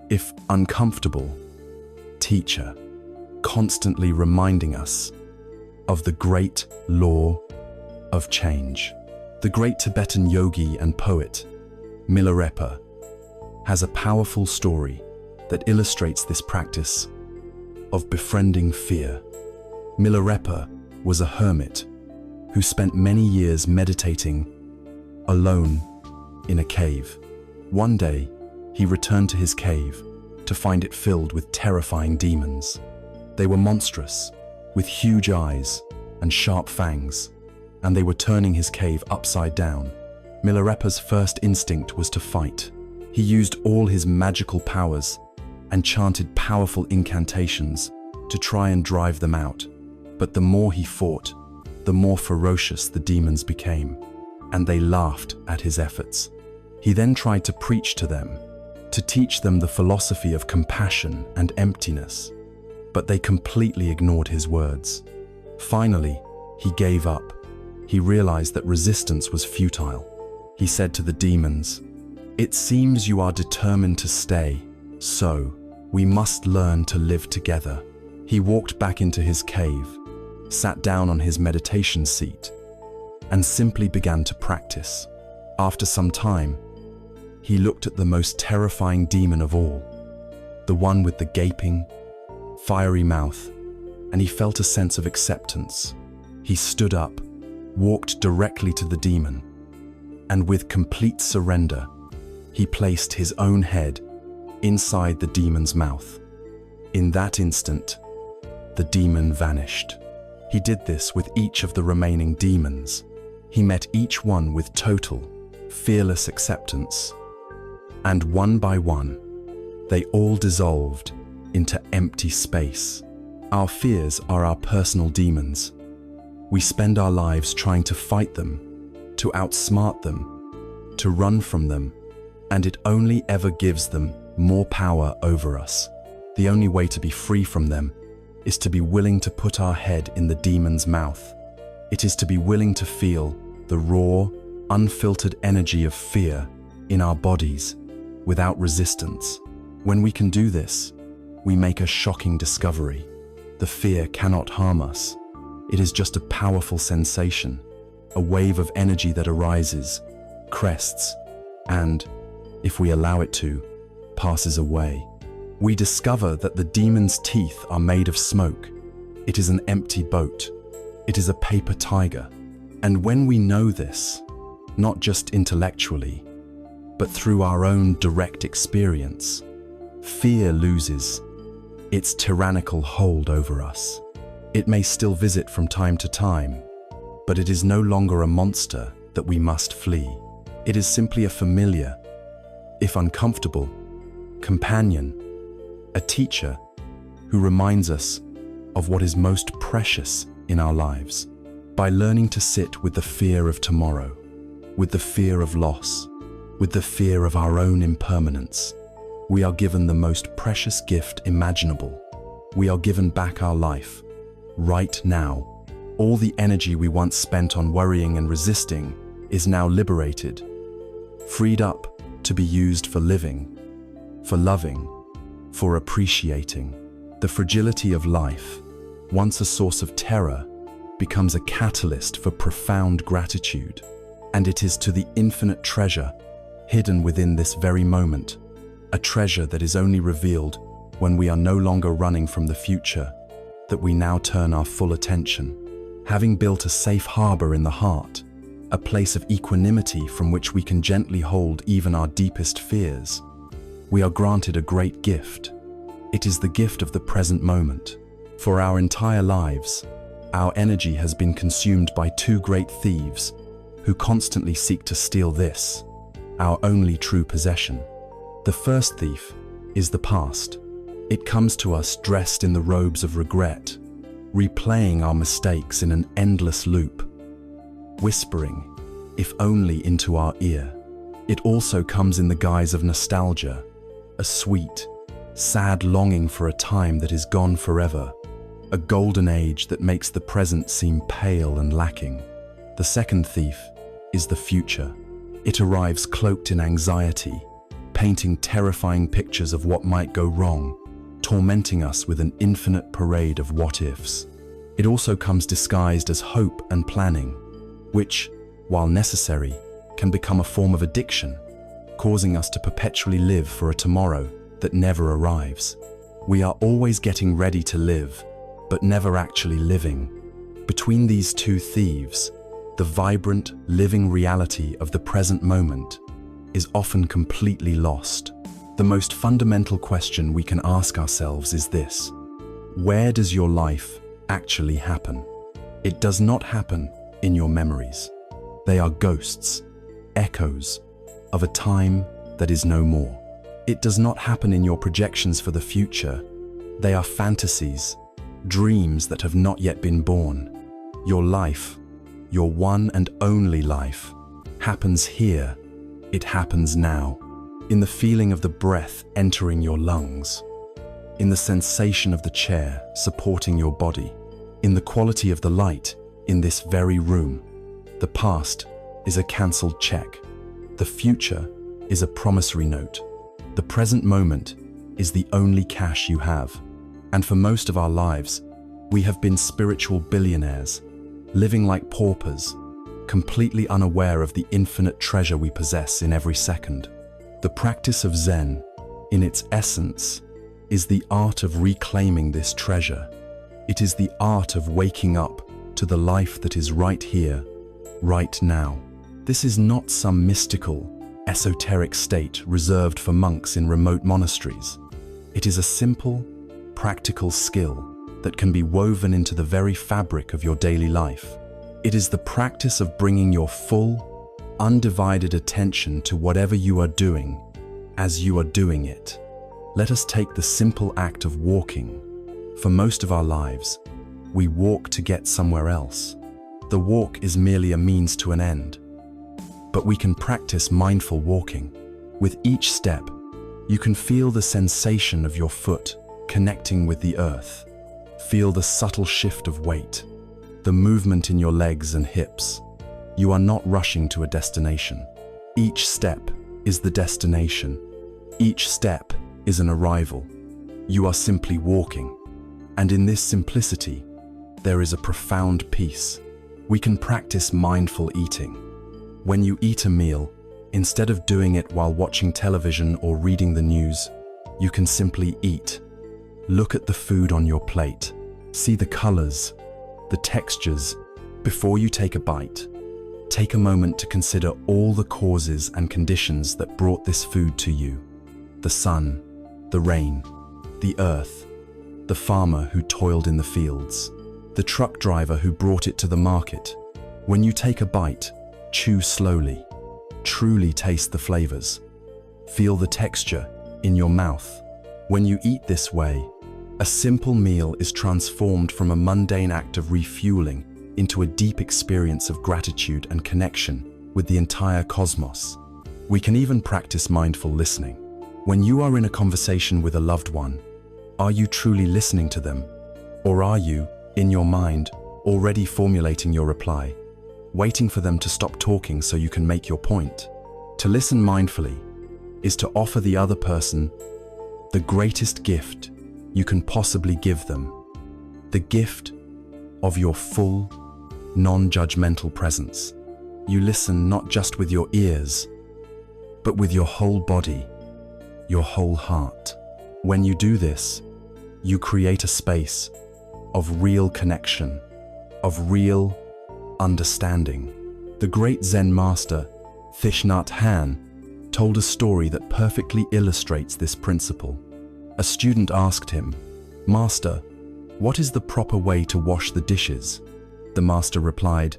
if uncomfortable, teacher, constantly reminding us of the great law of change. The great Tibetan yogi and poet, Milarepa, has a powerful story that illustrates this practice of befriending fear. Milarepa was a hermit who spent many years meditating alone in a cave. One day, he returned to his cave to find it filled with terrifying demons. They were monstrous, with huge eyes and sharp fangs, and they were turning his cave upside down. Milarepa's first instinct was to fight. He used all his magical powers and chanted powerful incantations to try and drive them out. But the more he fought, the more ferocious the demons became, and they laughed at his efforts. He then tried to preach to them, to teach them the philosophy of compassion and emptiness, but they completely ignored his words. Finally, he gave up. He realized that resistance was futile. He said to the demons, "It seems you are determined to stay, so we must learn to live together." He walked back into his cave, sat down on his meditation seat, and simply began to practice. After some time, he looked at the most terrifying demon of all, the one with the gaping, fiery mouth, and he felt a sense of acceptance. He stood up, walked directly to the demon, and with complete surrender, he placed his own head inside the demon's mouth. In that instant, the demon vanished. He did this with each of the remaining demons. He met each one with total, fearless acceptance. And one by one, they all dissolved into empty space. Our fears are our personal demons. We spend our lives trying to fight them, to outsmart them, to run from them, and it only ever gives them more power over us. The only way to be free from them is to be willing to put our head in the demon's mouth. It is to be willing to feel the raw, unfiltered energy of fear in our bodies without resistance. When we can do this, we make a shocking discovery. The fear cannot harm us. It is just a powerful sensation, a wave of energy that arises, crests, and, if we allow it to, passes away. We discover that the demon's teeth are made of smoke. It is an empty boat. It is a paper tiger. And when we know this, not just intellectually, but through our own direct experience, fear loses its tyrannical hold over us. It may still visit from time to time, but it is no longer a monster that we must flee. It is simply a familiar, if uncomfortable, companion, a teacher who reminds us of what is most precious in our lives. By learning to sit with the fear of tomorrow, with the fear of loss, with the fear of our own impermanence, we are given the most precious gift imaginable. We are given back our life, right now. All the energy we once spent on worrying and resisting is now liberated, freed up to be used for living, for loving, for appreciating. The fragility of life, once a source of terror, becomes a catalyst for profound gratitude. And it is to the infinite treasure hidden within this very moment, a treasure that is only revealed when we are no longer running from the future, that we now turn our full attention. Having built a safe harbor in the heart, a place of equanimity from which we can gently hold even our deepest fears, we are granted a great gift. It is the gift of the present moment. For our entire lives, our energy has been consumed by two great thieves who constantly seek to steal this, our only true possession. The first thief is the past. It comes to us dressed in the robes of regret, replaying our mistakes in an endless loop, whispering, if only, into our ear. It also comes in the guise of nostalgia, a sweet, sad longing for a time that is gone forever, a golden age that makes the present seem pale and lacking. The second thief is the future. It arrives cloaked in anxiety, painting terrifying pictures of what might go wrong, tormenting us with an infinite parade of what-ifs. It also comes disguised as hope and planning, which, while necessary, can become a form of addiction, causing us to perpetually live for a tomorrow that never arrives. We are always getting ready to live, but never actually living. Between these two thieves, the vibrant, living reality of the present moment is often completely lost. The most fundamental question we can ask ourselves is this: where does your life actually happen? It does not happen in your memories. They are ghosts, echoes of a time that is no more. It does not happen in your projections for the future. They are fantasies, dreams that have not yet been born. Your life, your one and only life, happens here. It happens now, in the feeling of the breath entering your lungs, in the sensation of the chair supporting your body, in the quality of the light in this very room. The past is a cancelled check. The future is a promissory note. The present moment is the only cash you have. And for most of our lives, we have been spiritual billionaires, living like paupers, completely unaware of the infinite treasure we possess in every second. The practice of Zen, in its essence, is the art of reclaiming this treasure. It is the art of waking up to the life that is right here, right now. This is not some mystical, esoteric state reserved for monks in remote monasteries. It is a simple, practical skill that can be woven into the very fabric of your daily life. It is the practice of bringing your full, undivided attention to whatever you are doing as you are doing it. Let us take the simple act of walking. For most of our lives, we walk to get somewhere else. The walk is merely a means to an end. But we can practice mindful walking. With each step, you can feel the sensation of your foot connecting with the earth. Feel the subtle shift of weight, the movement in your legs and hips. You are not rushing to a destination. Each step is the destination. Each step is an arrival. You are simply walking. And in this simplicity, there is a profound peace. We can practice mindful eating. When you eat a meal, instead of doing it while watching television or reading the news, you can simply eat. Look at the food on your plate. See the colors, the textures. Before you take a bite, take a moment to consider all the causes and conditions that brought this food to you. The sun, the rain, the earth, the farmer who toiled in the fields, the truck driver who brought it to the market. When you take a bite, chew slowly. Truly taste the flavors. Feel the texture in your mouth. When you eat this way, a simple meal is transformed from a mundane act of refueling into a deep experience of gratitude and connection with the entire cosmos. We can even practice mindful listening. When you are in a conversation with a loved one, are you truly listening to them? Or are you, in your mind, already formulating your reply, waiting for them to stop talking so you can make your point? To listen mindfully is to offer the other person the greatest gift you can possibly give them, the gift of your full, non-judgmental presence. You listen not just with your ears, but with your whole body, your whole heart. When you do this, you create a space of real connection, of real understanding. The great Zen master, Thich Nhat Hanh, told a story that perfectly illustrates this principle. A student asked him, "Master, what is the proper way to wash the dishes?" The master replied,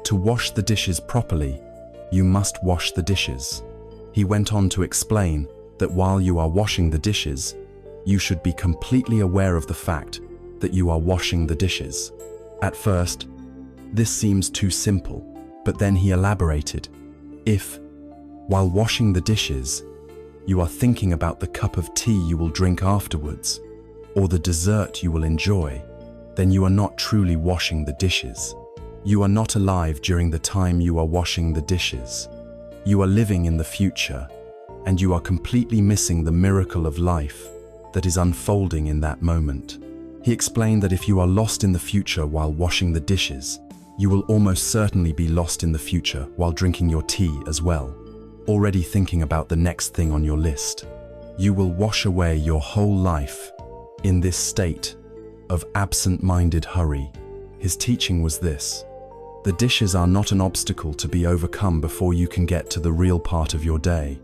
"To wash the dishes properly, you must wash the dishes." He went on to explain that while you are washing the dishes, you should be completely aware of the fact that you are washing the dishes. At first, this seems too simple, but then he elaborated. If, while washing the dishes, you are thinking about the cup of tea you will drink afterwards, or the dessert you will enjoy, then you are not truly washing the dishes. You are not alive during the time you are washing the dishes. You are living in the future, and you are completely missing the miracle of life that is unfolding in that moment. He explained that if you are lost in the future while washing the dishes, you will almost certainly be lost in the future while drinking your tea as well, already thinking about the next thing on your list. You will wash away your whole life in this state of absent-minded hurry. His teaching was this: the dishes are not an obstacle to be overcome before you can get to the real part of your day.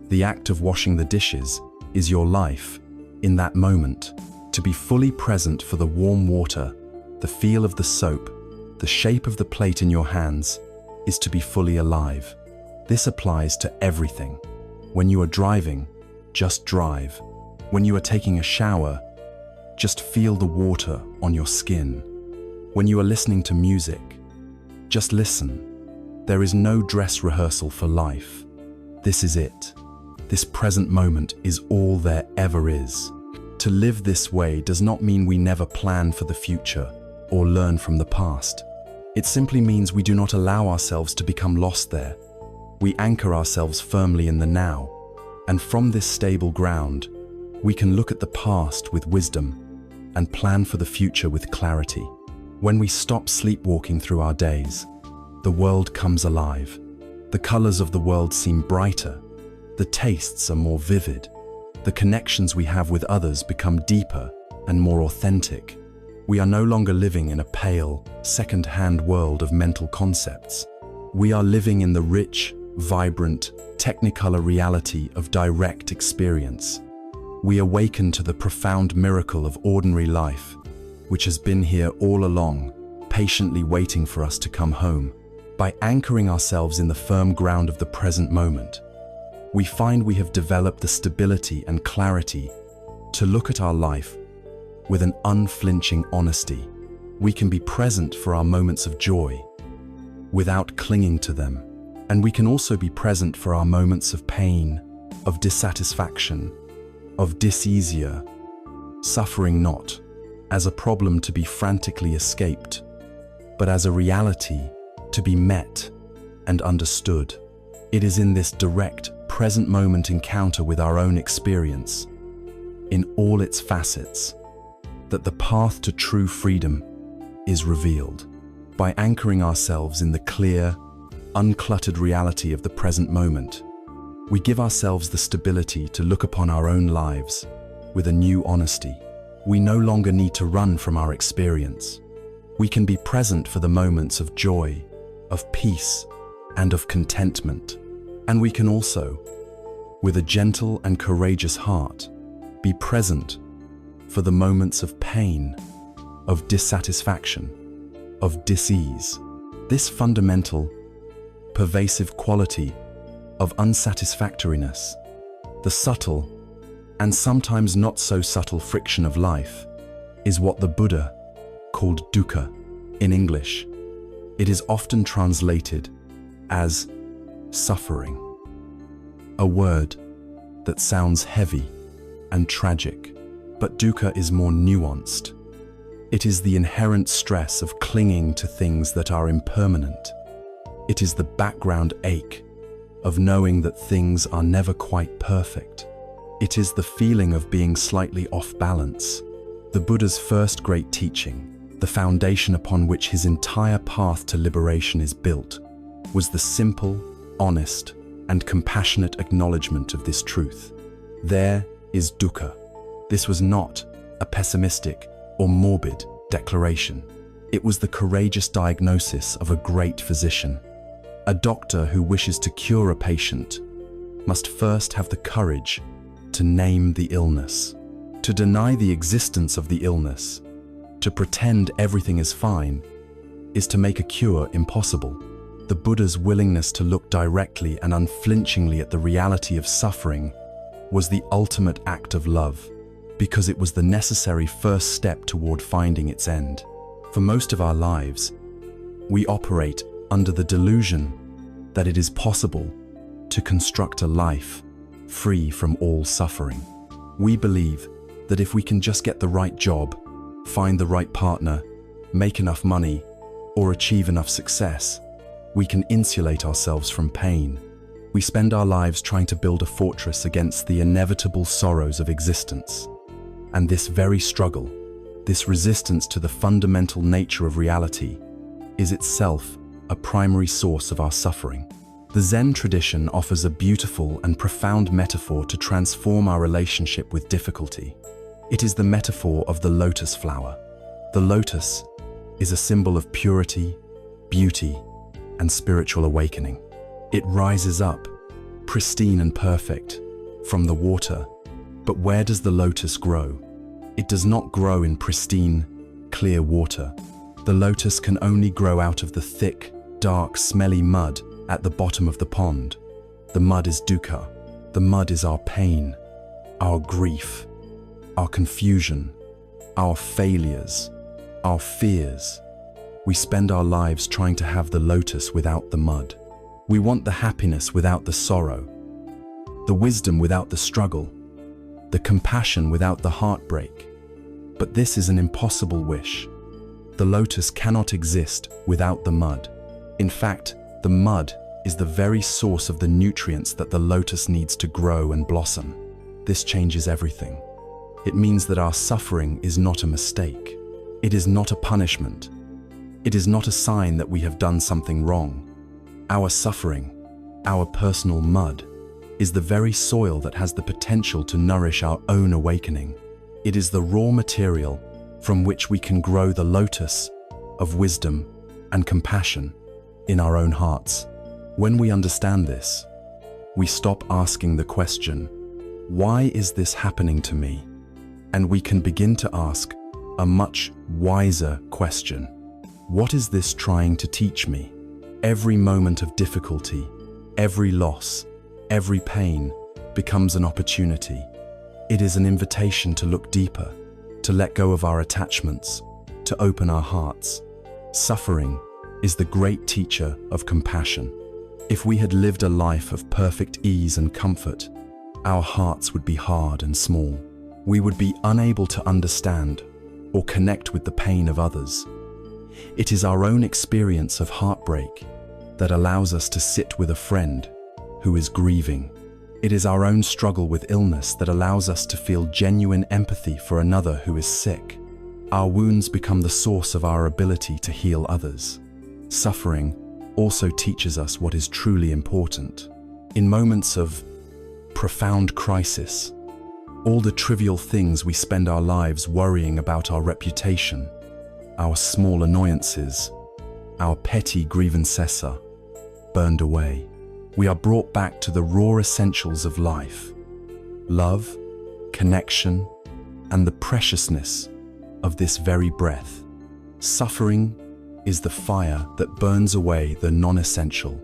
The act of washing the dishes is your life in that moment. To be fully present for the warm water, the feel of the soap, the shape of the plate in your hands, is to be fully alive. This applies to everything. When you are driving, just drive. When you are taking a shower, just feel the water on your skin. When you are listening to music, just listen. There is no dress rehearsal for life. This is it. This present moment is all there ever is. To live this way does not mean we never plan for the future or learn from the past. It simply means we do not allow ourselves to become lost there. We anchor ourselves firmly in the now, and from this stable ground, we can look at the past with wisdom and plan for the future with clarity. When we stop sleepwalking through our days, the world comes alive. The colors of the world seem brighter. The tastes are more vivid. The connections we have with others become deeper and more authentic. We are no longer living in a pale, second-hand world of mental concepts. We are living in the rich, vibrant, technicolor reality of direct experience. We awaken to the profound miracle of ordinary life which has been here all along, patiently waiting for us to come home. By anchoring ourselves in the firm ground of the present moment, we find we have developed the stability and clarity to look at our life with an unflinching honesty. We can be present for our moments of joy without clinging to them. And we can also be present for our moments of pain, of dissatisfaction, of disease, suffering not as a problem to be frantically escaped, but as a reality to be met and understood. It is in this direct, present moment encounter with our own experience, in all its facets, that the path to true freedom is revealed. By anchoring ourselves in the clear, uncluttered reality of the present moment, we give ourselves the stability to look upon our own lives with a new honesty. We no longer need to run from our experience. We can be present for the moments of joy, of peace, and of contentment. And we can also, with a gentle and courageous heart, be present for the moments of pain, of dissatisfaction, of dis-ease. This fundamental, pervasive quality of unsatisfactoriness, the subtle and sometimes not so subtle friction of life, is what the Buddha called dukkha in English. It is often translated as suffering, a word that sounds heavy and tragic, but dukkha is more nuanced. It is the inherent stress of clinging to things that are impermanent. It is the background ache of knowing that things are never quite perfect. It is the feeling of being slightly off balance. The Buddha's first great teaching, the foundation upon which his entire path to liberation is built, was the simple, honest, and compassionate acknowledgement of this truth. There is dukkha. This was not a pessimistic or morbid declaration. It was the courageous diagnosis of a great physician. A doctor who wishes to cure a patient must first have the courage to name the illness. To deny the existence of the illness, to pretend everything is fine, is to make a cure impossible. The Buddha's willingness to look directly and unflinchingly at the reality of suffering was the ultimate act of love, because it was the necessary first step toward finding its end. For most of our lives, we operate under the delusion that it is possible to construct a life free from all suffering. We believe that if we can just get the right job, find the right partner, make enough money, or achieve enough success, we can insulate ourselves from pain. We spend our lives trying to build a fortress against the inevitable sorrows of existence. And this very struggle, this resistance to the fundamental nature of reality, is itself a primary source of our suffering. The Zen tradition offers a beautiful and profound metaphor to transform our relationship with difficulty. It is the metaphor of the lotus flower. The lotus is a symbol of purity, beauty, and spiritual awakening. It rises up, pristine and perfect, from the water. But where does the lotus grow? It does not grow in pristine, clear water. The lotus can only grow out of the thick, dark, smelly mud at the bottom of the pond. The mud is dukkha. The mud is our pain, our grief, our confusion, our failures, our fears. We spend our lives trying to have the lotus without the mud. We want the happiness without the sorrow, the wisdom without the struggle, the compassion without the heartbreak. But this is an impossible wish. The lotus cannot exist without the mud. In fact, the mud is the very source of the nutrients that the lotus needs to grow and blossom. This changes everything. It means that our suffering is not a mistake. It is not a punishment. It is not a sign that we have done something wrong. Our suffering, our personal mud, is the very soil that has the potential to nourish our own awakening. It is the raw material from which we can grow the lotus of wisdom and compassion in our own hearts. When we understand this, we stop asking the question, why is this happening to me? And we can begin to ask, a much wiser question. What is this trying to teach me? Every moment of difficulty, every loss, every pain becomes an opportunity. It is an invitation to look deeper, to let go of our attachments, to open our hearts. Suffering is the great teacher of compassion. If we had lived a life of perfect ease and comfort, our hearts would be hard and small. We would be unable to understand or connect with the pain of others. It is our own experience of heartbreak that allows us to sit with a friend who is grieving. It is our own struggle with illness that allows us to feel genuine empathy for another who is sick. Our wounds become the source of our ability to heal others. Suffering also teaches us what is truly important. In moments of profound crisis, all the trivial things we spend our lives worrying about, our reputation, our small annoyances, our petty grievances, are burned away. We are brought back to the raw essentials of life: love, connection, and the preciousness of this very breath. Suffering is the fire that burns away the non-essential,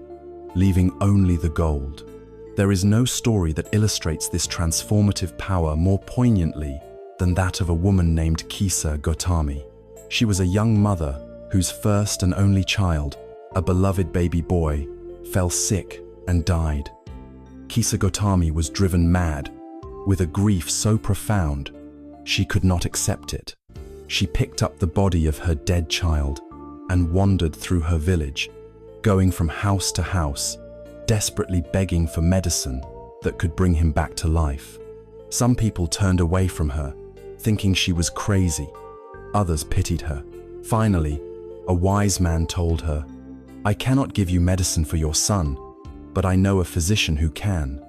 leaving only the gold. There is no story that illustrates this transformative power more poignantly than that of a woman named Kisa Gotami. She was a young mother whose first and only child, a beloved baby boy, fell sick and died. Kisa Gotami was driven mad with a grief so profound she could not accept it. She picked up the body of her dead child and wandered through her village, going from house to house, desperately begging for medicine that could bring him back to life. Some people turned away from her, thinking she was crazy. Others pitied her. Finally, a wise man told her, "I cannot give you medicine for your son, but I know a physician who can.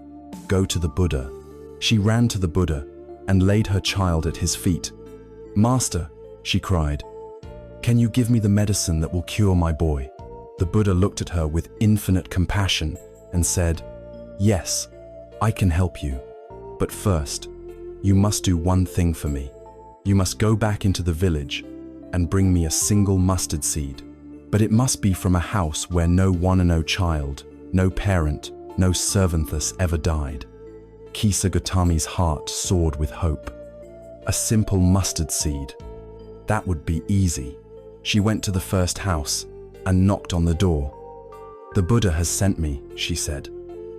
Go to the Buddha." She ran to the Buddha and laid her child at his feet. "Master," she cried, "can you give me the medicine that will cure my boy?" The Buddha looked at her with infinite compassion and said, "Yes, I can help you. But first, you must do one thing for me. You must go back into the village and bring me a single mustard seed. But it must be from a house where no one-and-no child, no parent, no servantess ever died." Kisa Gotami's heart soared with hope. A simple mustard seed. That would be easy. She went to the first house and knocked on the door. "The Buddha has sent me," she said.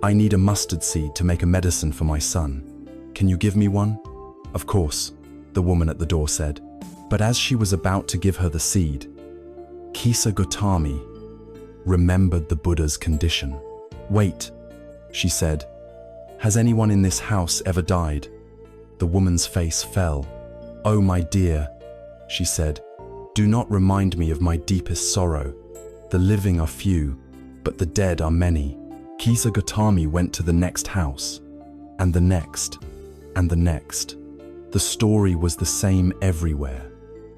"I need a mustard seed to make a medicine for my son. Can you give me one?" "Of course," the woman at the door said. But as she was about to give her the seed, Kisa Gotami remembered the Buddha's condition. "Wait," she said. "Has anyone in this house ever died?" The woman's face fell. "Oh, my dear," she said, "do not remind me of my deepest sorrow. The living are few, but the dead are many." Kisa Gotami went to the next house, and the next, and the next. The story was the same everywhere.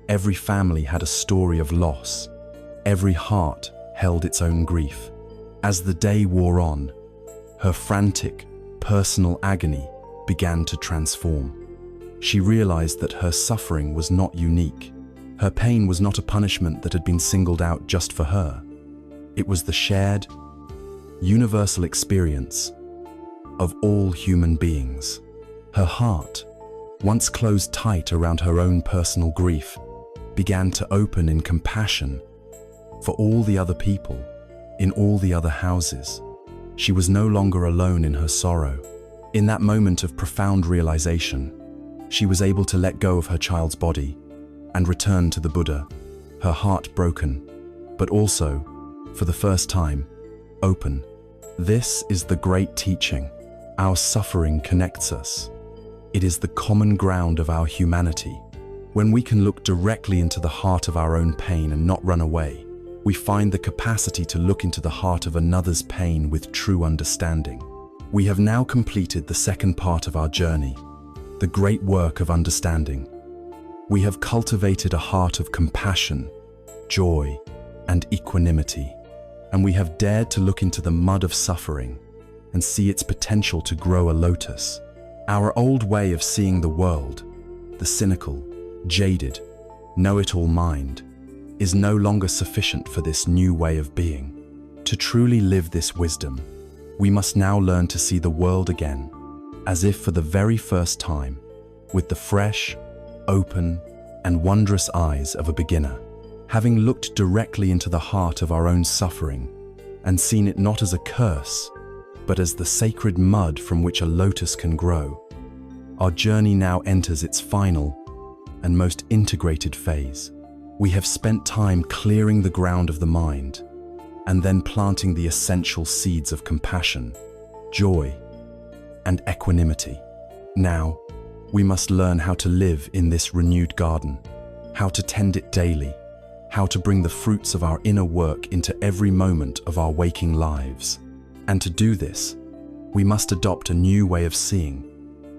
Every family had a story of loss. Every heart held its own grief. As the day wore on, her frantic, personal agony began to transform. She realized that her suffering was not unique. Her pain was not a punishment that had been singled out just for her. It was the shared, universal experience of all human beings. Her heart, once closed tight around her own personal grief, began to open in compassion for all the other people, in all the other houses. She was no longer alone in her sorrow. In that moment of profound realization, she was able to let go of her child's body and return to the Buddha, her heart broken, but also, for the first time, open. This is the great teaching. Our suffering connects us. It is the common ground of our humanity. When we can look directly into the heart of our own pain and not run away, we find the capacity to look into the heart of another's pain with true understanding. We have now completed the second part of our journey, the great work of understanding. We have cultivated a heart of compassion, joy, and equanimity, and we have dared to look into the mud of suffering and see its potential to grow a lotus. Our old way of seeing the world, the cynical, jaded, know-it-all mind, is no longer sufficient for this new way of being. To truly live this wisdom, we must now learn to see the world again, as if for the very first time, with the fresh, open, and wondrous eyes of a beginner, having looked directly into the heart of our own suffering and seen it not as a curse, but as the sacred mud from which a lotus can grow. Our journey now enters its final and most integrated phase. We have spent time clearing the ground of the mind and then planting the essential seeds of compassion, joy, and equanimity. Now, we must learn how to live in this renewed garden, how to tend it daily, how to bring the fruits of our inner work into every moment of our waking lives. And to do this, we must adopt a new way of seeing,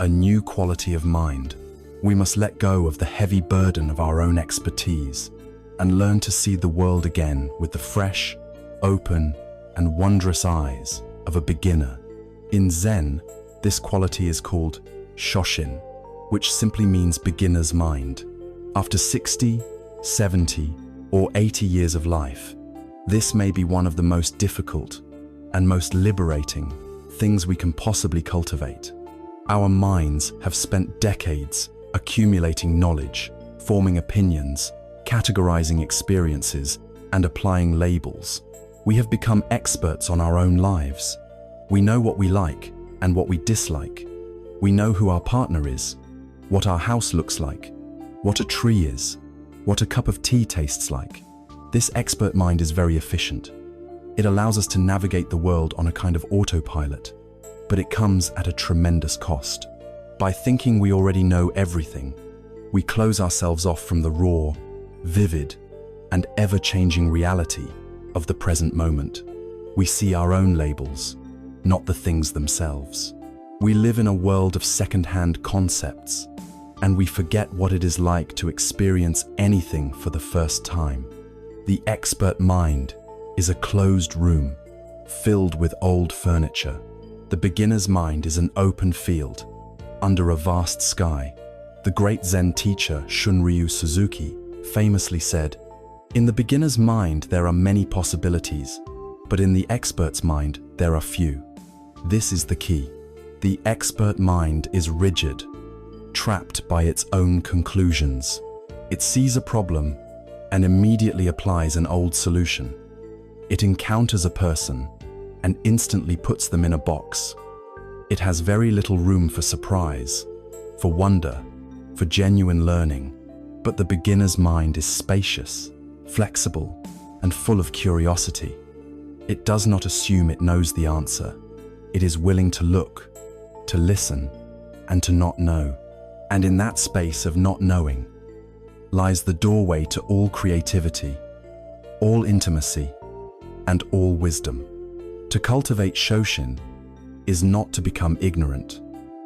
a new quality of mind. We must let go of the heavy burden of our own expertise and learn to see the world again with the fresh, open, and wondrous eyes of a beginner. In Zen, this quality is called Shoshin, which simply means beginner's mind. After 60, 70, or 80 years of life, this may be one of the most difficult and most liberating things we can possibly cultivate. Our minds have spent decades accumulating knowledge, forming opinions, categorizing experiences, and applying labels. We have become experts on our own lives. We know what we like and what we dislike. We know who our partner is, what our house looks like, what a tree is, what a cup of tea tastes like. This expert mind is very efficient. It allows us to navigate the world on a kind of autopilot, but it comes at a tremendous cost. By thinking we already know everything, we close ourselves off from the raw, vivid, and ever-changing reality of the present moment. We see our own labels, not the things themselves. We live in a world of second-hand concepts, and we forget what it is like to experience anything for the first time. The expert mind is a closed room, filled with old furniture. The beginner's mind is an open field, under a vast sky. The great Zen teacher Shunryu Suzuki famously said, "In the beginner's mind there are many possibilities, but in the expert's mind there are few." This is the key. The expert mind is rigid, trapped by its own conclusions. It sees a problem and immediately applies an old solution. It encounters a person and instantly puts them in a box. It has very little room for surprise, for wonder, for genuine learning. But the beginner's mind is spacious, flexible, and full of curiosity. It does not assume it knows the answer. It is willing to look, to listen, and to not know. And in that space of not knowing lies the doorway to all creativity, all intimacy, and all wisdom. To cultivate Shoshin is not to become ignorant.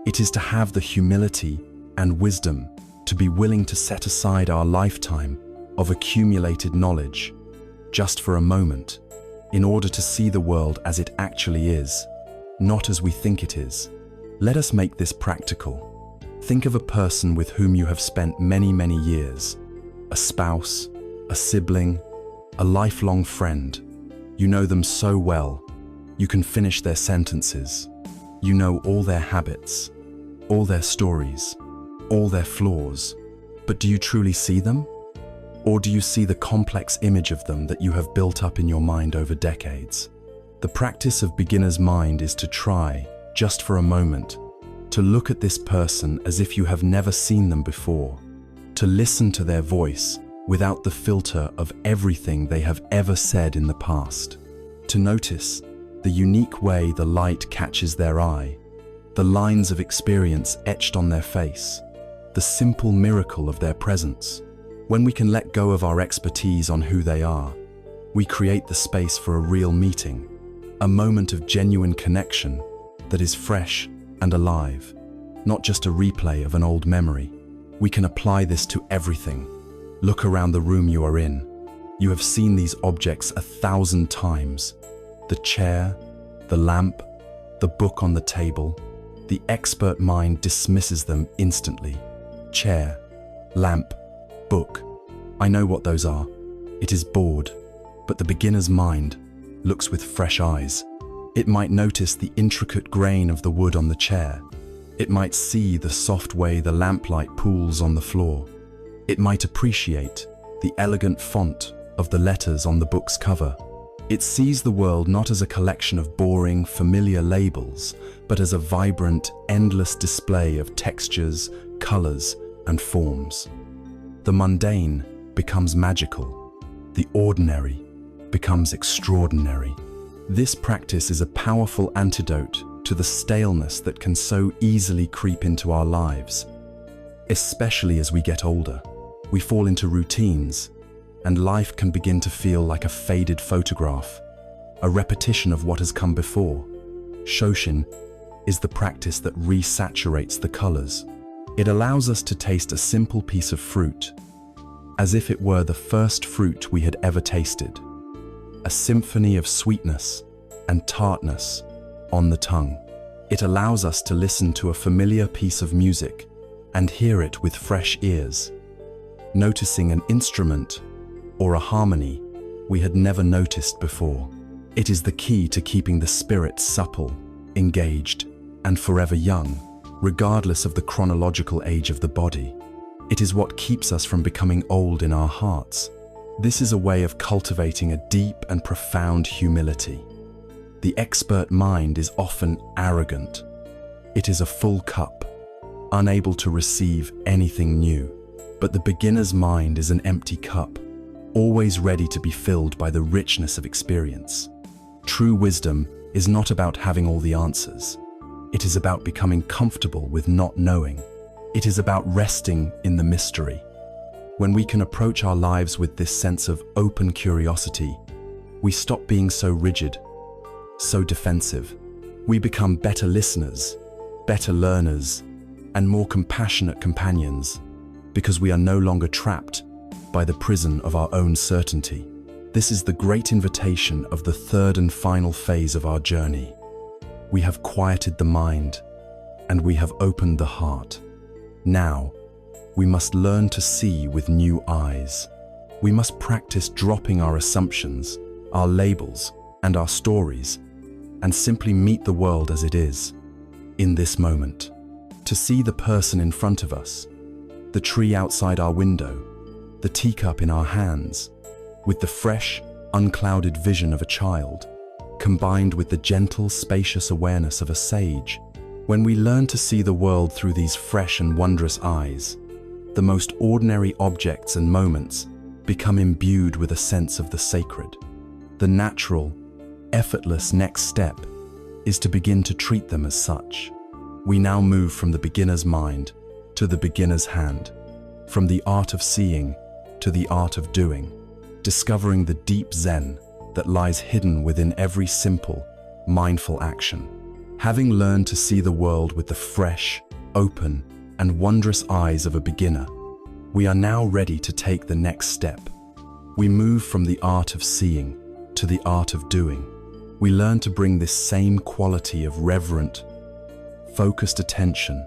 It is to have the humility and wisdom to be willing to set aside our lifetime of accumulated knowledge just for a moment in order to see the world as it actually is, not as we think it is. Let us make this practical. Think of a person with whom you have spent many, many years, a spouse, a sibling, a lifelong friend. You know them so well, you can finish their sentences. You know all their habits, all their stories, all their flaws. But do you truly see them? Or do you see the complex image of them that you have built up in your mind over decades? The practice of beginner's mind is to try, just for a moment, to look at this person as if you have never seen them before, to listen to their voice without the filter of everything they have ever said in the past, to notice the unique way the light catches their eye, the lines of experience etched on their face, the simple miracle of their presence. When we can let go of our expertise on who they are, we create the space for a real meeting, a moment of genuine connection that is fresh and alive, not just a replay of an old memory. We can apply this to everything. Look around the room you are in. You have seen these objects 1,000 times. The chair, the lamp, the book on the table. The expert mind dismisses them instantly. Chair, lamp, book. I know what those are. It is bored, but the beginner's mind looks with fresh eyes. It might notice the intricate grain of the wood on the chair. It might see the soft way the lamplight pools on the floor. It might appreciate the elegant font of the letters on the book's cover. It sees the world not as a collection of boring, familiar labels, but as a vibrant, endless display of textures, colors, and forms. The mundane becomes magical. The ordinary becomes extraordinary. This practice is a powerful antidote to the staleness that can so easily creep into our lives. Especially as we get older, we fall into routines, and life can begin to feel like a faded photograph, a repetition of what has come before. Shoshin is the practice that resaturates the colors. It allows us to taste a simple piece of fruit, as if it were the first fruit we had ever tasted. A symphony of sweetness and tartness on the tongue. It allows us to listen to a familiar piece of music and hear it with fresh ears, noticing an instrument or a harmony we had never noticed before. It is the key to keeping the spirit supple, engaged, and forever young, regardless of the chronological age of the body. It is what keeps us from becoming old in our hearts. This is a way of cultivating a deep and profound humility. The expert mind is often arrogant. It is a full cup, unable to receive anything new. But the beginner's mind is an empty cup, always ready to be filled by the richness of experience. True wisdom is not about having all the answers. It is about becoming comfortable with not knowing. It is about resting in the mystery. When we can approach our lives with this sense of open curiosity, we stop being so rigid, so defensive. We become better listeners, better learners, and more compassionate companions, because we are no longer trapped by the prison of our own certainty. This is the great invitation of the third and final phase of our journey. We have quieted the mind, and we have opened the heart. Now, we must learn to see with new eyes. We must practice dropping our assumptions, our labels, and our stories, and simply meet the world as it is, in this moment. To see the person in front of us, the tree outside our window, the teacup in our hands, with the fresh, unclouded vision of a child, combined with the gentle, spacious awareness of a sage. When we learn to see the world through these fresh and wondrous eyes, the most ordinary objects and moments become imbued with a sense of the sacred. The natural, effortless next step is to begin to treat them as such. We now move from the beginner's mind to the beginner's hand, from the art of seeing to the art of doing, discovering the deep Zen that lies hidden within every simple, mindful action. Having learned to see the world with the fresh, open, and wondrous eyes of a beginner, we are now ready to take the next step. We move from the art of seeing to the art of doing. We learn to bring this same quality of reverent, focused attention,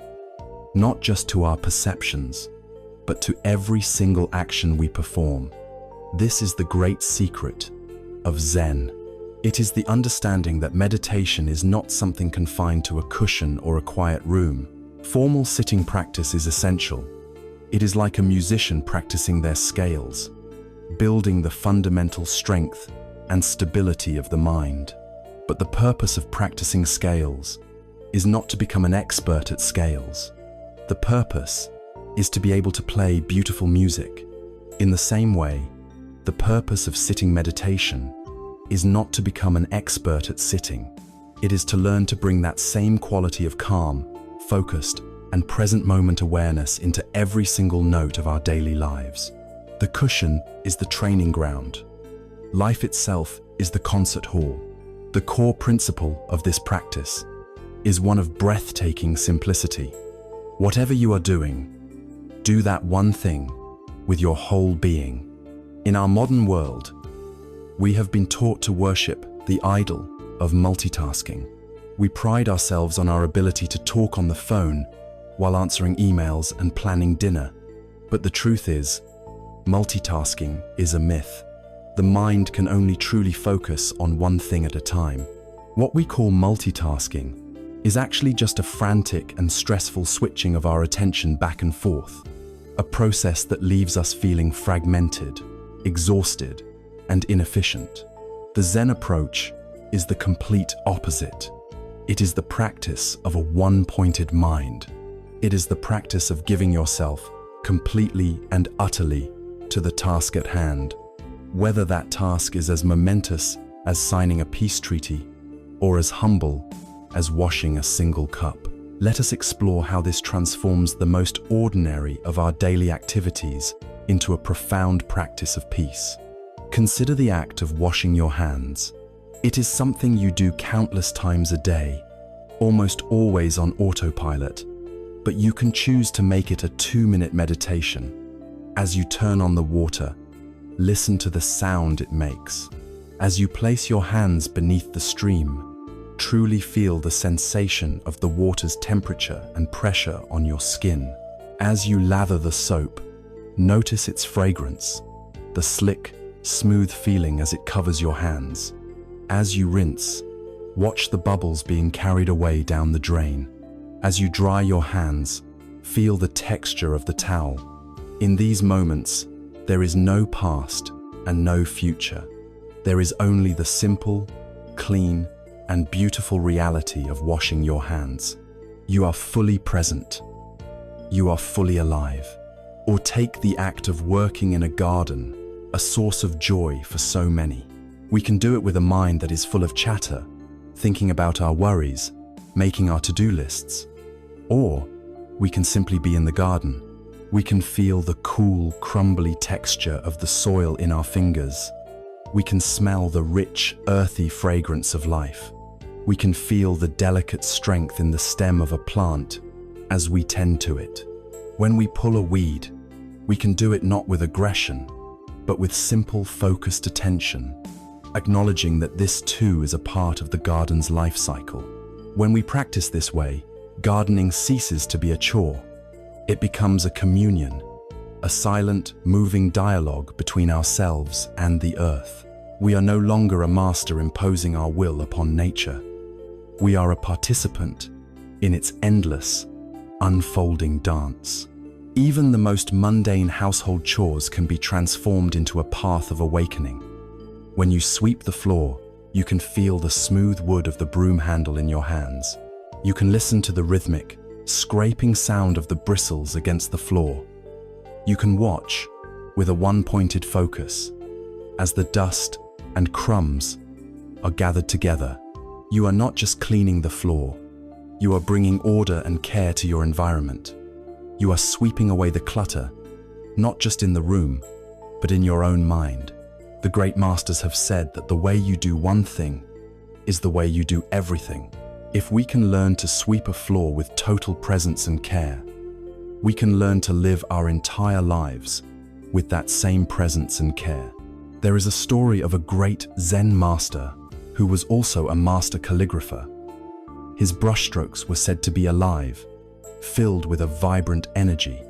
not just to our perceptions, but to every single action we perform. This is the great secret of Zen. It is the understanding that meditation is not something confined to a cushion or a quiet room. Formal sitting practice is essential. It is like a musician practicing their scales, building the fundamental strength and stability of the mind. But the purpose of practicing scales is not to become an expert at scales. The purpose is to be able to play beautiful music. In the same way, the purpose of sitting meditation is not to become an expert at sitting. It is to learn to bring that same quality of calm, focused, and present moment awareness into every single note of our daily lives. The cushion is the training ground. Life itself is the concert hall. The core principle of this practice is one of breathtaking simplicity. Whatever you are doing, do that one thing with your whole being. In our modern world, we have been taught to worship the idol of multitasking. We pride ourselves on our ability to talk on the phone while answering emails and planning dinner. But the truth is, Multitasking is a myth. The mind can only truly focus on one thing at a time. What we call multitasking is actually just a frantic and stressful switching of our attention back and forth, a process that leaves us feeling fragmented, exhausted, and inefficient. The Zen approach is the complete opposite. It is the practice of a one-pointed mind. It is the practice of giving yourself completely and utterly to the task at hand, whether that task is as momentous as signing a peace treaty or as humble as washing a single cup. Let us explore how this transforms the most ordinary of our daily activities into a profound practice of peace. Consider the act of washing your hands. It is something you do countless times a day, almost always on autopilot, but you can choose to make it a 2-minute meditation. As you turn on the water, listen to the sound it makes. As you place your hands beneath the stream, truly feel the sensation of the water's temperature and pressure on your skin. As you lather the soap, notice its fragrance, the slick, smooth feeling as it covers your hands. As you rinse, watch the bubbles being carried away down the drain. As you dry your hands, feel the texture of the towel. In these moments, there is no past and no future. There is only the simple, clean, and beautiful reality of washing your hands. You are fully present. You are fully alive. Or take the act of working in a garden, a source of joy for so many. We can do it with a mind that is full of chatter, thinking about our worries, making our to-do lists. Or we can simply be in the garden. We can feel the cool, crumbly texture of the soil in our fingers. We can smell the rich, earthy fragrance of life. We can feel the delicate strength in the stem of a plant as we tend to it. When we pull a weed, we can do it not with aggression, but with simple, focused attention, acknowledging that this too is a part of the garden's life cycle. When we practice this way, gardening ceases to be a chore. It becomes a communion, a silent, moving dialogue between ourselves and the earth. We are no longer a master imposing our will upon nature. We are a participant in its endless, unfolding dance. Even the most mundane household chores can be transformed into a path of awakening. When you sweep the floor, you can feel the smooth wood of the broom handle in your hands. You can listen to the rhythmic, scraping sound of the bristles against the floor. You can watch, with a one-pointed focus, as the dust and crumbs are gathered together. You are not just cleaning the floor. You are bringing order and care to your environment. You are sweeping away the clutter, not just in the room, but in your own mind. The great masters have said that the way you do one thing is the way you do everything. If we can learn to sweep a floor with total presence and care, we can learn to live our entire lives with that same presence and care. There is a story of a great Zen master who was also a master calligrapher. His brushstrokes were said to be alive, filled with a vibrant energy.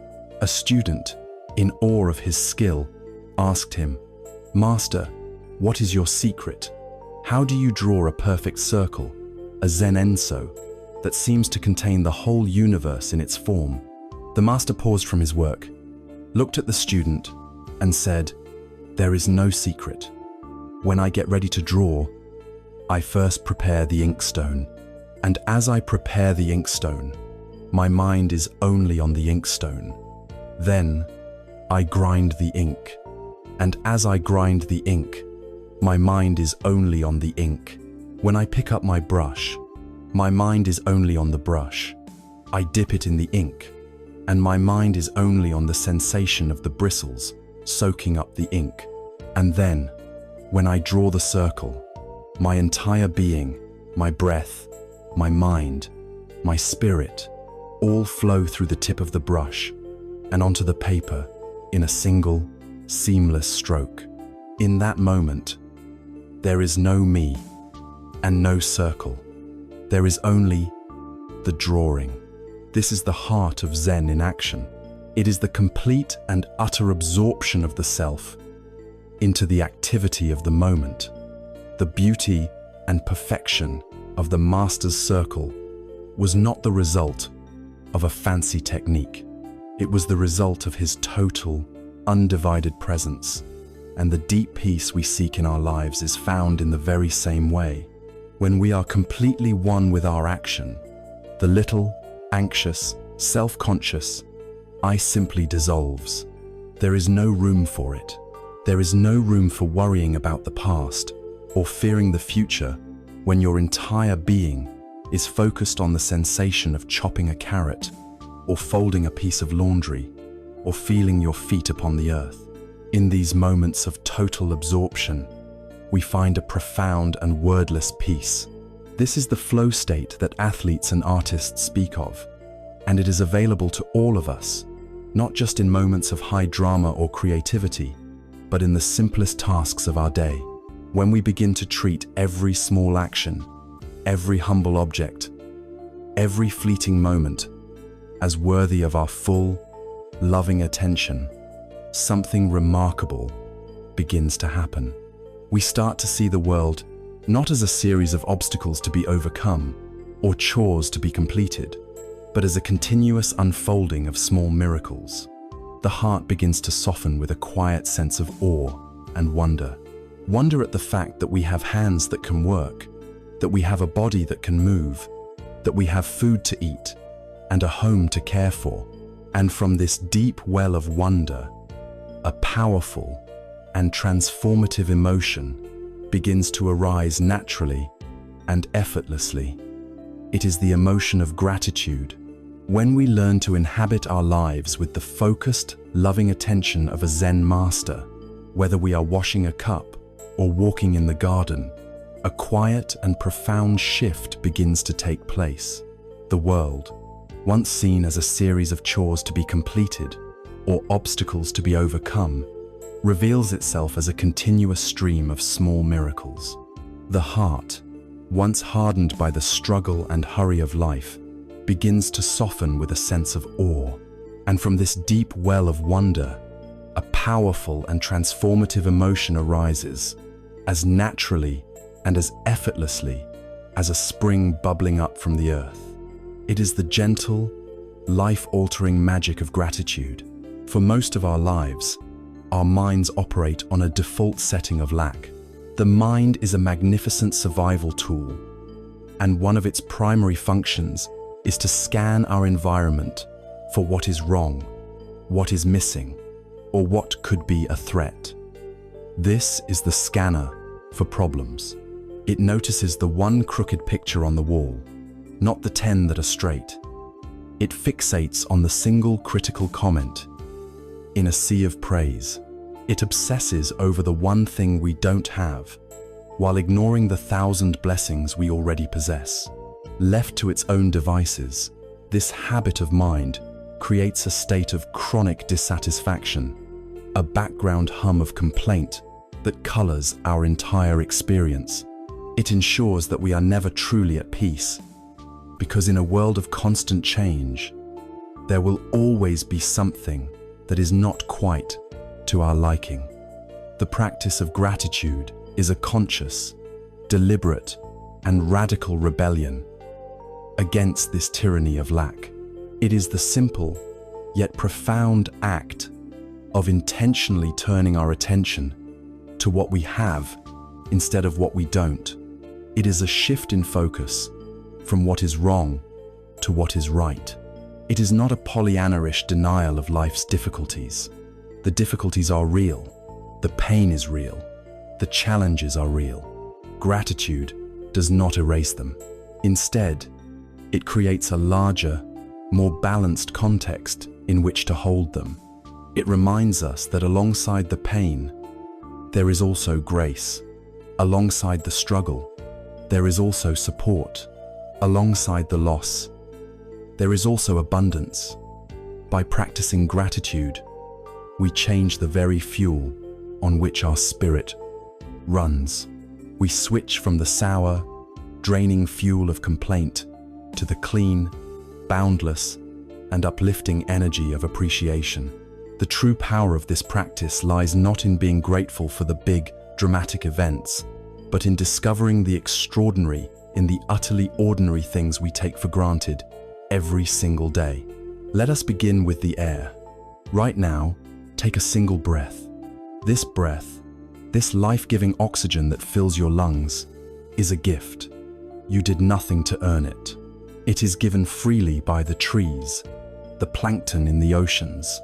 A student, in awe of his skill, asked him, "Master, what is your secret? How do you draw a perfect circle, a Zen enso, that seems to contain the whole universe in its form?" The master paused from his work, looked at the student, and said, "There is no secret. When I get ready to draw, I first prepare the inkstone. And as I prepare the inkstone, my mind is only on the inkstone. Then I grind the ink. And as I grind the ink, my mind is only on the ink. When I pick up my brush, my mind is only on the brush. I dip it in the ink, and my mind is only on the sensation of the bristles soaking up the ink. And then, when I draw the circle, my entire being, my breath, my mind, my spirit, all flow through the tip of the brush and onto the paper in a single, seamless stroke. In that moment, there is no me and no circle. There is only the drawing. This is the heart of Zen in action. It is the complete and utter absorption of the self into the activity of the moment. The beauty and perfection of the Master's circle was not the result of a fancy technique. It was the result of his total, undivided presence, and the deep peace we seek in our lives is found in the very same way. When we are completely one with our action, the little, anxious, self-conscious I simply dissolves. There is no room for it. There is no room for worrying about the past or fearing the future when your entire being is focused on the sensation of chopping a carrot or folding a piece of laundry or feeling your feet upon the earth. In these moments of total absorption, we find a profound and wordless peace. This is the flow state that athletes and artists speak of, and it is available to all of us, not just in moments of high drama or creativity, but in the simplest tasks of our day. When we begin to treat every small action, every humble object, every fleeting moment as worthy of our full, loving attention, something remarkable begins to happen. We start to see the world not as a series of obstacles to be overcome or chores to be completed, but as a continuous unfolding of small miracles. The heart begins to soften with a quiet sense of awe and wonder. Wonder at the fact that we have hands that can work, that we have a body that can move, that we have food to eat, and a home to care for. And from this deep well of wonder, a powerful and transformative emotion begins to arise naturally and effortlessly. It is the emotion of gratitude. When we learn to inhabit our lives with the focused, loving attention of a Zen master, whether we are washing a cup or walking in the garden, a quiet and profound shift begins to take place. The world, once seen as a series of chores to be completed or obstacles to be overcome, reveals itself as a continuous stream of small miracles. The heart, once hardened by the struggle and hurry of life, begins to soften with a sense of awe. And from this deep well of wonder, a powerful and transformative emotion arises, as naturally and as effortlessly as a spring bubbling up from the earth. It is the gentle, life-altering magic of gratitude. For most of our lives, our minds operate on a default setting of lack. The mind is a magnificent survival tool, and one of its primary functions is to scan our environment for what is wrong, what is missing, or what could be a threat. This is the scanner for problems. It notices the one crooked picture on the wall, not the 10 that are straight. It fixates on the single critical comment. In a sea of praise, it obsesses over the one thing we don't have, while ignoring the 1,000 blessings we already possess. Left to its own devices, this habit of mind creates a state of chronic dissatisfaction, a background hum of complaint that colors our entire experience. It ensures that we are never truly at peace, because in a world of constant change, there will always be something that is not quite to our liking. The practice of gratitude is a conscious, deliberate, and radical rebellion against this tyranny of lack. It is the simple, yet profound act of intentionally turning our attention to what we have instead of what we don't. It is a shift in focus from what is wrong to what is right. It is not a Pollyanna-ish denial of life's difficulties. The difficulties are real. The pain is real. The challenges are real. Gratitude does not erase them. Instead, it creates a larger, more balanced context in which to hold them. It reminds us that alongside the pain, there is also grace. Alongside the struggle, there is also support. Alongside the loss, there is also abundance. By practicing gratitude, we change the very fuel on which our spirit runs. We switch from the sour, draining fuel of complaint to the clean, boundless, and uplifting energy of appreciation. The true power of this practice lies not in being grateful for the big, dramatic events, but in discovering the extraordinary in the utterly ordinary things we take for granted every single day. Let us begin with the air. Right now, take a single breath. This breath, this life-giving oxygen that fills your lungs, is a gift. You did nothing to earn it. It is given freely by the trees, the plankton in the oceans,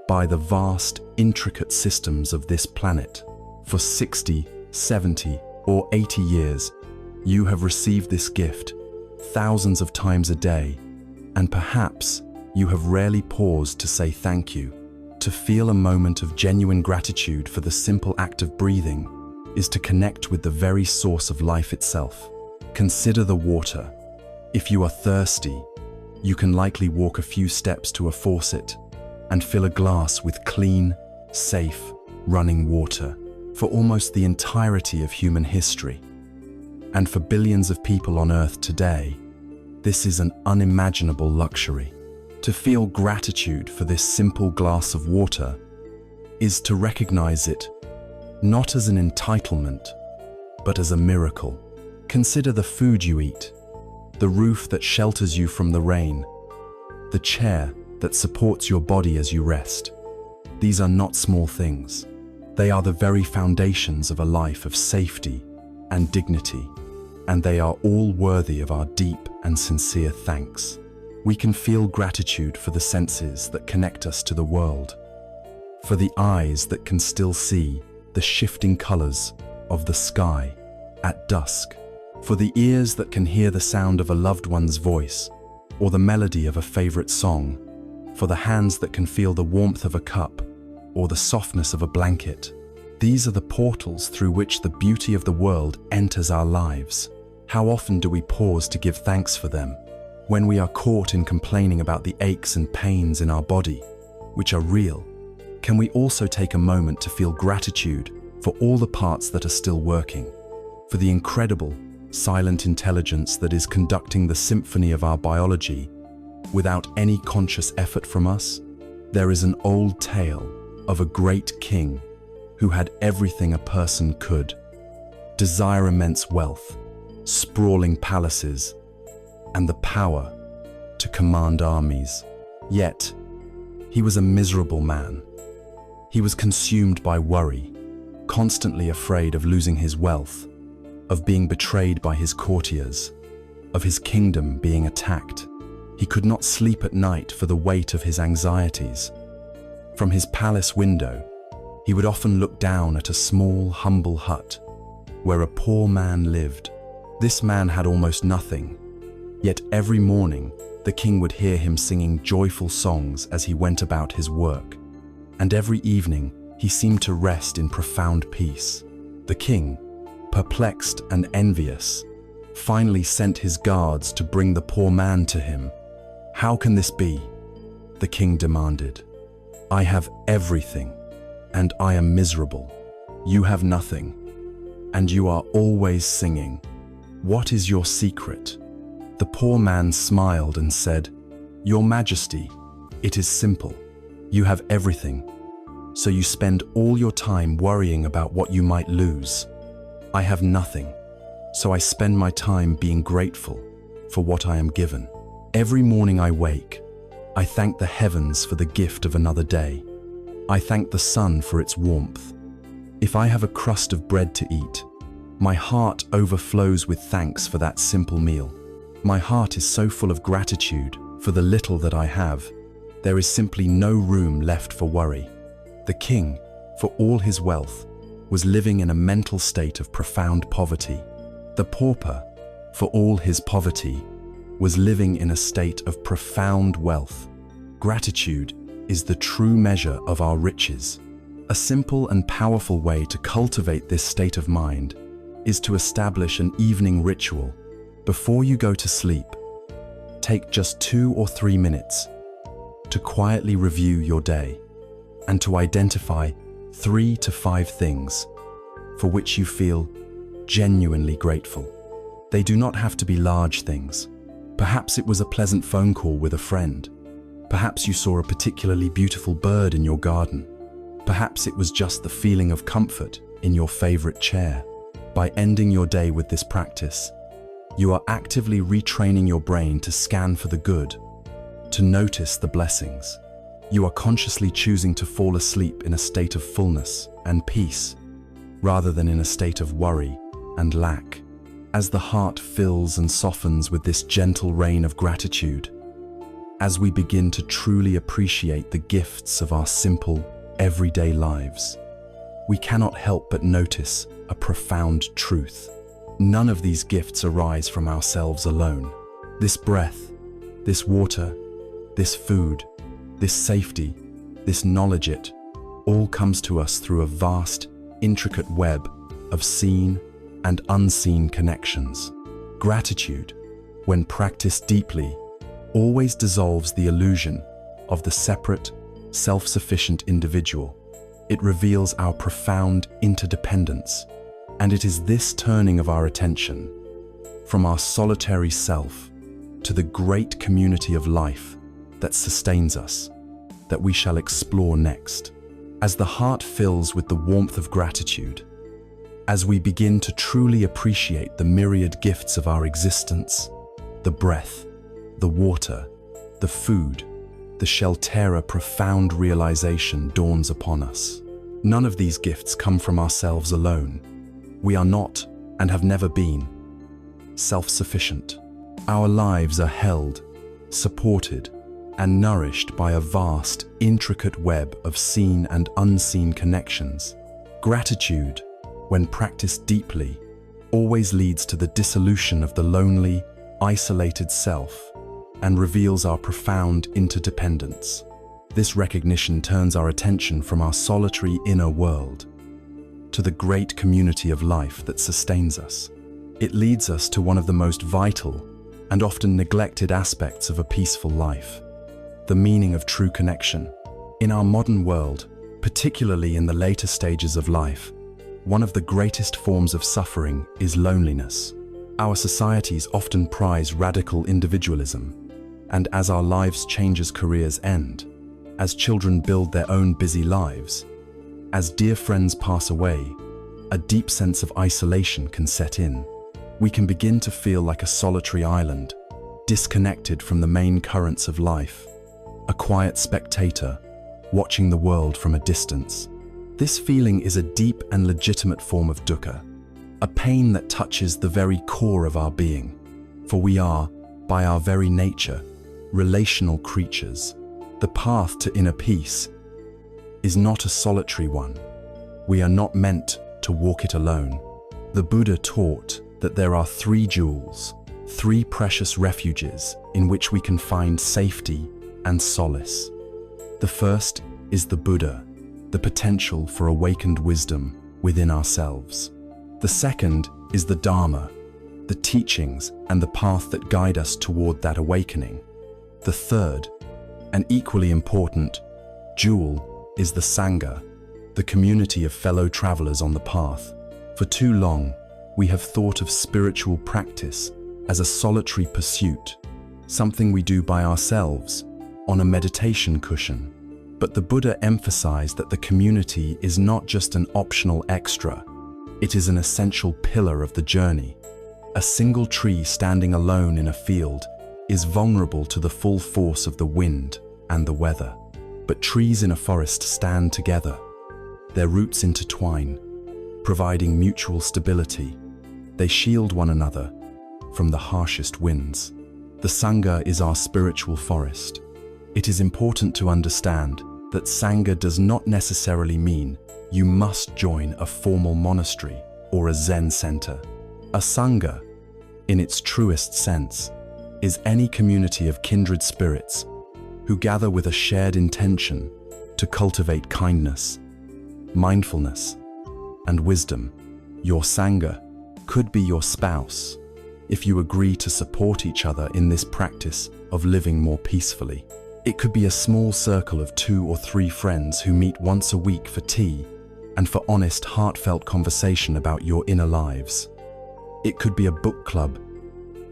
by the vast, intricate systems of this planet. For 60, 70, or 80 years, you have received this gift thousands of times a day, and perhaps you have rarely paused to say thank you. To feel a moment of genuine gratitude for the simple act of breathing is to connect with the very source of life itself. Consider the water. If you are thirsty, you can likely walk a few steps to a faucet and fill a glass with clean, safe, running water for almost the entirety of human history. And for billions of people on Earth today, this is an unimaginable luxury. To feel gratitude for this simple glass of water is to recognize it not as an entitlement, but as a miracle. Consider the food you eat, the roof that shelters you from the rain, the chair that supports your body as you rest. These are not small things. They are the very foundations of a life of safety and dignity, and they are all worthy of our deep and sincere thanks. We can feel gratitude for the senses that connect us to the world, for the eyes that can still see the shifting colors of the sky at dusk, for the ears that can hear the sound of a loved one's voice or the melody of a favorite song, for the hands that can feel the warmth of a cup or the softness of a blanket. These are the portals through which the beauty of the world enters our lives. How often do we pause to give thanks for them? When we are caught in complaining about the aches and pains in our body, which are real, can we also take a moment to feel gratitude for all the parts that are still working, for the incredible, silent intelligence that is conducting the symphony of our biology without any conscious effort from us? There is an old tale of a great king who had everything a person could: desire immense wealth, sprawling palaces, and the power to command armies. Yet, he was a miserable man. He was consumed by worry, constantly afraid of losing his wealth, of being betrayed by his courtiers, of his kingdom being attacked. He could not sleep at night for the weight of his anxieties. From his palace window, he would often look down at a small, humble hut where a poor man lived. This man had almost nothing, yet every morning the king would hear him singing joyful songs as he went about his work, and every evening he seemed to rest in profound peace. The king, perplexed and envious, finally sent his guards to bring the poor man to him. "How can this be?" the king demanded. "I have everything, and I am miserable. You have nothing, and you are always singing. What is your secret?" The poor man smiled and said, "Your Majesty, it is simple. You have everything, so you spend all your time worrying about what you might lose. I have nothing, so I spend my time being grateful for what I am given. Every morning I wake, I thank the heavens for the gift of another day. I thank the sun for its warmth. If I have a crust of bread to eat, my heart overflows with thanks for that simple meal. My heart is so full of gratitude for the little that I have, there is simply no room left for worry." The king, for all his wealth, was living in a mental state of profound poverty. The pauper, for all his poverty, was living in a state of profound wealth. Gratitude is the true measure of our riches. A simple and powerful way to cultivate this state of mind is to establish an evening ritual. Before you go to sleep, take just 2 or 3 minutes to quietly review your day and to identify 3 to 5 things for which you feel genuinely grateful. They do not have to be large things. Perhaps it was a pleasant phone call with a friend, Perhaps you saw a particularly beautiful bird in your garden. Perhaps it was just the feeling of comfort in your favorite chair. By ending your day with this practice, you are actively retraining your brain to scan for the good, to notice the blessings. You are consciously choosing to fall asleep in a state of fullness and peace, rather than in a state of worry and lack. As the heart fills and softens with this gentle rain of gratitude, as we begin to truly appreciate the gifts of our simple, everyday lives, we cannot help but notice a profound truth. None of these gifts arise from ourselves alone. This breath, this water, this food, this safety, this knowledge, it all comes to us through a vast, intricate web of seen and unseen connections. Gratitude, when practiced deeply, always dissolves the illusion of the separate, self-sufficient individual. It reveals our profound interdependence, and it is this turning of our attention from our solitary self to the great community of life that sustains us that we shall explore next. As the heart fills with the warmth of gratitude, as we begin to truly appreciate the myriad gifts of our existence, the breath, the water, the food, the shelter, a profound realization dawns upon us. None of these gifts come from ourselves alone. We are not, and have never been, self-sufficient. Our lives are held, supported, and nourished by a vast, intricate web of seen and unseen connections. Gratitude, when practiced deeply, always leads to the dissolution of the lonely, isolated self and reveals our profound interdependence. This recognition turns our attention from our solitary inner world to the great community of life that sustains us. It leads us to one of the most vital and often neglected aspects of a peaceful life: the meaning of true connection. In our modern world, particularly in the later stages of life, one of the greatest forms of suffering is loneliness. Our societies often prize radical individualism, and as our lives change, as careers end, as children build their own busy lives, as dear friends pass away, a deep sense of isolation can set in. We can begin to feel like a solitary island, disconnected from the main currents of life, a quiet spectator, watching the world from a distance. This feeling is a deep and legitimate form of dukkha, a pain that touches the very core of our being. For we are, by our very nature, relational creatures. The path to inner peace is not a solitary one. We are not meant to walk it alone. The Buddha taught that there are three jewels, three precious refuges in which we can find safety and solace. The first is the Buddha, the potential for awakened wisdom within ourselves. The second is the Dharma, the teachings and the path that guide us toward that awakening. The third, and equally important, jewel is the Sangha, the community of fellow travelers on the path. For too long, we have thought of spiritual practice as a solitary pursuit, something we do by ourselves, on a meditation cushion. But the Buddha emphasized that the community is not just an optional extra, it is an essential pillar of the journey. A single tree standing alone in a field is vulnerable to the full force of the wind and the weather. But trees in a forest stand together. Their roots intertwine, providing mutual stability. They shield one another from the harshest winds. The Sangha is our spiritual forest. It is important to understand that Sangha does not necessarily mean you must join a formal monastery or a Zen center. A Sangha, in its truest sense, is any community of kindred spirits who gather with a shared intention to cultivate kindness, mindfulness, and wisdom. Your Sangha could be your spouse, if you agree to support each other in this practice of living more peacefully. It could be a small circle of 2 or 3 friends who meet once a week for tea and for honest, heartfelt conversation about your inner lives. It could be a book club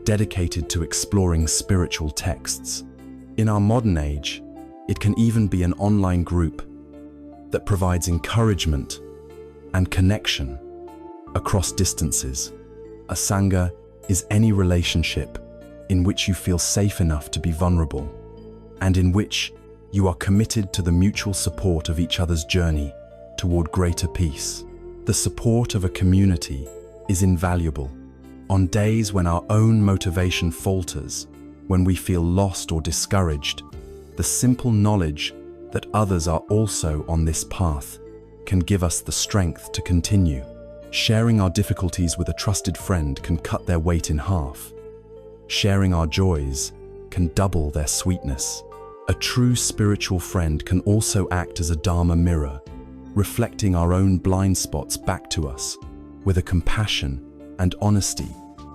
dedicated to exploring spiritual texts. In our modern age, It can even be an online group that provides encouragement and connection across distances. A sangha is any relationship in which you feel safe enough to be vulnerable and in which you are committed to the mutual support of each other's journey toward greater peace. The support of a community is invaluable. On days when our own motivation falters, when we feel lost or discouraged, the simple knowledge that others are also on this path can give us the strength to continue. Sharing our difficulties with a trusted friend can cut their weight in half. Sharing our joys can double their sweetness. A true spiritual friend can also act as a Dharma mirror, reflecting our own blind spots back to us with a compassion and honesty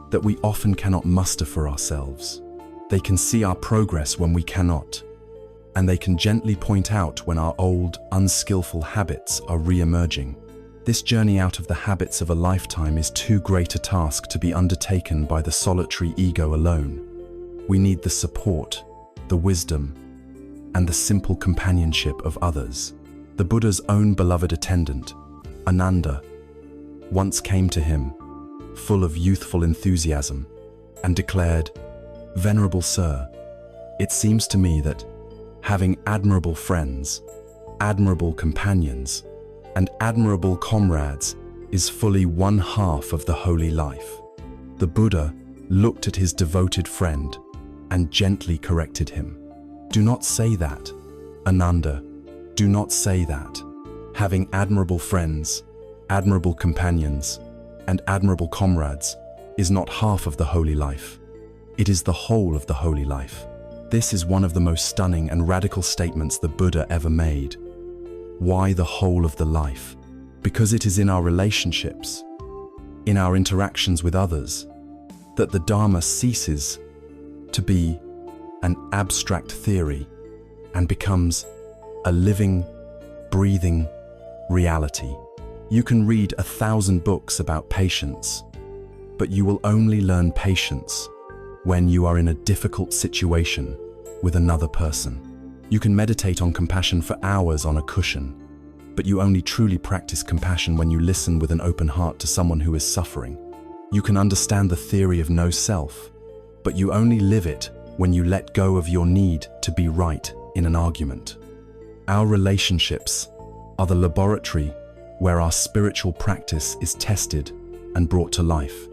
that we often cannot muster for ourselves. They can see our progress when we cannot, and they can gently point out when our old, unskillful habits are re-emerging. This journey out of the habits of a lifetime is too great a task to be undertaken by the solitary ego alone. We need the support, the wisdom, and the simple companionship of others. The Buddha's own beloved attendant, Ananda, once came to him, full of youthful enthusiasm, and declared, "Venerable Sir, it seems to me that having admirable friends, admirable companions, and admirable comrades is fully one half of the holy life." The Buddha looked at his devoted friend and gently corrected him. "Do not say that, Ananda, do not say that. Having admirable friends, admirable companions, and admirable comrades is not half of the holy life. It is the whole of the holy life." This is one of the most stunning and radical statements the Buddha ever made. Why the whole of the life? Because it is in our relationships, in our interactions with others, that the Dharma ceases to be an abstract theory and becomes a living, breathing reality. You can read 1,000 books about patience, but you will only learn patience when you are in a difficult situation with another person. You can meditate on compassion for hours on a cushion, but you only truly practice compassion when you listen with an open heart to someone who is suffering. You can understand the theory of no self, but you only live it when you let go of your need to be right in an argument. Our relationships are the laboratory where our spiritual practice is tested and brought to life.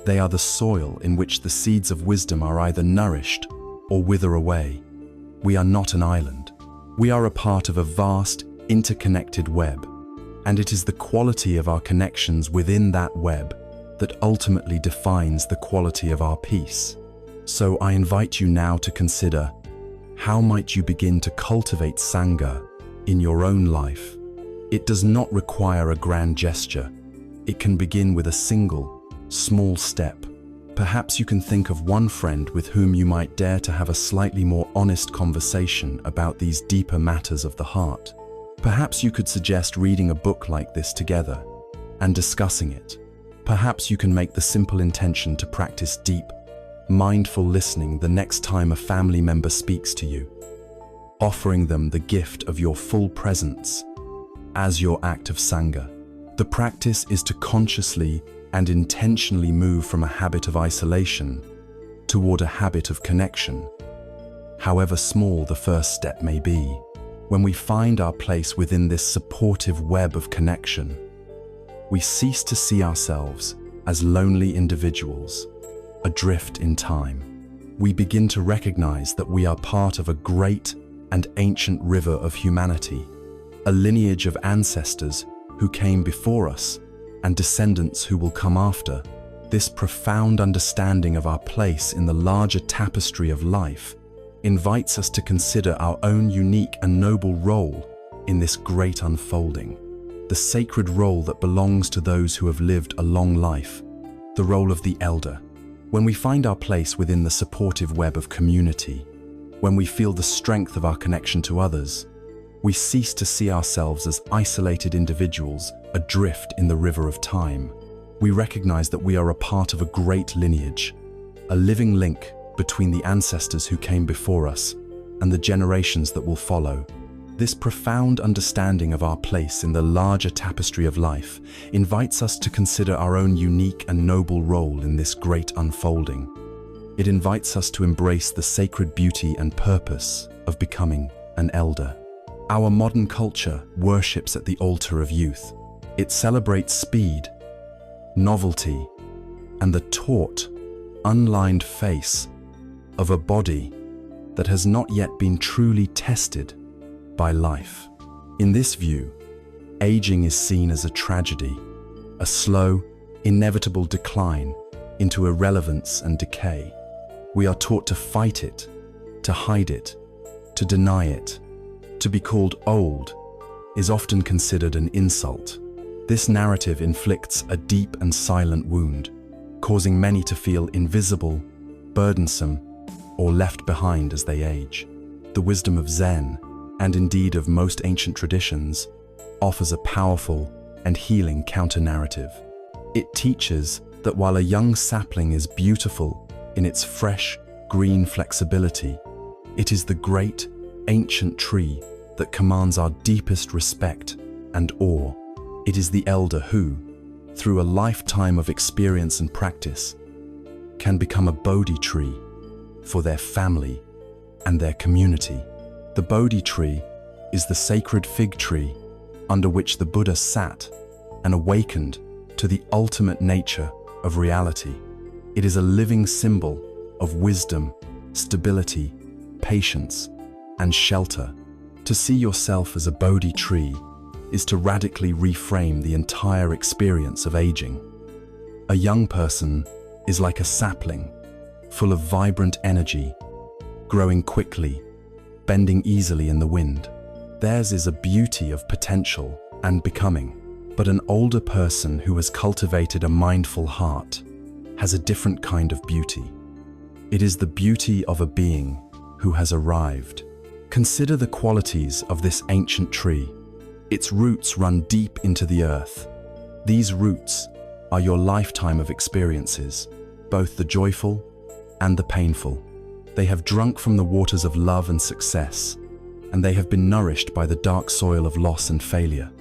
They are the soil in which the seeds of wisdom are either nourished or wither away. We are not an island. We are a part of a vast, interconnected web, and it is the quality of our connections within that web that ultimately defines the quality of our peace. So I invite you now to consider, how might you begin to cultivate Sangha in your own life? It does not require a grand gesture. It can begin with a single, small step. Perhaps you can think of one friend with whom you might dare to have a slightly more honest conversation about these deeper matters of the heart. Perhaps you could suggest reading a book like this together and discussing it. Perhaps you can make the simple intention to practice deep, mindful listening the next time a family member speaks to you, offering them the gift of your full presence as your act of Sangha. The practice is to consciously and intentionally move from a habit of isolation toward a habit of connection, however small the first step may be. When we find our place within this supportive web of connection, we cease to see ourselves as lonely individuals, adrift in time. We begin to recognize that we are part of a great and ancient river of humanity, a lineage of ancestors who came before us and descendants who will come after. This profound understanding of our place in the larger tapestry of life invites us to consider our own unique and noble role in this great unfolding, the sacred role that belongs to those who have lived a long life, the role of the elder. When we find our place within the supportive web of community, when we feel the strength of our connection to others, we cease to see ourselves as isolated individuals adrift in the river of time. We recognize that we are a part of a great lineage, a living link between the ancestors who came before us and the generations that will follow. This profound understanding of our place in the larger tapestry of life invites us to consider our own unique and noble role in this great unfolding. It invites us to embrace the sacred beauty and purpose of becoming an elder. Our modern culture worships at the altar of youth. It celebrates speed, novelty, and the taut, unlined face of a body that has not yet been truly tested by life. In this view, aging is seen as a tragedy, a slow, inevitable decline into irrelevance and decay. We are taught to fight it, to hide it, to deny it. To be called old is often considered an insult. This narrative inflicts a deep and silent wound, causing many to feel invisible, burdensome, or left behind as they age. The wisdom of Zen, and indeed of most ancient traditions, offers a powerful and healing counter-narrative. It teaches that while a young sapling is beautiful in its fresh, green flexibility, it is the great, ancient tree that commands our deepest respect and awe. It is the elder who, through a lifetime of experience and practice, can become a Bodhi tree for their family and their community. The Bodhi tree is the sacred fig tree under which the Buddha sat and awakened to the ultimate nature of reality. It is a living symbol of wisdom, stability, patience, and shelter. To see yourself as a Bodhi tree is to radically reframe the entire experience of aging. A young person is like a sapling, full of vibrant energy, growing quickly, bending easily in the wind. Theirs is a beauty of potential and becoming. But an older person who has cultivated a mindful heart has a different kind of beauty. It is the beauty of a being who has arrived. Consider the qualities of this ancient tree. Its roots run deep into the earth. These roots are your lifetime of experiences, both the joyful and the painful. They have drunk from the waters of love and success, and they have been nourished by the dark soil of loss and failure.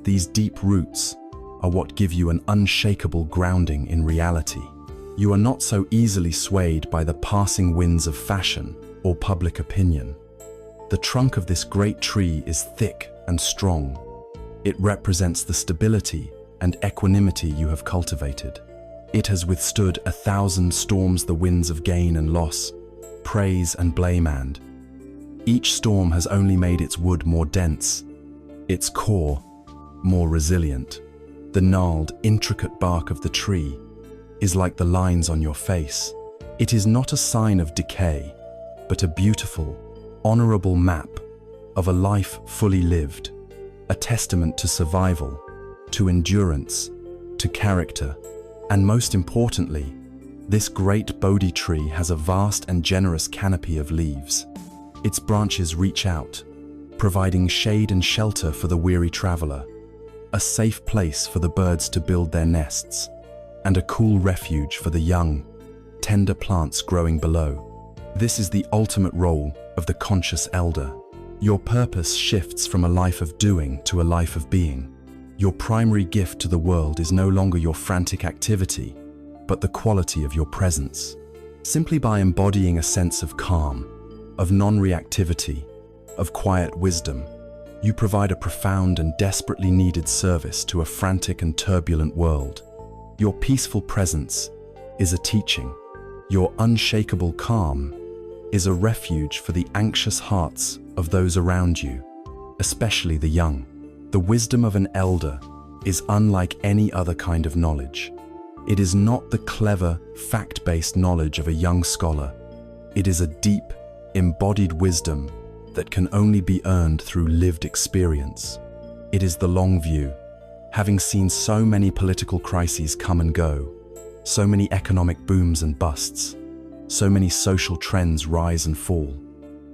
These deep roots are what give you an unshakable grounding in reality. You are not so easily swayed by the passing winds of fashion or public opinion. The trunk of this great tree is thick and strong. It represents the stability and equanimity you have cultivated. It has withstood 1,000 storms, the winds of gain and loss, praise and blame, and each storm has only made its wood more dense, its core more resilient. The gnarled, intricate bark of the tree is like the lines on your face. It is not a sign of decay, but a beautiful, honorable map of a life fully lived, a testament to survival, to endurance, to character, and most importantly, this great Bodhi tree has a vast and generous canopy of leaves. Its branches reach out, providing shade and shelter for the weary traveler, a safe place for the birds to build their nests, and a cool refuge for the young, tender plants growing below. This is the ultimate role of the conscious elder. Your purpose shifts from a life of doing to a life of being. Your primary gift to the world is no longer your frantic activity, but the quality of your presence. Simply by embodying a sense of calm, of non-reactivity, of quiet wisdom, you provide a profound and desperately needed service to a frantic and turbulent world. Your peaceful presence is a teaching. Your unshakable calm is a refuge for the anxious hearts of those around you, especially the young. The wisdom of an elder is unlike any other kind of knowledge. It is not the clever, fact-based knowledge of a young scholar. It is a deep, embodied wisdom that can only be earned through lived experience. It is the long view. Having seen so many political crises come and go, so many economic booms and busts, so many social trends rise and fall,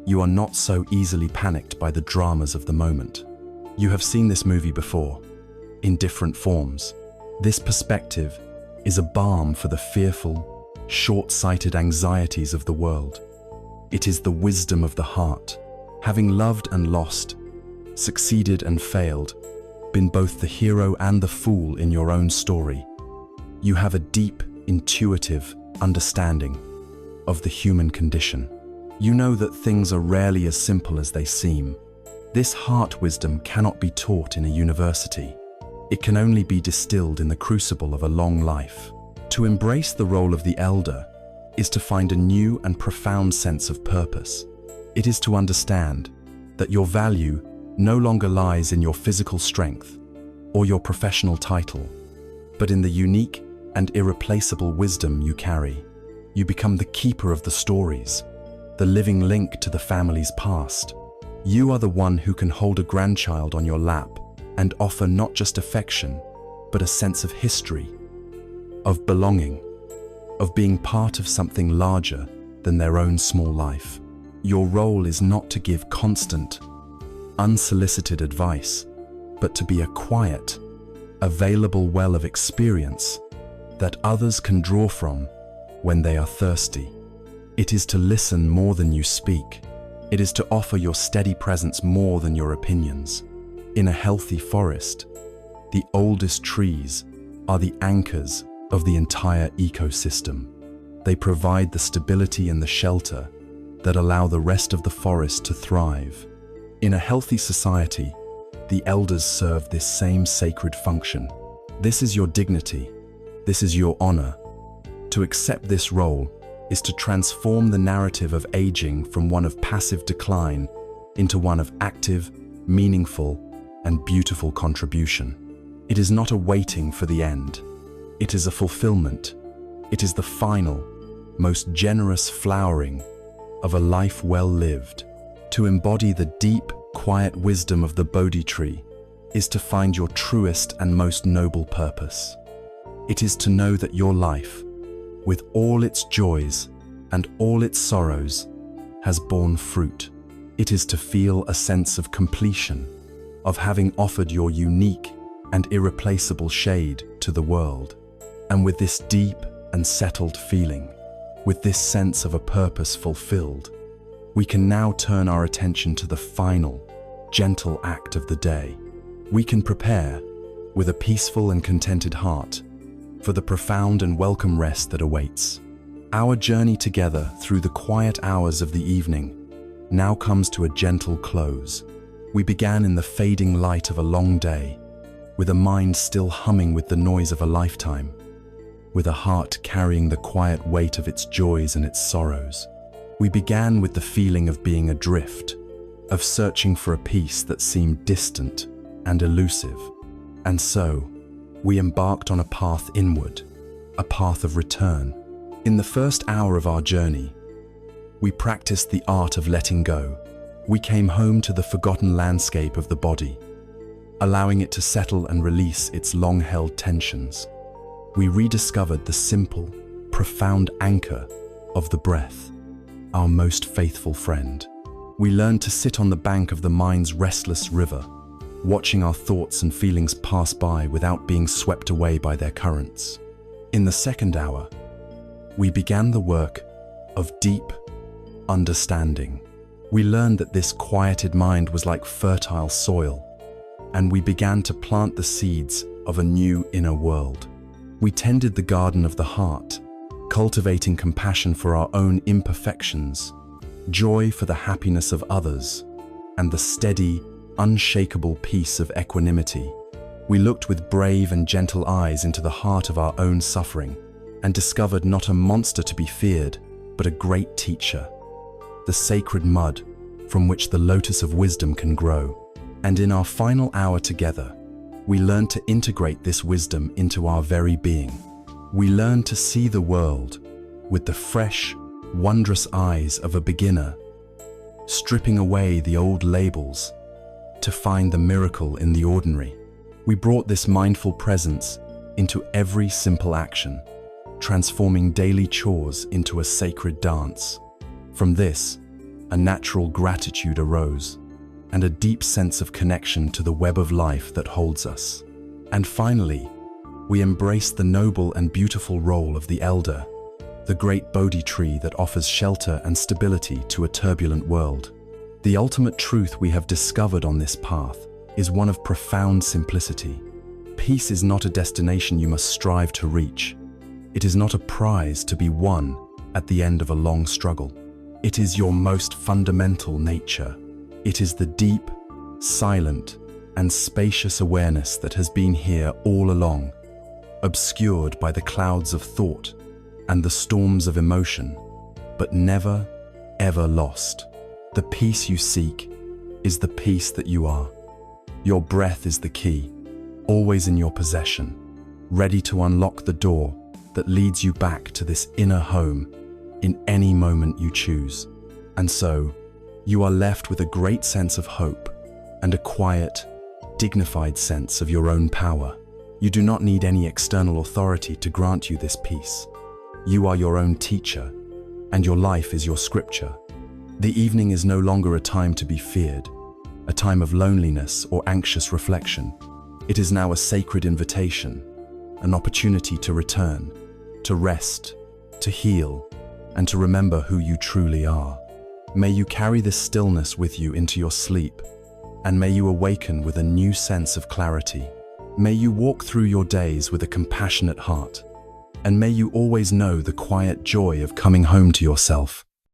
you are not so easily panicked by the dramas of the moment. You have seen this movie before, in different forms. This perspective is a balm for the fearful, short-sighted anxieties of the world. It is the wisdom of the heart. Having loved and lost, succeeded and failed, been both the hero and the fool in your own story, you have a deep, intuitive understanding of the human condition. You know that things are rarely as simple as they seem. This heart wisdom cannot be taught in a university. It can only be distilled in the crucible of a long life. To embrace the role of the elder is to find a new and profound sense of purpose. It is to understand that your value no longer lies in your physical strength or your professional title, but in the unique and irreplaceable wisdom you carry. You become the keeper of the stories, the living link to the family's past. You are the one who can hold a grandchild on your lap and offer not just affection, but a sense of history, of belonging, of being part of something larger than their own small life. Your role is not to give constant, unsolicited advice, but to be a quiet, available well of experience that others can draw from when they are thirsty. It is to listen more than you speak. It is to offer your steady presence more than your opinions. In a healthy forest, the oldest trees are the anchors of the entire ecosystem. They provide the stability and the shelter that allow the rest of the forest to thrive. In a healthy society, the elders serve this same sacred function. This is your dignity. This is your honor. To accept this role is to transform the narrative of aging from one of passive decline into one of active, meaningful, and beautiful contribution. It is not a waiting for the end. It is a fulfillment. It is the final, most generous flowering of a life well lived. To embody the deep, quiet wisdom of the Bodhi tree is to find your truest and most noble purpose. It is to know that your life, with all its joys and all its sorrows, has borne fruit. It is to feel a sense of completion, of having offered your unique and irreplaceable shade to the world. And with this deep and settled feeling, with this sense of a purpose fulfilled, we can now turn our attention to the final, gentle act of the day. We can prepare, with a peaceful and contented heart, for the profound and welcome rest that awaits. Our journey together through the quiet hours of the evening now comes to a gentle close. We began in the fading light of a long day, with a mind still humming with the noise of a lifetime, with a heart carrying the quiet weight of its joys and its sorrows. We began with the feeling of being adrift, of searching for a peace that seemed distant and elusive. And so, we embarked on a path inward, a path of return. In the first hour of our journey, we practiced the art of letting go. We came home to the forgotten landscape of the body, allowing it to settle and release its long-held tensions. We rediscovered the simple, profound anchor of the breath, our most faithful friend. We learned to sit on the bank of the mind's restless river, watching our thoughts and feelings pass by without being swept away by their currents. In the second hour, we began the work of deep understanding. We learned that this quieted mind was like fertile soil, and we began to plant the seeds of a new inner world. We tended the garden of the heart, cultivating compassion for our own imperfections, joy for the happiness of others, and the steady, unshakable peace of equanimity. We looked with brave and gentle eyes into the heart of our own suffering and discovered not a monster to be feared, but a great teacher, the sacred mud from which the lotus of wisdom can grow. And in our final hour together, we learned to integrate this wisdom into our very being. We learned to see the world with the fresh, wondrous eyes of a beginner, stripping away the old labels to find the miracle in the ordinary. We brought this mindful presence into every simple action, transforming daily chores into a sacred dance. From this, a natural gratitude arose, and a deep sense of connection to the web of life that holds us. And finally, we embraced the noble and beautiful role of the elder, the great Bodhi tree that offers shelter and stability to a turbulent world. The ultimate truth we have discovered on this path is one of profound simplicity. Peace is not a destination you must strive to reach. It is not a prize to be won at the end of a long struggle. It is your most fundamental nature. It is the deep, silent, and spacious awareness that has been here all along, obscured by the clouds of thought and the storms of emotion, but never, ever lost. The peace you seek is the peace that you are. Your breath is the key, always in your possession, ready to unlock the door that leads you back to this inner home in any moment you choose. And so, you are left with a great sense of hope and a quiet, dignified sense of your own power. You do not need any external authority to grant you this peace. You are your own teacher, and your life is your scripture. The evening is no longer a time to be feared, a time of loneliness or anxious reflection. It is now a sacred invitation, an opportunity to return, to rest, to heal, and to remember who you truly are. May you carry this stillness with you into your sleep, and may you awaken with a new sense of clarity. May you walk through your days with a compassionate heart, and may you always know the quiet joy of coming home to yourself.